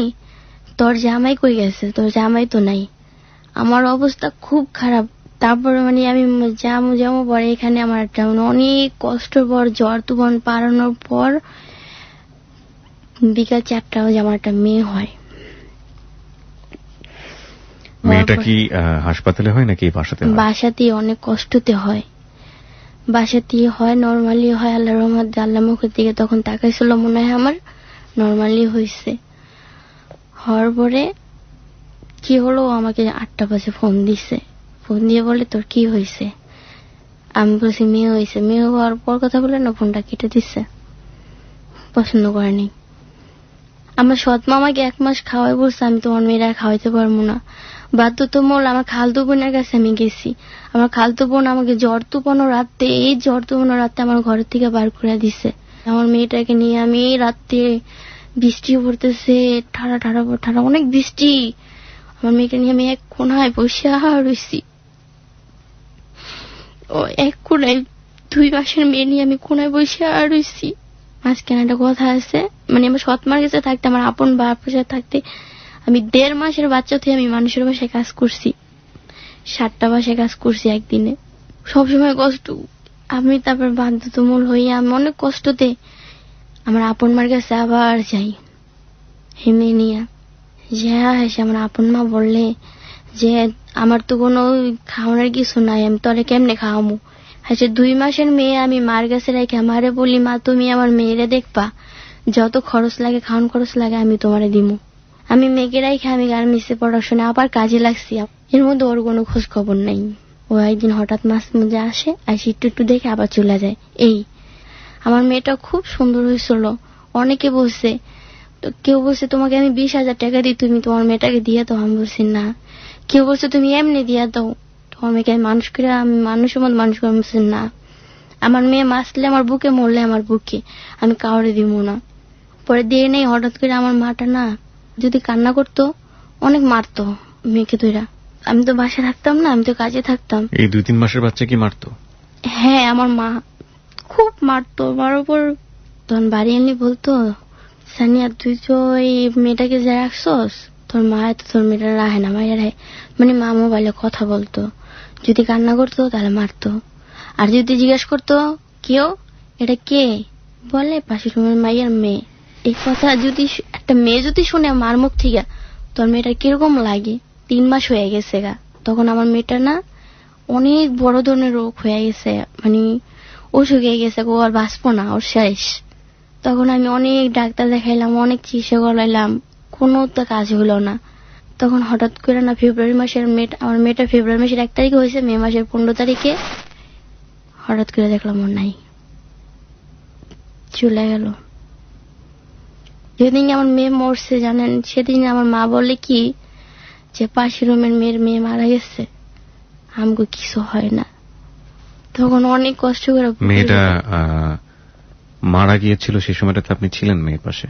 তোর জামাই কই গেছে, তোর জামাই তো নাই। আমার অবস্থা খুব খারাপ। তারপরে মানে আমি যাবো পরে এখানে আমার একটা অনেক কষ্টের পর জ্বর তুফান পারানোর পর বিকাল 4টা বাজে আমার একটা মেয়ে হয়।
মেয়েটা কি হাসপাতালে হয় নাকি বাসাতে?
বাসাতেই, অনেক কষ্টতে হয়। বাসাতেই হয়, নর্মালি হয়। আল্লাহর রহমতে আল্লাহ মুখের দিকে তখন তাকাইছিল, মনে হয় আমার নর্মালি হয়েছে। হওয়ার পরে কি হলো, আমাকে 8টা বাজে ফোন দিছে। ফোন দিয়ে বলে তোর কি হয়েছে? আমি বলছি মেয়ে হয়েছে। মেয়ে হওয়ার পর কথা বলে না ফোনটা কেটে দিচ্ছে, পছন্দ করেনি। আমার সৎ মামাকে 1 মাস খাওয়াই বলছে আমি তোমার মেয়েরা খাওয়াইতে পারবো না। বাধ্যতামূল আমার খালতো বোনের কাছে আমি গেছি। আমার খালতো বোন আমাকে জ্বর তুফানো রাতে, এই জ্বর তুফানো রাতে আমার ঘরের থেকে বার করে দিছে। আমার মেয়েটাকে নিয়ে আমি রাতে, বৃষ্টি পড়তেছে, ঠাড়া অনেক বৃষ্টি। আমার মেয়েকে নিয়ে আমি এক কোনায় বসে রয়েছি। ও এক কোনায় 2 মাসের মেয়ে নিয়ে আমি কোনায় বসে রয়েছি। মাঝখানে একটা কথা আছে, মানে আমার সৎ মার কাছে থাকতে, আমার আপন বাবার সাথে থাকতে আমি 1.5 মাসের বাচ্চা থেকে আমি মানুষের বাসায় কাজ করছি। 7টা বাসায় কাজ করছি একদিনে। সবসময় কষ্ট। আমি তারপর বাধ্যতামূল হইয়া আমি অনেক কষ্টতে আমার আপন মার কাছে আবার যাই হেমে নিয়া। যে আমার আপন মা বললে যে আমার তো কোনো খাওয়ানোর কিছু নাই, আমি তোরে কেমনে খাওয়ামু? হ্যাঁ, 2 মাসের মেয়ে আমি মার কাছে রেখে মারে বলি মা তুমি আমার মেয়েরে দেখবা, যত খরচ লাগে খাওয়ান খরচ লাগে আমি তোমারে দিমু। আমি মেয়েকে রাইখে আমি গার্মেন্টসে পড়াশোনা আবার কাজে লাগছি। এর মধ্যে ওর কোনো খোঁজ খবর নাই। ও একদিন হঠাৎ মাঝে মধ্যে আসে, আসি একটু দেখে আবার চলে যায়। এই আমার মেয়েটা খুব সুন্দর হয়েছিল। অনেকে বলছে, কেউ বলছে তোমাকে আমি 20,000 টাকা দিই, তুমি তোমার মেয়েটাকে দিয়ে দাও। আমি বলছি না। কেউ বলছে তুমি এমনি দিয়ে দাও, তোমার মেয়েকে আমি মানুষ করে, আমি মানুষের মতো মানুষ করে। বলছি না, আমার মেয়ে মাসলে আমার বুকে, মরলে আমার বুকে, আমি কাউরে দিব না। পরে দিয়ে নেই, হঠাৎ করে আমার মাটা না যদি কান্না করতো অনেক মারতো মেয়েকে ধইরা। আমি তো বাসায় থাকতাম না, আমি তো কাজে থাকতাম।
এই 2-3 মাসের বাচ্চা কি মারতো?
হ্যাঁ, আমার মা খুব মারতো। আমার উপর তখন বাড়ি এনে বলতো, সানিয়া তুই তো এই মেয়েটাকে যা রাখছস, তোর মা তো তোর মেয়েটা রাহে না, মায়ের রাহে। মানে মা মোবাইলে কথা বলতো, যদি কান্না করতো তাহলে মারতো। আর যদি জিজ্ঞাসা করতো কেউ এটা কে, বলে পাশের রুমের মাইয়ের মেয়ে। এই কথা যদি একটা মেয়ে যদি শুনে মার মুখ থেকে, তোর মেয়েটা কিরকম লাগে। 3 মাস হয়ে গেছে গা, তখন আমার মেয়েটা না অনেক বড় ধরনের রোগ হয়ে গেছে, মানে অসুখ হয়ে গেছে, ও আর বাঁচবো না, ওর শেষ। তখন আমি অনেক ডাক্তার দেখাইলাম, অনেক চিকিৎসা করাইলাম, কোনো তো কাজ হলো না। তখন হঠাৎ করে না ফেব্রুয়ারি মাসের আমার মেয়েটা ফেব্রুয়ারি মাসের 1 তারিখে হয়েছে, মে মাসের 15 তারিখে হঠাৎ করে দেখলাম ওর নাই, চলে গেল। যেদিন আমার মেয়ে মরছে জানেন, সেদিন আমার মা বলে কি যে পাশের রুমের মেয়ে মারা গেছে, আমগো কিছু হয় না। তখন অনেক কষ্ট করে।
মেয়েটা মারা গিয়েছিল, সেই সময়টাতে আপনি ছিলেন মেয়ের পাশে?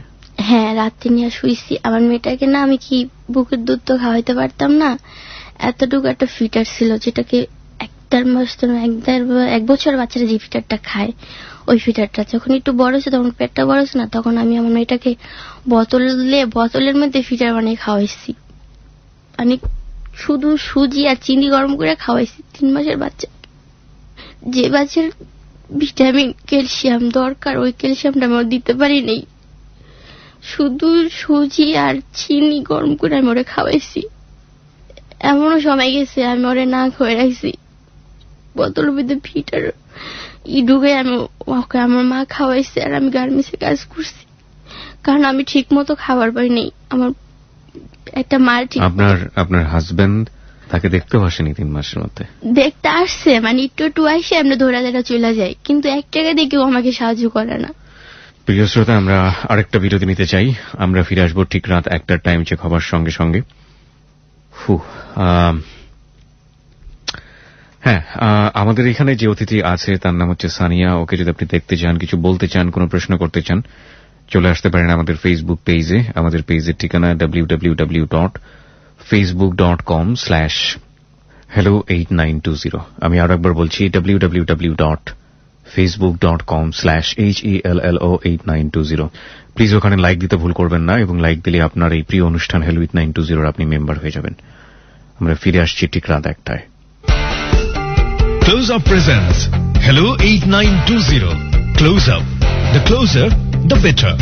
হ্যাঁ, রাত্রে নিয়ে শুইছি। আমার মেয়েটাকে না আমি কি বুকের দুধ তো খাওয়াইতে পারতাম না, এতটুকু একটা ফিটার ছিল যেটাকে 1 বছর বাচ্চারা যে ফিটারটা খায়, ওই ফিটারটা যখন একটু বড় হয়েছে, তখন পেটটা বড় হয়েছে না, তখন আমি আমার মেয়েটাকে বোতলের মধ্যে ফিটার বানিয়ে খাওয়াইছি। মানে শুধু সুজি আর চিনি গরম করে খাওয়াইছি 3 মাসের বাচ্চা। যে বাচ্চার ভিটামিন ক্যালসিয়াম দরকার, ওই ক্যালসিয়ামটা আমি দিতে পারি নাই। শুধু সুজি আর চিনি গরম করে আমি ওরে খাওয়াইছি। এমনও সময় গেছে আমি ওরে না খাওয়াই রাখছি, বোতলের মধ্যে ফিটার ঢুকে আমি ওকে আমার মা খাওয়াইছে, আর আমি গার্মেন্টসে কাজ করছি, কারণ আমি ঠিক মতো খাবার পাই নাই। আমার একটা মার ঠিক
আপনার হাজবেন্ড তাকে দেখতেও আসেনি 3 মাসের মধ্যে?
দেখতে আসছে, মানে একটু আসে, আমরা ধরা চলে যাই, কিন্তু 1 টাকা দিয়ে কেউ আমাকে সাহায্য করে না।
প্রিয় শ্রোতা, আমরা আরেকটা বিরতি নিতে চাই। আমরা ফিরে আসবো ঠিক রাত 1টার টাইম চেক হবার সঙ্গে সঙ্গে। হ্যাঁ, আমাদের এখানে যে অতিথি আছে তার নাম হচ্ছে সানিয়া। ওকে যদি আপনি দেখতে চান, কিছু বলতে চান, কোনো প্রশ্ন করতে চান, চলে আসতে পারেন আমাদের ফেসবুক পেজে। আমাদের পেজের ঠিকানা www.facebook.com/hello8920। আমি আরো একবার বলছি, www.facebook.com/hello8920। প্লিজ ওখানে লাইক দিতে ভুল করবেন না, এবং লাইক দিলে আপনার এই প্রিয় অনুষ্ঠান হেলো 8920 আপনি মেম্বার হয়ে যাবেন। আমরা ফিরে আসছি ঠিক রাত 1টায়।
Close Up presents Hello 8920 Close Up, the closer the better।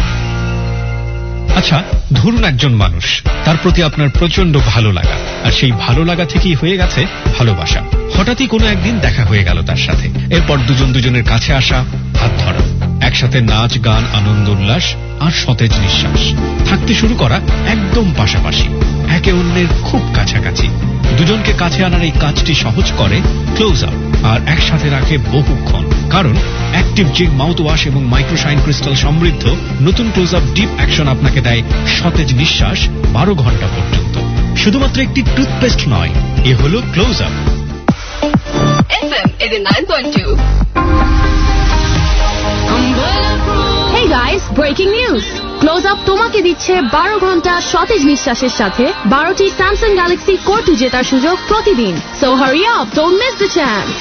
আচ্ছা, ধরুন একজন মানুষ, তার প্রতি আপনার প্রচন্ড ভালো লাগা, আর সেই ভালো লাগা থেকেই হয়ে গেছে ভালোবাসা। হঠাৎই কোনো একদিন দেখা হয়ে গেল তার সাথে, এরপর দুজনের কাছে আসা, হাত ধরা, একসাথে নাচ গান, আনন্দ উল্লাস আর সতেজ নিঃশ্বাস, থাকতে শুরু করা একদম পাশাপাশি, একে অন্যের খুব কাছাকাছি। দুজনকে কাছে আনার এই কাজটি সহজ করে ক্লোজ আপ, আর একসাথে রাখে বহুক্ষণ। কারণ অ্যাক্টিভ জিগ মাউথ ওয়াশ এবং মাইক্রোশাইন ক্রিস্টাল সমৃদ্ধ নতুন ক্লোজ আপ ডিপ অ্যাকশন আপনাকে দেয় সতেজ নিঃশ্বাস 12 ঘন্টা পর্যন্ত। শুধুমাত্র একটি টুথপেস্ট নয়, এ হলো close up.
FM 89.2। Hey guys, breaking news! Close Up তোমাকে দিচ্ছে 12 ঘন্টা সতেজ নিঃশ্বাসের সাথে 12টি স্যামসাং গ্যালাক্সি কোর 2 জেতার সুযোগ প্রতিদিন। So hurry up, don't miss the chance!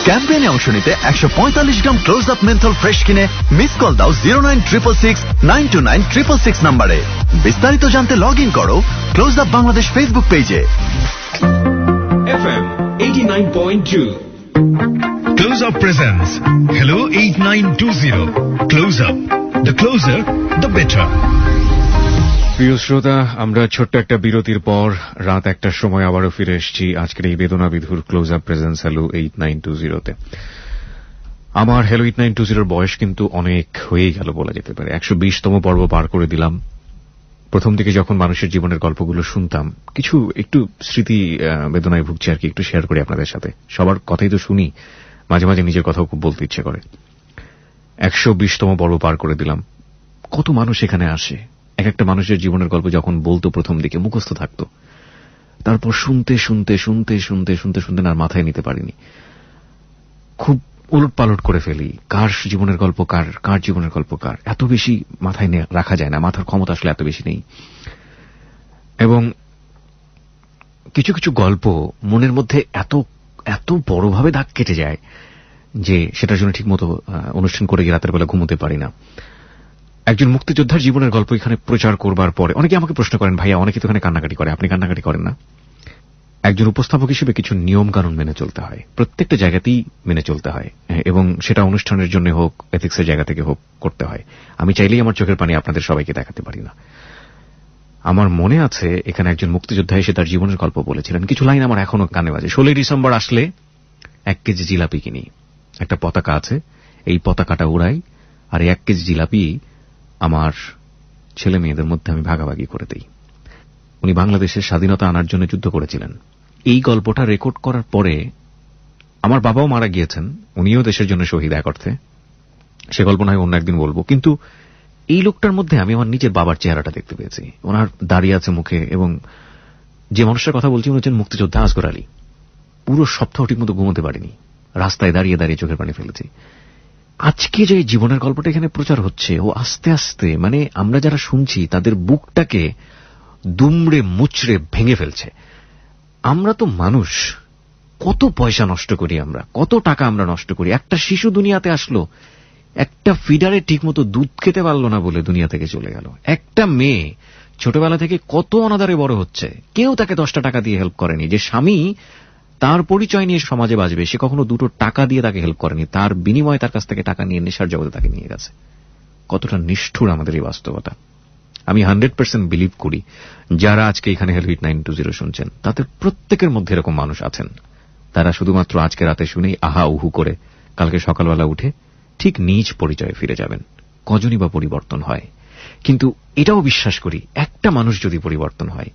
ক্যাম্পেইনে অংশ নিতে 145 গ্রাম ক্লোজ আপ মেন্থল ফ্রেশ কিনে মিস কল দাও 09666929666 নম্বরে। বিস্তারিত জানতে লগ ইন করো ক্লোজ আপ বাংলাদেশ ফেসবুক পেজে।
FM 89.2
Close Up presents Hello 8920 Close Up, the closer the better।
প্রিয় শ্রোতা, আমরা ছোট্ট একটা বিরতির পর রাত 1টার সময় আবারও ফিরে এসেছি আজকের এই বেদনা বিধুর ক্লোজ আপ প্রেজেন্স হেলো 8920-তে। আমার হ্যালো 8920 বয়স কিন্তু অনেক হয়ে গেল বলা যেতে পারে। 120তম পর্ব পার করে দিলাম। প্রথম দিকে যখন মানুষের জীবনের গল্পগুলো শুনতাম, কিছু একটু স্মৃতি বেদনায় ভুগছি আর কি, একটু শেয়ার করি আপনাদের সাথে। সবার কথাই তো শুনি, মাঝে মাঝে নিজের কথাও খুব বলতে ইচ্ছে করে। 120তম পর্ব পার করে দিলাম। কত মানুষ এখানে আসে, এক একটা মানুষের জীবনের গল্প যখন বলতো প্রথম দিকে মুখস্থ থাকতো, তারপর শুনতে শুনতে শুনতে শুনতে শুনতে শুনতে আর মাথায় নিতে পারিনি। খুব উলট পালট করে ফেলি, কার জীবনের গল্প কার জীবনের গল্প কার, এত বেশি মাথায় রাখা যায় না, মাথার ক্ষমতা আসলে এত বেশি নেই। এবং কিছু কিছু গল্প মনের মধ্যে এত এত বড়ভাবে দাগ কেটে যায় যে সেটার জন্য ঠিক মতো অনুষ্ঠান করে গিয়ে রাতের বেলা ঘুমোতে পারি না। একজন মুক্তিযোদ্ধার জীবনের গল্প এখানে প্রচার করবার পরে অনেকে আমাকে প্রশ্ন করেন, ভাইয়া অনেকে তো এখানে কান্নাকাটি করে, আপনি কান্নাকাটি করেন না? একজন উপস্থাপক হিসেবে কিছু নিয়ম কানুন মেনে চলতে হয়, প্রত্যেকটা জায়গাতেই মেনে চলতে হয়, এবং সেটা অনুষ্ঠানের জন্য হোক, এথিক্সের জায়গা থেকে হোক করতে হয়। আমি চাইলেই আমার চোখের পানি আপনাদের সবাইকে দেখাতে পারি না। আমার মনে আছে এখানে একজন মুক্তিযোদ্ধা এসে তার জীবনের গল্প বলেছিলেন, কিছু লাইন আমার এখনো কানে বাজে। 16ই ডিসেম্বর আসলে 1 কেজি জিলাপি কিনি, একটা পতাকা আছে, এই পতাকাটা উড়াই, আর 1 কেজি জিলাপি আমার ছেলে মেয়েদের মধ্যে আমি ভাগাভাগি করে দেই। উনি বাংলাদেশের স্বাধীনতা আনার জন্য যুদ্ধ করেছিলেন। এই গল্পটা রেকর্ড করার পরে আমার বাবাও মারা গিয়েছেন, উনিও দেশের জন্য শহীদ এক অর্থে, সে গল্প নয় অন্য একদিন বলবো। কিন্তু এই লোকটার মধ্যে আমি আমার নিজের বাবার চেহারাটা দেখতে পেয়েছি। ওনার দাঁড়িয়ে আছে মুখে, এবং যে মানুষটার কথা বলছি উনি হচ্ছেন মুক্তিযোদ্ধা আসগর আলী। পুরো সপ্তাহ ঠিক মতো ঘুমোতে পারিনি, রাস্তায় দাঁড়িয়ে দাঁড়িয়ে চোখের পানি ফেলেছি। আজকে যে জীবনের গল্পটা এখানে প্রচার হচ্ছে, ও আস্তে আস্তে মানে আমরা যারা শুনছি তাদের বুকটাকে দুমড়ে মুচড়ে ভেঙে ফেলছে। আমরা তো মানুষ, কত পয়সা নষ্ট করি আমরা, কত টাকা আমরা নষ্ট করি। একটা শিশু দুনিয়াতে আসলো, একটা ফিডারে ঠিকমতো দুধ খেতে পারলো না বলে দুনিয়া থেকে চলে গেল। একটা মেয়ে ছোটবেলা থেকে কত অনাদারে বড় হচ্ছে, কেউ তাকে 10টা টাকা দিয়ে হেল্প করেনি। যে স্বামী তার পরিচয় নিয়ে সমাজে বাঁচবে, সে কখনো 2টো টাকা দিয়ে তাকে হেল্প করেনি, তার বিনিময়ে তার কাছ থেকে টাকা নিয়ে নেশার জগতে তাকে নিয়ে গেছে। কতটা নিষ্ঠুর আমাদের এই বাস্তবতা। আমি 100% বিলিভ করি যারা আজকে এখানে হ্যালো 8920 শুনছেন তাদের প্রত্যেকের মধ্যে এরকম মানুষ আছেন। তারা শুধুমাত্র আজকে রাতে শুনেই আহা উহু করে কালকে সকালবেলা উঠে ঠিক নিজ পরিচয়ে ফিরে যাবেন। কজনই বা পরিবর্তন হয়, কিন্তু এটাও বিশ্বাস করি একটা মানুষ যদি পরিবর্তন হয়,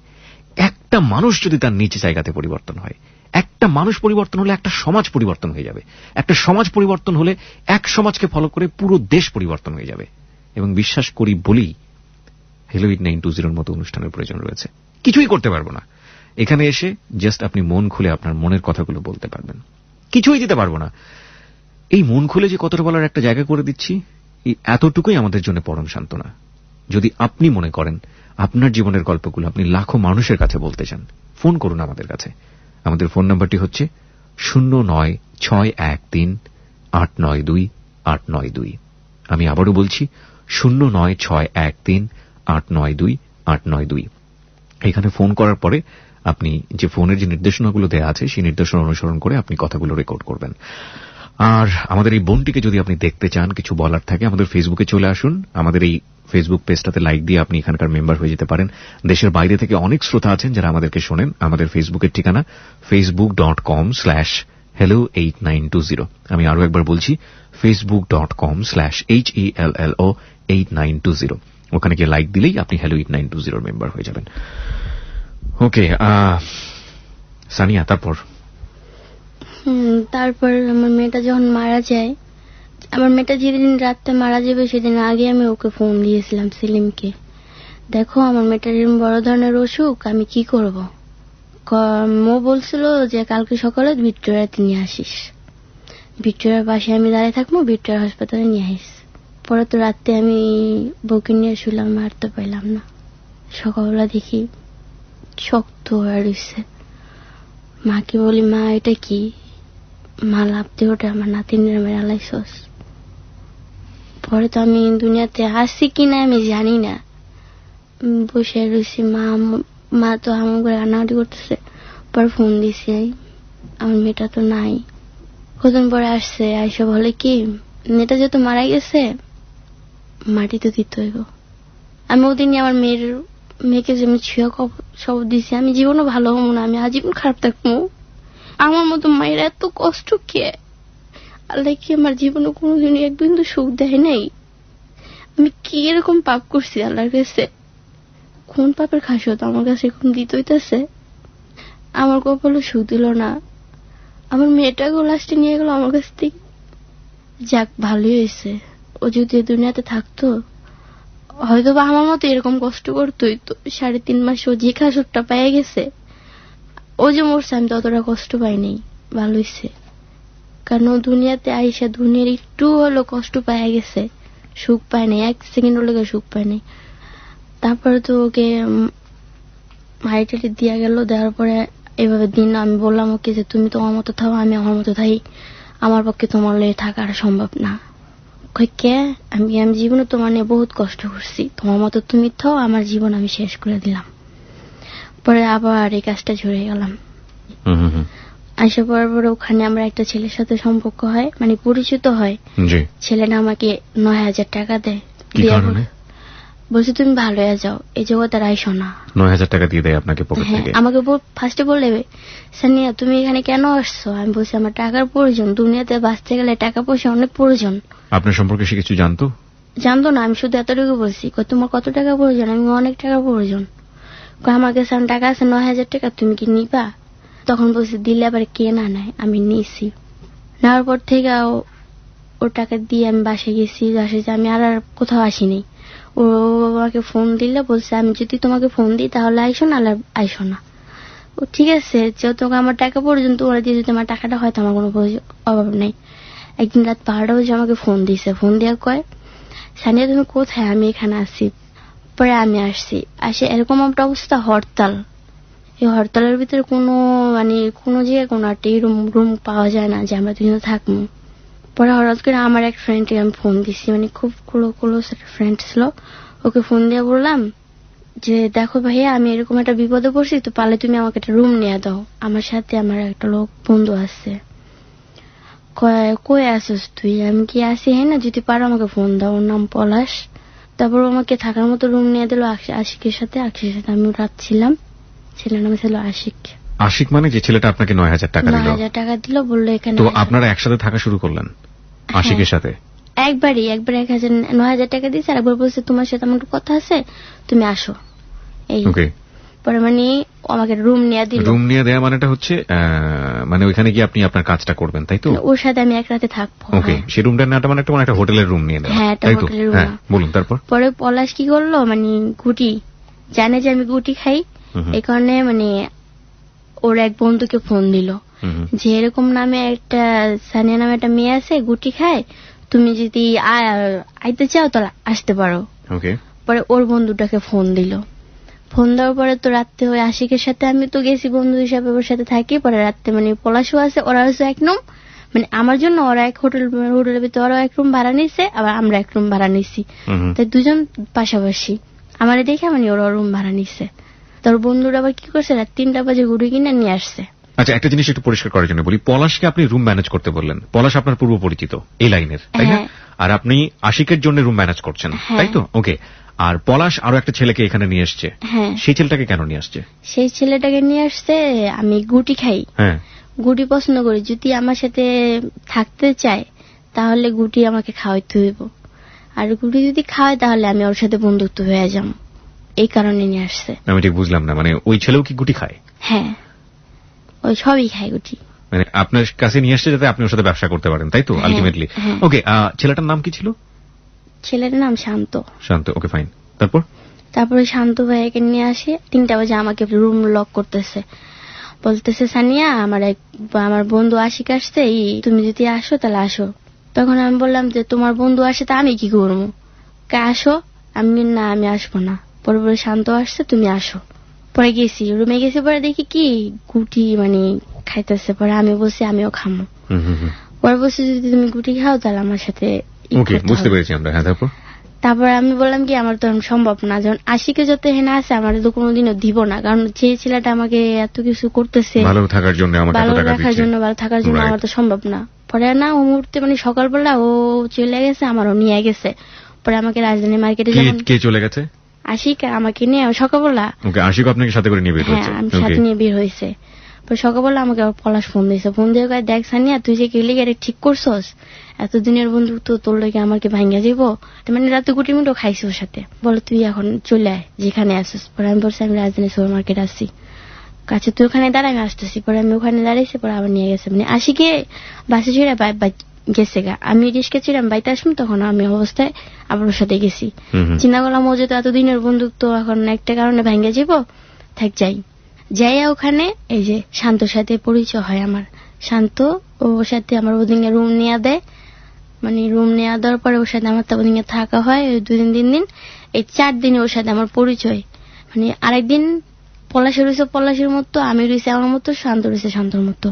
একটা মানুষ যদি তার নিজ জায়গাতে পরিবর্তন হয়, একটা মানুষ পরিবর্তন হলে একটা সমাজ পরিবর্তন হয়ে যাবে, একটা সমাজ পরিবর্তন হলে এক সমাজকে ফলো করে পুরো দেশ পরিবর্তন হয়ে যাবে। এবং বিশ্বাস করি বলি হ্যালো 8920 মতো অনুষ্ঠানের প্রয়োজন রয়েছে। কিছুই করতে পারবো না, এখানে এসে জাস্ট আপনি মন খুলে আপনার মনের কথাগুলো বলতে পারবেন, কিছুই দিতে পারবো না। এই মন খুলে যে কতটা বলার একটা জায়গা করে দিচ্ছি, এই এতটুকুই আমাদের জন্য পরম সান্ত্বনা। যদি আপনি মনে করেন আপনার জীবনের গল্পগুলো আপনি লাখো মানুষের কাছে বলতে চান, ফোন করুন আমাদের কাছে। আমাদের ফোন নাম্বারটি হচ্ছে 09613892892। আমি আবারও বলছি 09613892892। এখানে ফোন করার পরে আপনি যে ফোনের যে নির্দেশনাগুলো দেওয়া আছে সেই নির্দেশনা অনুসরণ করে আপনি কথাগুলো রেকর্ড করবেন। আর আমাদের এই বোনটিকে যদি আপনি দেখতে চান, কিছু বলার থাকে, আমাদের ফেসবুকে চলে আসুন। আমাদের এই ফেসবুক পেজটাতে লাইক দিয়ে আপনি এখানকার মেম্বার হয়ে যেতে পারেন। দেশের বাইরে থেকে অনেক শ্রোতা আছেন যারা আমাদেরকে শোনেন। আমাদের ফেসবুকের ঠিকানা facebook.com/hello8920। আমি আরো একবার বলছি facebook.com/hello8920। ওখানে গিয়ে লাইক দিলেই আপনি হ্যালো 8920 মেম্বার হয়ে যাবেন। ওকে সানিয়া, তারপর
আমার মেয়েটা যখন মারা যায়, আমার মেয়েটা যেদিন রাতে মারা যাবে সেদিন আগে আমি ওকে ফোন দিয়েছিলাম সেলিমকে, দেখো আমার মেয়েটার এরকম বড় ধরনের অসুখ, আমি কি করব। মো বলছিল যে কালকে সকালে ভিক্টোরিয়াতে নিয়ে আসিস, ভিক্টোরিয়ার পাশে আমি দাঁড়িয়ে থাকবো, ভিক্টোরিয়া হাসপাতালে নিয়ে আসিস। পরে তো রাতে আমি বউকে নিয়ে শুলাম, আর তো পাইলাম না। সকালবেলা দেখি শক্ত হয়ে রয়েছে। মাকে বলি, মা এটা কি? মা লাফতে ওঠে, আমার নাতিনের মেরা লাইছস। পরে তো আমি দুনিয়াতে আসছি কিনা আমি জানি না, বসে রয়েছি। মা তো আমার করে রান্নাঘাটি করতেছে। পরে ফোন দিছি, আমার মেয়েটা তো নাই। কতদিন পরে আসছে, আইসা বলে কি মেয়েটা যেহেতু মারা গেছে মাটি তো দিতে হইব। আমি ওদিনই আমার মেয়েকে যে আমি ছুঁয়া সব দিছি, আমি জীবনও ভালো হবো না, আমি আজীবন খারাপ থাকবো। আমার মতো মায়ের এত কষ্ট কে? আল্লাহ কি আমার জীবনে কোনোদিনই এক বিন্দু সুখ দেয় নাই? আমি কি এরকম পাপ করছি আল্লাহর কাছে? কোন পাপের খাসিয়ত আমার কাছে এখন দিতে হইতেছে? আমার কপালে সুখ দিল না, আমার মেয়েটাকেও লাস্টে নিয়ে গেল আমার কাছ থেকে। যাক, ভালোই হয়েছে। ও যদি দুনিয়াতে থাকতো হয়তো বা আমার মতো এরকম কষ্ট করতোই তো। 3.5 মাস ও যে খাসরটা পেয়ে গেছে, ও যে মরছে আমি তো অতটা কষ্ট পাইনি। ভালো হয়েছে, কারণ ও দুনিয়াতে আইসা দুনিয়ার একটু হলো কষ্ট পেয়ে গেছে, সুখ পায় নাই, 1 সেকেন্ড লেগে সুখ পায় নাই। তারপরে তো ওকে হাইটাইটে দিয়া গেল। দেওয়ার পরে এভাবে দিন আমি বললাম ওকে যে তুমি তোমার মতো থাও, আমি আমার মতো থাই, আমার পক্ষে তোমার লয়ে থাকা আর সম্ভব না। কে আমি জীবনে তোমার নিয়ে বহুত কষ্ট করছি, তোমার মতো তুমি থাও, আমার জীবন আমি শেষ করে দিলাম। পরে আবার এই কাজটা ঝরে গেলাম। আসা পড়ার পরে ওখানে আমরা একটা ছেলের সাথে সম্পর্ক হয়, মানে পরিচিত হয়। ছেলেটা আমাকে 9,000 টাকা দেয়। বলছে তুমি ভালো হয়ে যাও, এই জগৎ আর আইসো না।
9,000 টাকা দিয়ে দেয় আপনাকে পকেট থেকে?
আমাকে ফার্স্টে বললে সানিয়া তুমি এখানে কেন আসছো? আমি বলছি আমার টাকার প্রয়োজন, দুনিয়াতে বাঁচতে গেলে টাকা পয়সা অনেক প্রয়োজন।
আপনার সম্পর্কে সে কিছু জানতো?
জানতো না, আমি শুধু এতটুকু বলছি তোমার কত টাকা প্রয়োজন? আমি অনেক টাকা প্রয়োজন। আমার কাছে টাকা আছে 9,000 টাকা, তুমি কি নিবা? তখন বলছি দিলে আবার কে না নেয়, আমি নিয়েছি। নেওয়ার পর থেকে ওর টাকা দিয়ে আমি বাসায় গেছি। আমি আর কোথাও আসিনি। ও আমাকে ফোন দিলে বলছে আমি যদি তোমাকে ফোন দিই তাহলে আইসো না, আইসো না। ও ঠিক আছে, যেহেতু আমার টাকা পর্যন্ত ওরা দিয়ে যদি আমার টাকাটা হয়তো আমার কোনো অভাব নেই। একদিন রাত 12টা বাজে আমাকে ফোন দিছে। ফোন দিয়ে কয় সানিয়া তুমি কোথায়? আমি এখানে আসি। পরে আমি আসছি। আসে এরকম একটা অবস্থা, হরতাল। এই হরতালের ভিতরে কোনো জায়গায় কোনো একটা রুম পাওয়া যায় না যে আমরা দুজন থাকবো। পরে হঠাৎ করে আমার এক ফ্রেন্ডকে আমি ফোন দিছি, মানে খুব ক্লোজ একটা ফ্রেন্ড ছিল। ওকে ফোন দিয়ে বললাম যে দেখো ভাইয়া আমি এরকম একটা বিপদে পড়ছি, তো পারলে তুমি আমাকে একটা রুম নিয়ে দাও, আমার সাথে আমার একটা লোক বন্ধু আছে। কই আসিস তুই? আমি কি আসি? হ্যাঁ না, যদি পারো আমাকে ফোন দাও। ওর নাম পলাশ। তারপর আমাকে থাকার মতো রুম নিয়ে দিল আশিকের সাথে। আমি রাত ছিলাম। ছেলের নাম ছিল আশিক।
আশিক মানে যে ছেলেটা আপনাকে 9,000 টাকা দিল?
9,000 টাকা দিল, বললো এখানে।
তো আপনারা একসাথে থাকা শুরু করলেন আশিকের সাথে? একবার
9,000 টাকা দিয়েছে, আর একবার বলছে তোমার সাথে আমার কথা আছে, তুমি আসো। এই পরে মানে আমাকে রুম নিয়ে দিল।
রুম নিয়ে দেয়া মানেটা হচ্ছে মানে ওইখানে গিয়ে আপনি আপনার কাজটা করবেন, তাই তো?
ওর সাথে আমি এক রাতে থাকবো।
ওকে, সেই রুমটা নেওয়াটা মানে একটা হোটেলের রুম নিয়ে নেওয়া, তাই তো? হ্যাঁ, বলুন। তারপর
পরে পলাশ কি করলো, মানে গুটি জানে যে আমি গুটি খাই, এই কারণে মানে ওর এক বন্ধুকে ফোন দিল যে এরকম নামে একটা সানিয়া নামে একটা মেয়ে আছে, গুটি খায়, তুমি যদি আইতে চাও তাহলে আসতে পারো। পরে ওর বন্ধুটাকে ফোন দিল। ফোন দেওয়ার পরে তো রাত্রে ওই আশিকের সাথে আমি তো গেছি বন্ধু হিসাবে, ওর সাথে থাকি। পরে রাত্রে মানে পলাশও আছে, ওরা হচ্ছে এক রুম, মানে আমার জন্য ওরা এক হোটেলের ভিতরে ওরা এক রুম ভাড়া নিচ্ছে, আবার আমরা এক রুম ভাড়া নিছি। তাই দুজন পাশাপাশি আমার দেখে মানে ওরা রুম ভাড়া নিচ্ছে। তোর বন্ধুরা আবার কি করছে, রাত 3টা বাজে ঘুরে কিনে নিয়ে আসছে।
আচ্ছা, একটা জিনিস একটু পরিষ্কার করার জন্য বলি, পলাশকে আপনি রুম ম্যানেজ করতে বললেন। পলাশ আপনার পূর্ব পরিচিত এই লাইনের, তাই না? আর আপনি আশিকের জন্য রুম ম্যানেজ করছেন, তাই তো? ওকে। আর পলাশ আরো একটা ছেলেকে এখানে নিয়ে আসছে। সেই ছেলেটাকে কেন নিয়ে আসছে?
সেই ছেলেটাকে নিয়ে আসছে আমি গুটি খাই, গুটি পছন্দ করি, যদি আমার সাথে থাকতে চায় তাহলে গুটি আমাকে খাওয়াইতে হইব, আর গুটি যদি খাওয়ায় তাহলে আমি ওর সাথে বন্ধুত্ব হয়ে যাব, এই কারণে নিয়ে আসছে।
আমি ঠিক বুঝলাম না, মানে ওই ছেলেও কি গুটি খায়?
হ্যাঁ, ওই সবই খায় গুটি।
মানে আপনার কাছে নিয়ে আসছে যাতে আপনি ওর সাথে ব্যবসা করতে পারেন, তাই তো? আলটিমেটলি। ওকে, ছেলেটার নাম কি ছিল?
ছেলেটার নাম শান্ত।
শান্ত, ওকে, ফাইন। তারপরে
শান্ত ভাইকে নিয়ে আসি। 3টা বাজে আমাকে রুম লক করতেছে, বলতেছে সানিয়া আমার বন্ধু আশিক আসছে, তুমি যদি আসো তাহলে আসো। তখন আমি বললাম যে তোমার বন্ধু আসে তা আমি কি করবো, আসো। আমি আসবো না। পরে শান্ত আসছে, তুমি আসো। পরে গেছি, রুমে গেছি। পরে দেখি কি গুটি মানে খাইতেছে। পরে আমি বলছি আমিও খামো। পরে বলছি যদি তুমি গুটি খাও তাহলে আমার সাথে।
বুঝতে পেরেছি আমরা।
তারপরে আমি বললাম কি আমার তো সম্ভব না, যখন আশিকে যত হেনা আছে আমার তো কোনোদিনও দিব না, কারণ যে ছেলেটা আমাকে এত কিছু করতেছে
ভালো থাকার জন্য, ভালো
থাকার জন্য আমার তো সম্ভব না। পরে না ও মুহূর্তে মানে সকালবেলা ও চলে গেছে, আমারও নিয়ে গেছে। পরে আমাকে রাজধানী মার্কেটে
কে চলে গেছে?
আশিক আমাকে নিয়ে সকালবেলা।
আশিক আপনাকে সাথে করে নিয়ে বের হয়েছে?
হ্যাঁ, আমি সাথে নিয়ে বের হয়েছে। সকালবেলা আমাকে আবার পলাশ ফোন দিয়েছে, ফোন দিয়ে কয়, দেখ সানিয়া তুই যে কেলি গেলে ঠিক করছস, এতদিনের বন্ধু তো তোর লোকে আমাকে ভাঙ্গা যাবো, মানে রাতে গুটি মিটো খাইছি ওর সাথে, বলে তুই এখন চলে আয় যেখানে আসিস। পরে আমি বলছি আমি রাজধানী সুপার মার্কেট আসছি, কাছে তুই ওখানে দাঁড়া, আমি আসতেছি। পরে আমি ওখানে দাঁড়াইছি, পরে আবার নিয়ে গেছে, মানে আসি গিয়ে বাসে চড়ে গেছে গা, আমি রিস্কে চিরাম বাইতে আসবো, তখন আমি অবস্থায় আবার ওর সাথে গেছি। চিন্তা করলাম ও যেহেতু এতদিনের বন্ধু, তো এখন একটা কারণে ভাঙ্গা যাবো, থাক যাইয়া ওখানে এই যে শান্তর সাথে পরিচয় হয় আমার। শান্ত ওর সাথে আমার ওদিনে রুম নেওয়া দেয়, মানে রুম নেওয়া দেওয়ার পরে ওর সাথে আমার ওদিনে থাকা হয় 2 দিন 3 দিন, এই 4 দিনে ওর সাথে আমার পরিচয়। মানে আরেকদিন পলাশের রয়েছে পলাশের মতো, আমি রয়েছে আমার মতো, শান্ত রয়েছে শান্তর মতো।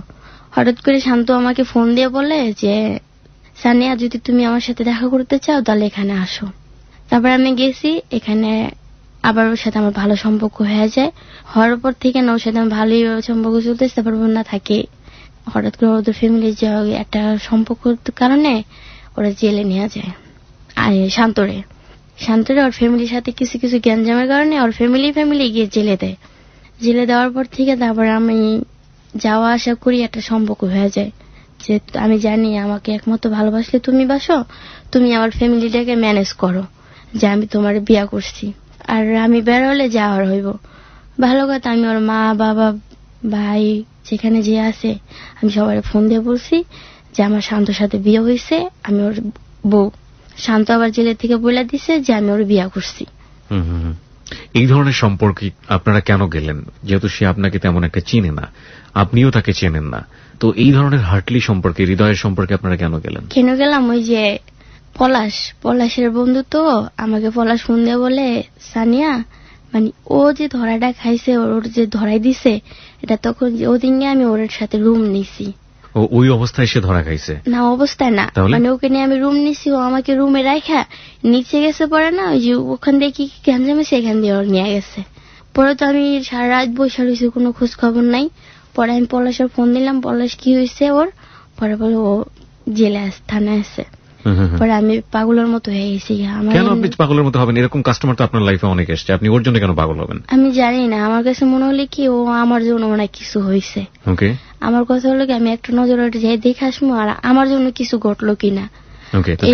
হঠাৎ করে শান্ত আমাকে ফোন দিয়ে বলে যে সানিয়া যদি তুমি আমার সাথে দেখা করতে চাও তাহলে এখানে আসো। তারপর আমি গেছি, এখানে আবার ওর সাথে আমার ভালো সম্পর্ক হয়ে যায়। হওয়ার পর থেকে না ওর সাথে আমার ভালোই সম্পর্ক চলতেছে। তারপর না থাকে, হঠাৎ করে ওদের ফ্যামিলির যে একটা সম্পর্কের কারণে ওরা জেলে নিয়ে যায় শান্তরে ওর ফ্যামিলির সাথে কিছু কিছু গ্যাঞ্জামের কারণে ওর ফ্যামিলি গিয়ে জেলে দেয়। জেলে দেওয়ার পর থেকে তারপর আমি যাওয়া আসা করি, একটা সম্পর্ক হয়ে যায় যে আমি জানি আমাকে একমাত্র ভালোবাসলে তুমি বাসো, তুমি আমার ফ্যামিলিটাকে ম্যানেজ করো, যে আমি তোমার বিয়া করছি, আর আমি বের হলে যাওয়ার হইব। ভালো কথা, আমি ওর মা বাবা ভাই যেখানে যে আছে আমি সবাই ফোন দিয়ে বলছি যে আমার শান্তর সাথে বিয়ে হয়েছে, আমি ওর বউ। শান্ত আবার জেলের থেকে বলে দিছে যে আমি ওর বিয়া করছি।
এই ধরনের সম্পর্কে আপনারা কেন গেলেন? যেহেতু সে আপনাকে তেমন একটা চিনে না, আপনিও তাকে চেনেন না, তো এই ধরনের হার্টলি সম্পর্কে, হৃদয়ের সম্পর্কে আপনারা কেন গেলেন?
কেন গেলাম, ওই যে পলাশের বন্ধু, তো আমাকে পলাশ ফোন দিয়ে বলে সানিয়া, মানে ও যে ধরাটা খাইছে, ওর যে ধরাই দিছে, এটা তখন ওদিনে আমি ওর সাথে রুম নিছি।
ওই অবস্থায় সে ধরা খাইছে?
না, অবস্থায় না, মানে ওকে নিয়ে আমি রুম নিছি, ও আমাকে রুমে রাখা নিচে গেছে। পরে না ওই যে ওখান দিয়ে কি গ্যাঞ্জামে সেখান দিয়ে ওর নিয়ে গেছে। পরে তো আমি সারা রাত বসে রয়েছি, কোনো খোঁজ খবর নাই। পরে আমি পলাশের ফোন দিলাম, পলাশ কি হয়েছে ওর, পরে বলে ও জেলে থানায় আছে। পরে আমি পাগলের মতো হয়ে গেছি।
কেন আপনি পাগলের মতো হবেন? এরকম কাস্টমার তো আপনার লাইফে অনেক এসছে, আপনি ওর জন্য কেন পাগল হবেন?
আমি জানি না, আমার কাছে মনে হলে কি ও আমার জন্য অনেক কিছু হয়েছে। আমার কথা হলো কি, আমি একটা নজর যাই দেখে আসবো আর আমার জন্য কিছু ঘটলো কিনা,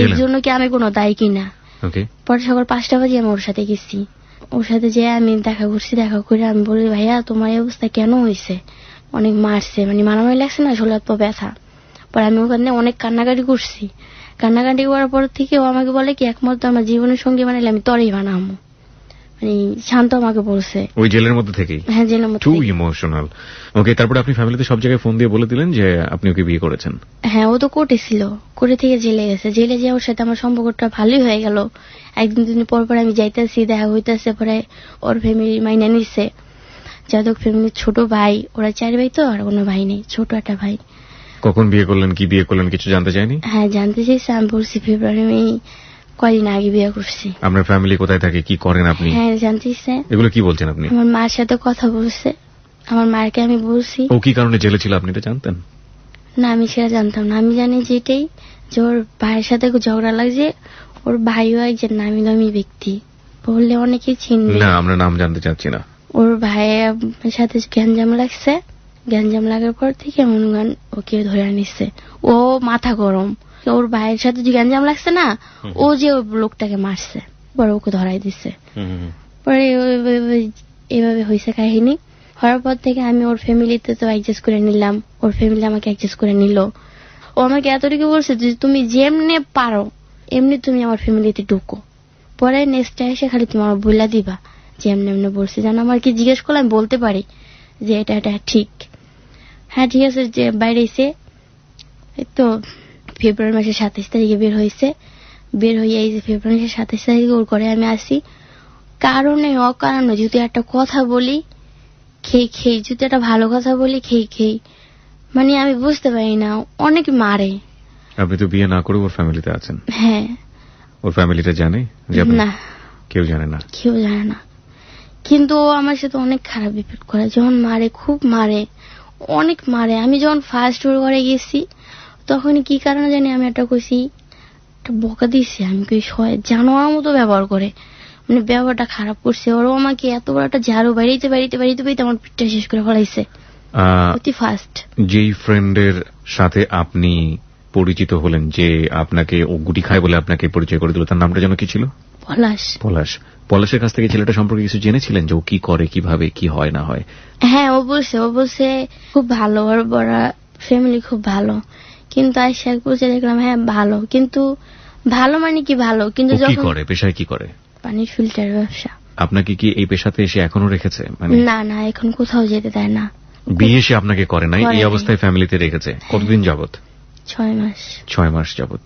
এর জন্য কি আমি কোনো দায়ী কিনা। পরে সকাল 5টা বাজে আমি ওর সাথে গেছি, ওর সাথে যে আমি দেখা করছি। দেখা করে আমি বলি, ভাইয়া তোমার এই অবস্থা কেন হয়েছে? অনেক মারছে, মানে মারামারি লাগছে না, শরীর তো ব্যথা। পরে আমি ওখানে অনেক কান্নাকাটি করছি। কান্নাকাটি করার পর থেকে ও আমাকে বলে কি, একমাত্র আমার জীবনের সঙ্গী বানাইলে আমি তরেই বানাবো। মানে শান্ত আমাকে বলছে
ওই জেলের মধ্যে থেকেই?
হ্যাঁ, জেলের মধ্যে।
Two emotional. ওকে, তারপরে আপনি ফ্যামিলিতে সব জায়গায় ফোন দিয়ে বলে দিলেন যে আপনি ওকে বিয়ে করেছেন?
হ্যাঁ, ও তো কোর্টে ছিল, কোর্টে থেকে জেলে গেছে। জেলে যে ওর সাথে আমার সম্পর্কটা ভালোই হয়ে গেল। একদিন 2 দিন পর আমি যাইতেছি, দেখা হইতেছে। পরে ওর ফ্যামিলি মাইনা নিচ্ছে। যাদব ফ্যামিলির ছোট ভাই, ওরা 4 ভাই তো, আর কোনো ভাই নেই, ছোট একটা ভাই।
কখন বিয়ে করলেন, কি বিয়ে করলেন, কিছু জানতে চাইনি?
হ্যাঁ, জানতে চাইছে। আমি বলছি ফেব্রুয়ারি কয়দিন আগে বিয়ে করছি।
আপনার ফ্যামিলি কোথায় থাকে, কি করেন আপনি?
হ্যাঁ, জানতে চাইছে।
এগুলো কি বলছেন আপনি?
আমার মার সাথে কথা বলছে, আমার মাকে আমি বলছি।
ও কি কারণে জেলে ছিল আপনি এটা জানতেন?
না, আমি সেটা জানতাম না। আমি জানি যেটাই, যে ওর ভাইয়ের সাথে ঝগড়া লাগছে। ওর ভাইও একজন নামি দামি ব্যক্তি, বললে অনেকে চিনবে
না, আমরা নাম জানতে চাচ্ছি না।
ওর ভাইয়ের সাথে গ্যাঞ্জাম লাগছে। গ্যাঞ্জাম লাগার পর থেকে মনুগান ওকে ধরে নিচ্ছে। ও মাথা গরম, ওর ভাইয়ের সাথে যে গ্যাঞ্জাম লাগছে না, ও যে লোকটাকে মারছে, পরে ওকে ধরাই দিচ্ছে। পরে এভাবে হয়েছে কাহিনী। হওয়ার পর থেকে আমি ওর ফ্যামিলিতে তো অ্যাডজাস্ট করে নিলাম, ওর ফ্যামিলি আমাকে অ্যাডজাস্ট করে নিল। ও আমাকে এতটুকু বলছে যে তুমি যেমনে পারো এমনি তুমি আমার ফ্যামিলিতে ঢুকো, পরে নেক্সট এসে খালি তুমি আমার বইলা দিবা যে এমনি এমনি বলছি। জানো আমার কি জিজ্ঞেস করলে আমি বলতে পারি যে এটা ঠিক। হ্যাঁ, ঠিক আছে। যে বাইরে এসে তো ফেব্রুয়ারি মাসের 27 তারিখে বের হয়েছে। বের হয়ে এই যে ফেব্রুয়ারি মাসের 27 তারিখে ওর ঘরে আমি আসি। কারণে অকারণে যদি একটা কথা বলি, খেয়ে যদি একটা ভালো কথা বলি, খেয়ে মানে আমি বুঝতে পারি না, অনেক মারে।
আপনি তো বিয়ে না করে ওর ফ্যামিলিতে আছেন?
হ্যাঁ।
ওর ফ্যামিলিটা জানে?
না,
কেউ জানে না।
কেউ জানে না, কিন্তু ও আমার সাথে অনেক খারাপ বিহেভ করে। যখন মারে, খুব মারে, অনেক মারে। আমি যখন ফার্স্ট ওর ঘরে গেছি তখন কি কারণে জানি আমি একটা কইছি, একটা বকা দিছি। আমি কই জানোয়ার মতো ব্যবহার করে, মানে ব্যবহারটা খারাপ করছে। ওরও আমাকে এত বড় একটা ঝাড়ু বাড়িতে আমার পিঠটা শেষ করে ফেলাইছে। অতি ফাস্ট।
যেই ফ্রেন্ডের সাথে আপনি পরিচিত হলেন, যে আপনাকে ও গুটি খায় বলে আপনাকে পরিচয় করে দিল, তার নামটা যেন কি ছিল?
পলাশ।
পলাশ। পলাশের কাছ থেকে ছেলেটা সম্পর্কে কিছু জেনেছিলেন যে ও কি করে, কিভাবে, কি হয় না হয়?
হ্যাঁ, ও বলছে খুব ভালো, ওর বড় ফ্যামিলি খুব ভালো, কিন্তু আইসা এক বলছে দেখলাম হ্যাঁ ভালো, কিন্তু ভালো মানে কি ভালো, কিন্তু
ও কি
যখন
করে, পেশায় কি করে?
পানির ফিল্টার ব্যবসা।
আপনাকে কি এই পেশাতে এসে এখনো রেখেছে? মানে
না, এখন কোথাও যেতে দেয় না।
বিয়ে সে আপনাকে করে নাই,
করে
এই
নাই।
অবস্থায় ফ্যামিলিতে রেখেছে। কতদিন যাবত?
6 মাস
6 মাস যাবত।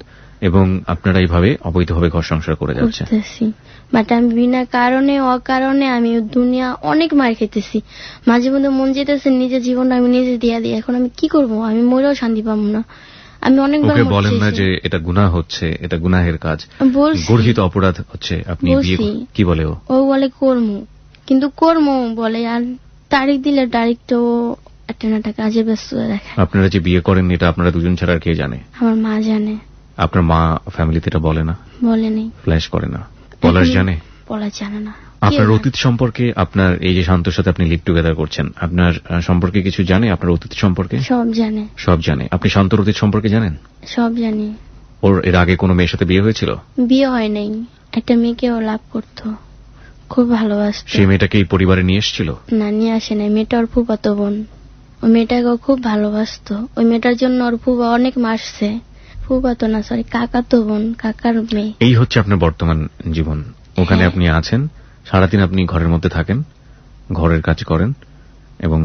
এবং আপনারা এইভাবে অবৈধভাবে ঘর সংসার করে যাচ্ছে।
করতেছি, বাট আমি বিনা কারণে অকারণে আমি দুনিয়া অনেক মার খেতেছি। মাঝে মধ্যে মন যেতেছে নিজের জীবনটা আমি নিজে দিয়া দিই। এখন আমি কি করব? আমি মরেও শান্তি পাবো না। আমি অনেকবার
ওকে বলেন না যে এটা গুনাহ হচ্ছে, এটা গুনাহের কাজ, গর্হিত অপরাধ হচ্ছে, আপনি বিয়ে কি বলে?
ও বলে কর্মু, কিন্তু কর্মু বলে, আর তারিখ দিলে তারিখ তো একটা না একটা কাজে ব্যস্ত দেখে।
আপনারা যে বিয়ে করেন এটা আপনারা দুজন ছাড়া আর কে জানে?
আমার মা জানে।
আপনার মা ফ্যামিলিতে এটা বলে না?
বলে নেই,
ফ্ল্যাশ করে না। পলাশ জানে?
পলাশ জানে না।
আপনার অতীত সম্পর্কে, আপনার এই যে শান্তর সাথে আপনি লিভ টুগেদার করছেন, আপনার সম্পর্কে কিছু জানে? আপনার অতীত সম্পর্কে
সব জানে।
সব জানে। আপনি শান্তর অতীত সম্পর্কে জানেন?
সব জানি।
ওর এর আগে কোনো মেয়ের সাথে বিয়ে হয়েছিল?
বিয়ে হয় নাই, একটা মেয়েকে ও লাভ করতো, খুব ভালোবাসতো।
সেই মেয়েটাকে এই পরিবারে নিয়ে এসেছিল?
না, নিয়ে আসে নাই। মেয়েটা ওর ফুফাতো বোন। ওই মেয়েটাকে খুব ভালোবাসতো। ওই মেয়েটার জন্য ওর ফুফা অনেক মারছে। ফুফাতো না, সরি, কাকাতো বোন, কাকার মেয়ে।
এই হচ্ছে আপনার বর্তমান জীবন। ওখানে আপনি আছেন, সারাদিন আপনি ঘরের মধ্যে থাকেন, ঘরের কাজ করেন, এবং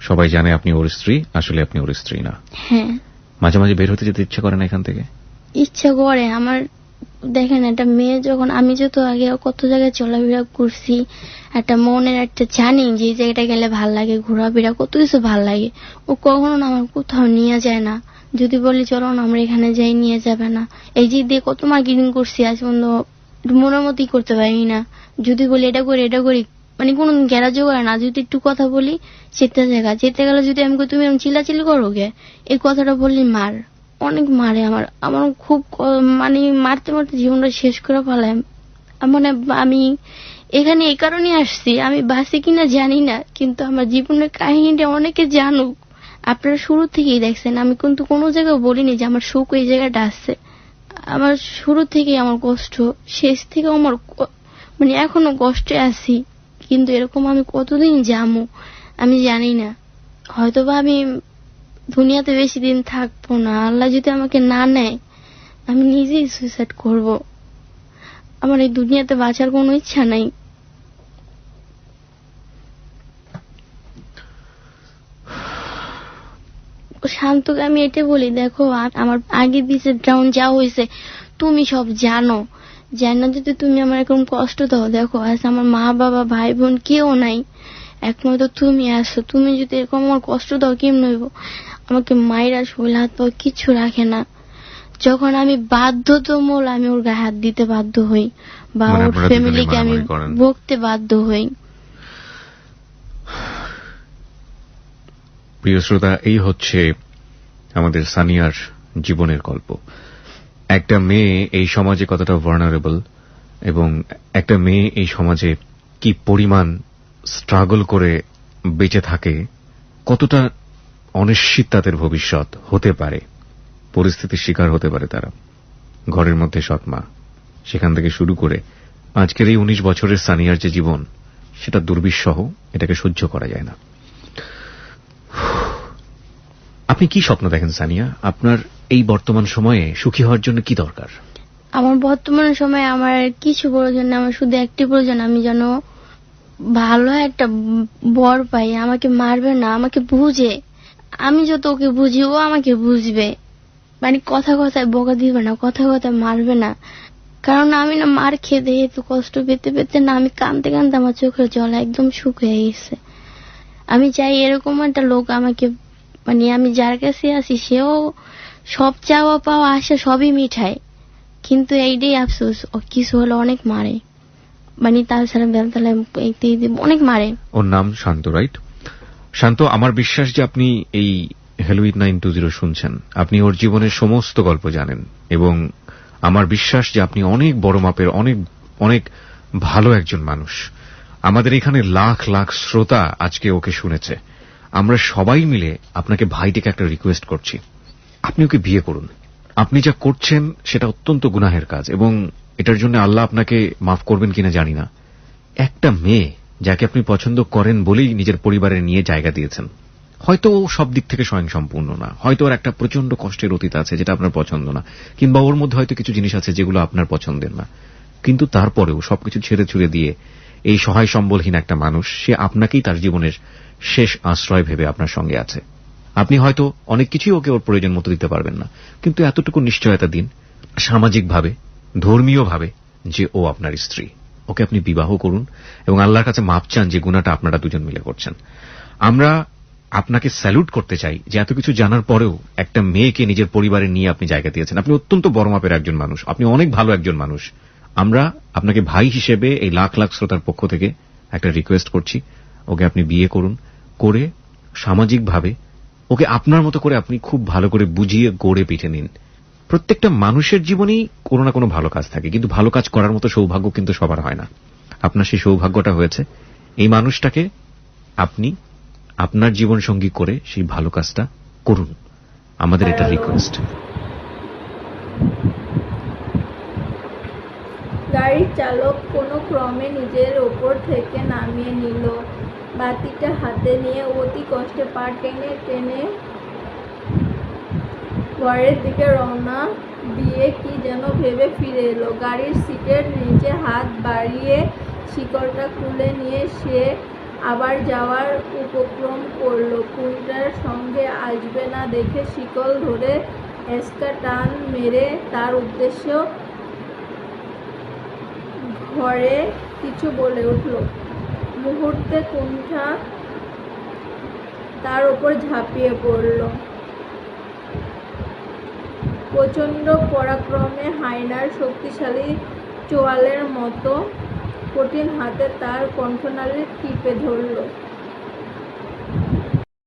সবাই জানে আপনি ওর স্ত্রী, আসলে আপনি ওর স্ত্রী না।
হ্যাঁ।
মাঝে মাঝে বের হতে যেতে ইচ্ছা করে না এখান থেকে?
ইচ্ছা করে আমার। দেখেন, একটা মেয়ে যখন, আমি যত আগে কত জায়গায় চলাফেরা করছি, একটা মনের একটা জানি যে এই জায়গাটা গেলে ভাল লাগে, ঘোরাফেরা কত কিছু ভাল লাগে, ও কখনো না আমার কোথাও নিয়ে যায় না। যদি বলি চলো না আমরা এখানে যাই, নিয়ে যাবে না। এই যে দিয়ে কত মার্কেটিং করছি, আজ পর্যন্ত মনের মতোই করতে পারি না। যদি বলি এটা করি এটা করি, মানে কোন গ্যারাজও করে না। যদি একটু কথা বলি, যেতে জায়গা যেতে গেলে যদি আমি তুমি এরকম চিল্লাচিল্লি করো গে, এই কথাটা বললি মার, অনেক মারে। আমার খুব মানে মারতে মারতে জীবনটা শেষ করে ফেলাম। মানে আমি এখানে এই কারণে আসছি, আমি বাসি কিনা জানি না, কিন্তু আমার জীবনের কাহিনীটা অনেকে জানুক। আপনারা শুরু থেকেই দেখছেন, আমি কিন্তু কোনো জায়গায় বলিনি যে আমার সুখ এই জায়গাটা আসছে। আমার শুরু থেকেই আমার কষ্ট, শেষ থেকে আমার মানে এখনো কষ্টে আছি, কিন্তু এরকম আমি কতদিন যাবো আমি জানি না। হয়তোবা আমি দুনিয়াতে বেশি দিন থাকবো না। আল্লাহ যদি আমাকে না নেয়, আমি নিজেই সুইসাইড করব। আমার এই দুনিয়াতে বাঁচার কোনো ইচ্ছা নাই। শান্তকে আমি এটা বলি, দেখো আমার আগে দিছে ডাউন যা হয়েছে তুমি সব জানো, জানো যদি তুমি আমার এরকম কষ্ট দাও। দেখো আজ আমার মা বাবা ভাই বোন কেউ নাই, একমাত্র তুমি আসো। তুমি যদি এরকম আমার কষ্ট দাও কেমন হইব? আমাকে মায়েরা শরীর হাত পা কিছু রাখে না। যখন আমি বাধ্যতামূল আমি ওর গায়ে হাত দিতে বাধ্য হই, বা ওর ফ্যামিলিকে আমি বকতে বাধ্য হই।
প্রিয় শ্রোতা, এই হচ্ছে আমাদের সানিয়ার জীবনের গল্প। একটা মেয়ে এই সমাজে কতটা ভালনারেবল, এবং একটা মেয়ে এই সমাজে কি পরিমাণ স্ট্রাগল করে বেঁচে থাকে, কতটা অনিশ্চিত তাদের ভবিষ্যৎ হতে পারে, পরিস্থিতির শিকার হতে পারে তারা। ঘরের মধ্যে সৎমা, সেখান থেকে শুরু করে আজকের এই 19 বছরের সানিয়ার যে জীবন, সেটা দুর্বিষহ, এটাকে সহ্য করা যায় না। আপনি কি স্বপ্ন দেখেন সানিয়া? আপনার এই বর্তমান সময়ে সুখী হওয়ার জন্য কি দরকার?
আমার বর্তমান সময়ে আমার কিছু প্রয়োজন না, আমার শুধু একটি প্রয়োজন, আমি যেন ভালো একটা বর পাই, আমাকে মারবে না, আমাকে বুঝে। আমি যত ওকে বুঝি ও আমাকে বুঝবে, মানে কথা কথায় বকা দিবে না, কথা কথায় মারবে না। কারণ আমি না মার খেতে এত কষ্ট পেতে পেতে না, আমি কাঁদতে কাঁদতে আমার চোখের জল একদম শুকিয়ে গেছে। আমি চাই এরকম একটা লোক আমাকে, মানে আমি যার কাছে আছি সেও সব চাওয়া পাওয়া আশা সবই মিঠায়, কিন্তু এইটাই আফসোস ও কিছু হলে অনেক মারে, মানে তাছাড়া বেলতলায় অনেক মারে।
ওর নাম শান্ত, রাইট? শান্ত, আমার বিশ্বাস যে আপনি এই হ্যালো 8920 শুনছেন, আপনি ওর জীবনের সমস্ত গল্প জানেন, এবং আমার বিশ্বাস যে আপনি অনেক বড় মাপের, অনেক অনেক ভালো একজন মানুষ। আমাদের এখানে লাখ লাখ শ্রোতা আজকে ওকে শুনেছে। আমরা সবাই মিলে আপনাকে ভাই থেকে একটা রিকোয়েস্ট করছি, আপনি ওকে বিয়ে করুন। আপনি যা করছেন সেটা অত্যন্ত গুনাহের কাজ, এবং এটার জন্য আল্লাহ আপনাকে মাফ করবেন কিনা জানি না। একটা মেয়ে যাকে আপনি পছন্দ করেন বলেই নিজের পরিবারে নিয়ে জায়গা দিয়েছেন, হয়তো ও সব দিক থেকে স্বয়ংসম্পূর্ণ না, হয়তো ওর একটা প্রচন্ড কষ্টের অতীত আছে যেটা আপনার পছন্দ না, কিংবা ওর মধ্যে হয়তো কিছু জিনিস আছে যেগুলো আপনার পছন্দের না, কিন্তু তারপরেও সবকিছু ছেড়ে ছুড়ে দিয়ে এই সহায় সম্বলহীন একটা মানুষ, সে আপনাকেই তার জীবনের শেষ আশ্রয় ভেবে আপনার সঙ্গে আছে। আপনি হয়তো অনেক কিছুই ওকে ওর প্রয়োজন মতো দিতে পারবেন না, কিন্তু এতটুকু নিশ্চয়তা দিন সামাজিকভাবে, ধর্মীয়ভাবে, যে ও আপনার স্ত্রী। ওকে আপনি বিবাহ করুন এবং আল্লাহর কাছে মাপ চান যে গুনাহটা আপনারা দুজন মিলে করছেন। আমরা আপনাকে স্যালুট করতে চাই যে এত কিছু জানার পরেও একটা মেয়েকে নিজের পরিবারে নিয়ে আপনি জায়গা দিয়েছেন। আপনি অত্যন্ত বড় মাপের একজন মানুষ, আপনি অনেক ভালো একজন মানুষ। আমরা আপনাকে ভাই হিসেবে এই লাখ লাখ শ্রোতার পক্ষ থেকে একটা রিকোয়েস্ট করছি, ওকে আপনি বিয়ে করুন, করে সামাজিকভাবে ওকে আপনার মতো করে আপনি খুব ভালো করে বুঝিয়ে গড়ে পিঠে নিন। প্রত্যেকটা মানুষের জীবনেই কোনো না কোনো ভালো কাজ থাকে, কিন্তু ভালো কাজ করার মতো সৌভাগ্য কিন্তু সবার হয় না। আপনার সেই সৌভাগ্যটা হয়েছে, এই মানুষটাকে আপনি আপনার জীবনসঙ্গী করে সেই ভালো কাজটা করুন, আমাদের এটা রিকোয়েস্ট।
গাড়ির চালক কোনো ক্রমে নিজের ওপর থেকে নামিয়ে নিল। বাতিটা হাতে নিয়ে অতি কষ্টে পা টেনে টেনে ঘরের দিকে রওনা দিয়ে কি যেন ভেবে ফিরে এলো। গাড়ির সিটের নিচে হাত বাড়িয়ে শিকলটা খুলে নিয়ে সে আবার যাওয়ার উপক্রম করলো। কুইন্টার সঙ্গে আসবে না দেখে শিকল ধরে এসকা টান মেরে তার উদ্দেশ্য ঘরে কিছু বলে উঠল। মুহূর্তে কুণ্ঠা তার উপর ঝাঁপিয়ে পড়ল। প্রচণ্ড পরাক্রমে হায়নার শক্তিশালী চোয়ালের মতো কঠিন হাতে তার কণ্ঠনালী টিপে ধরল।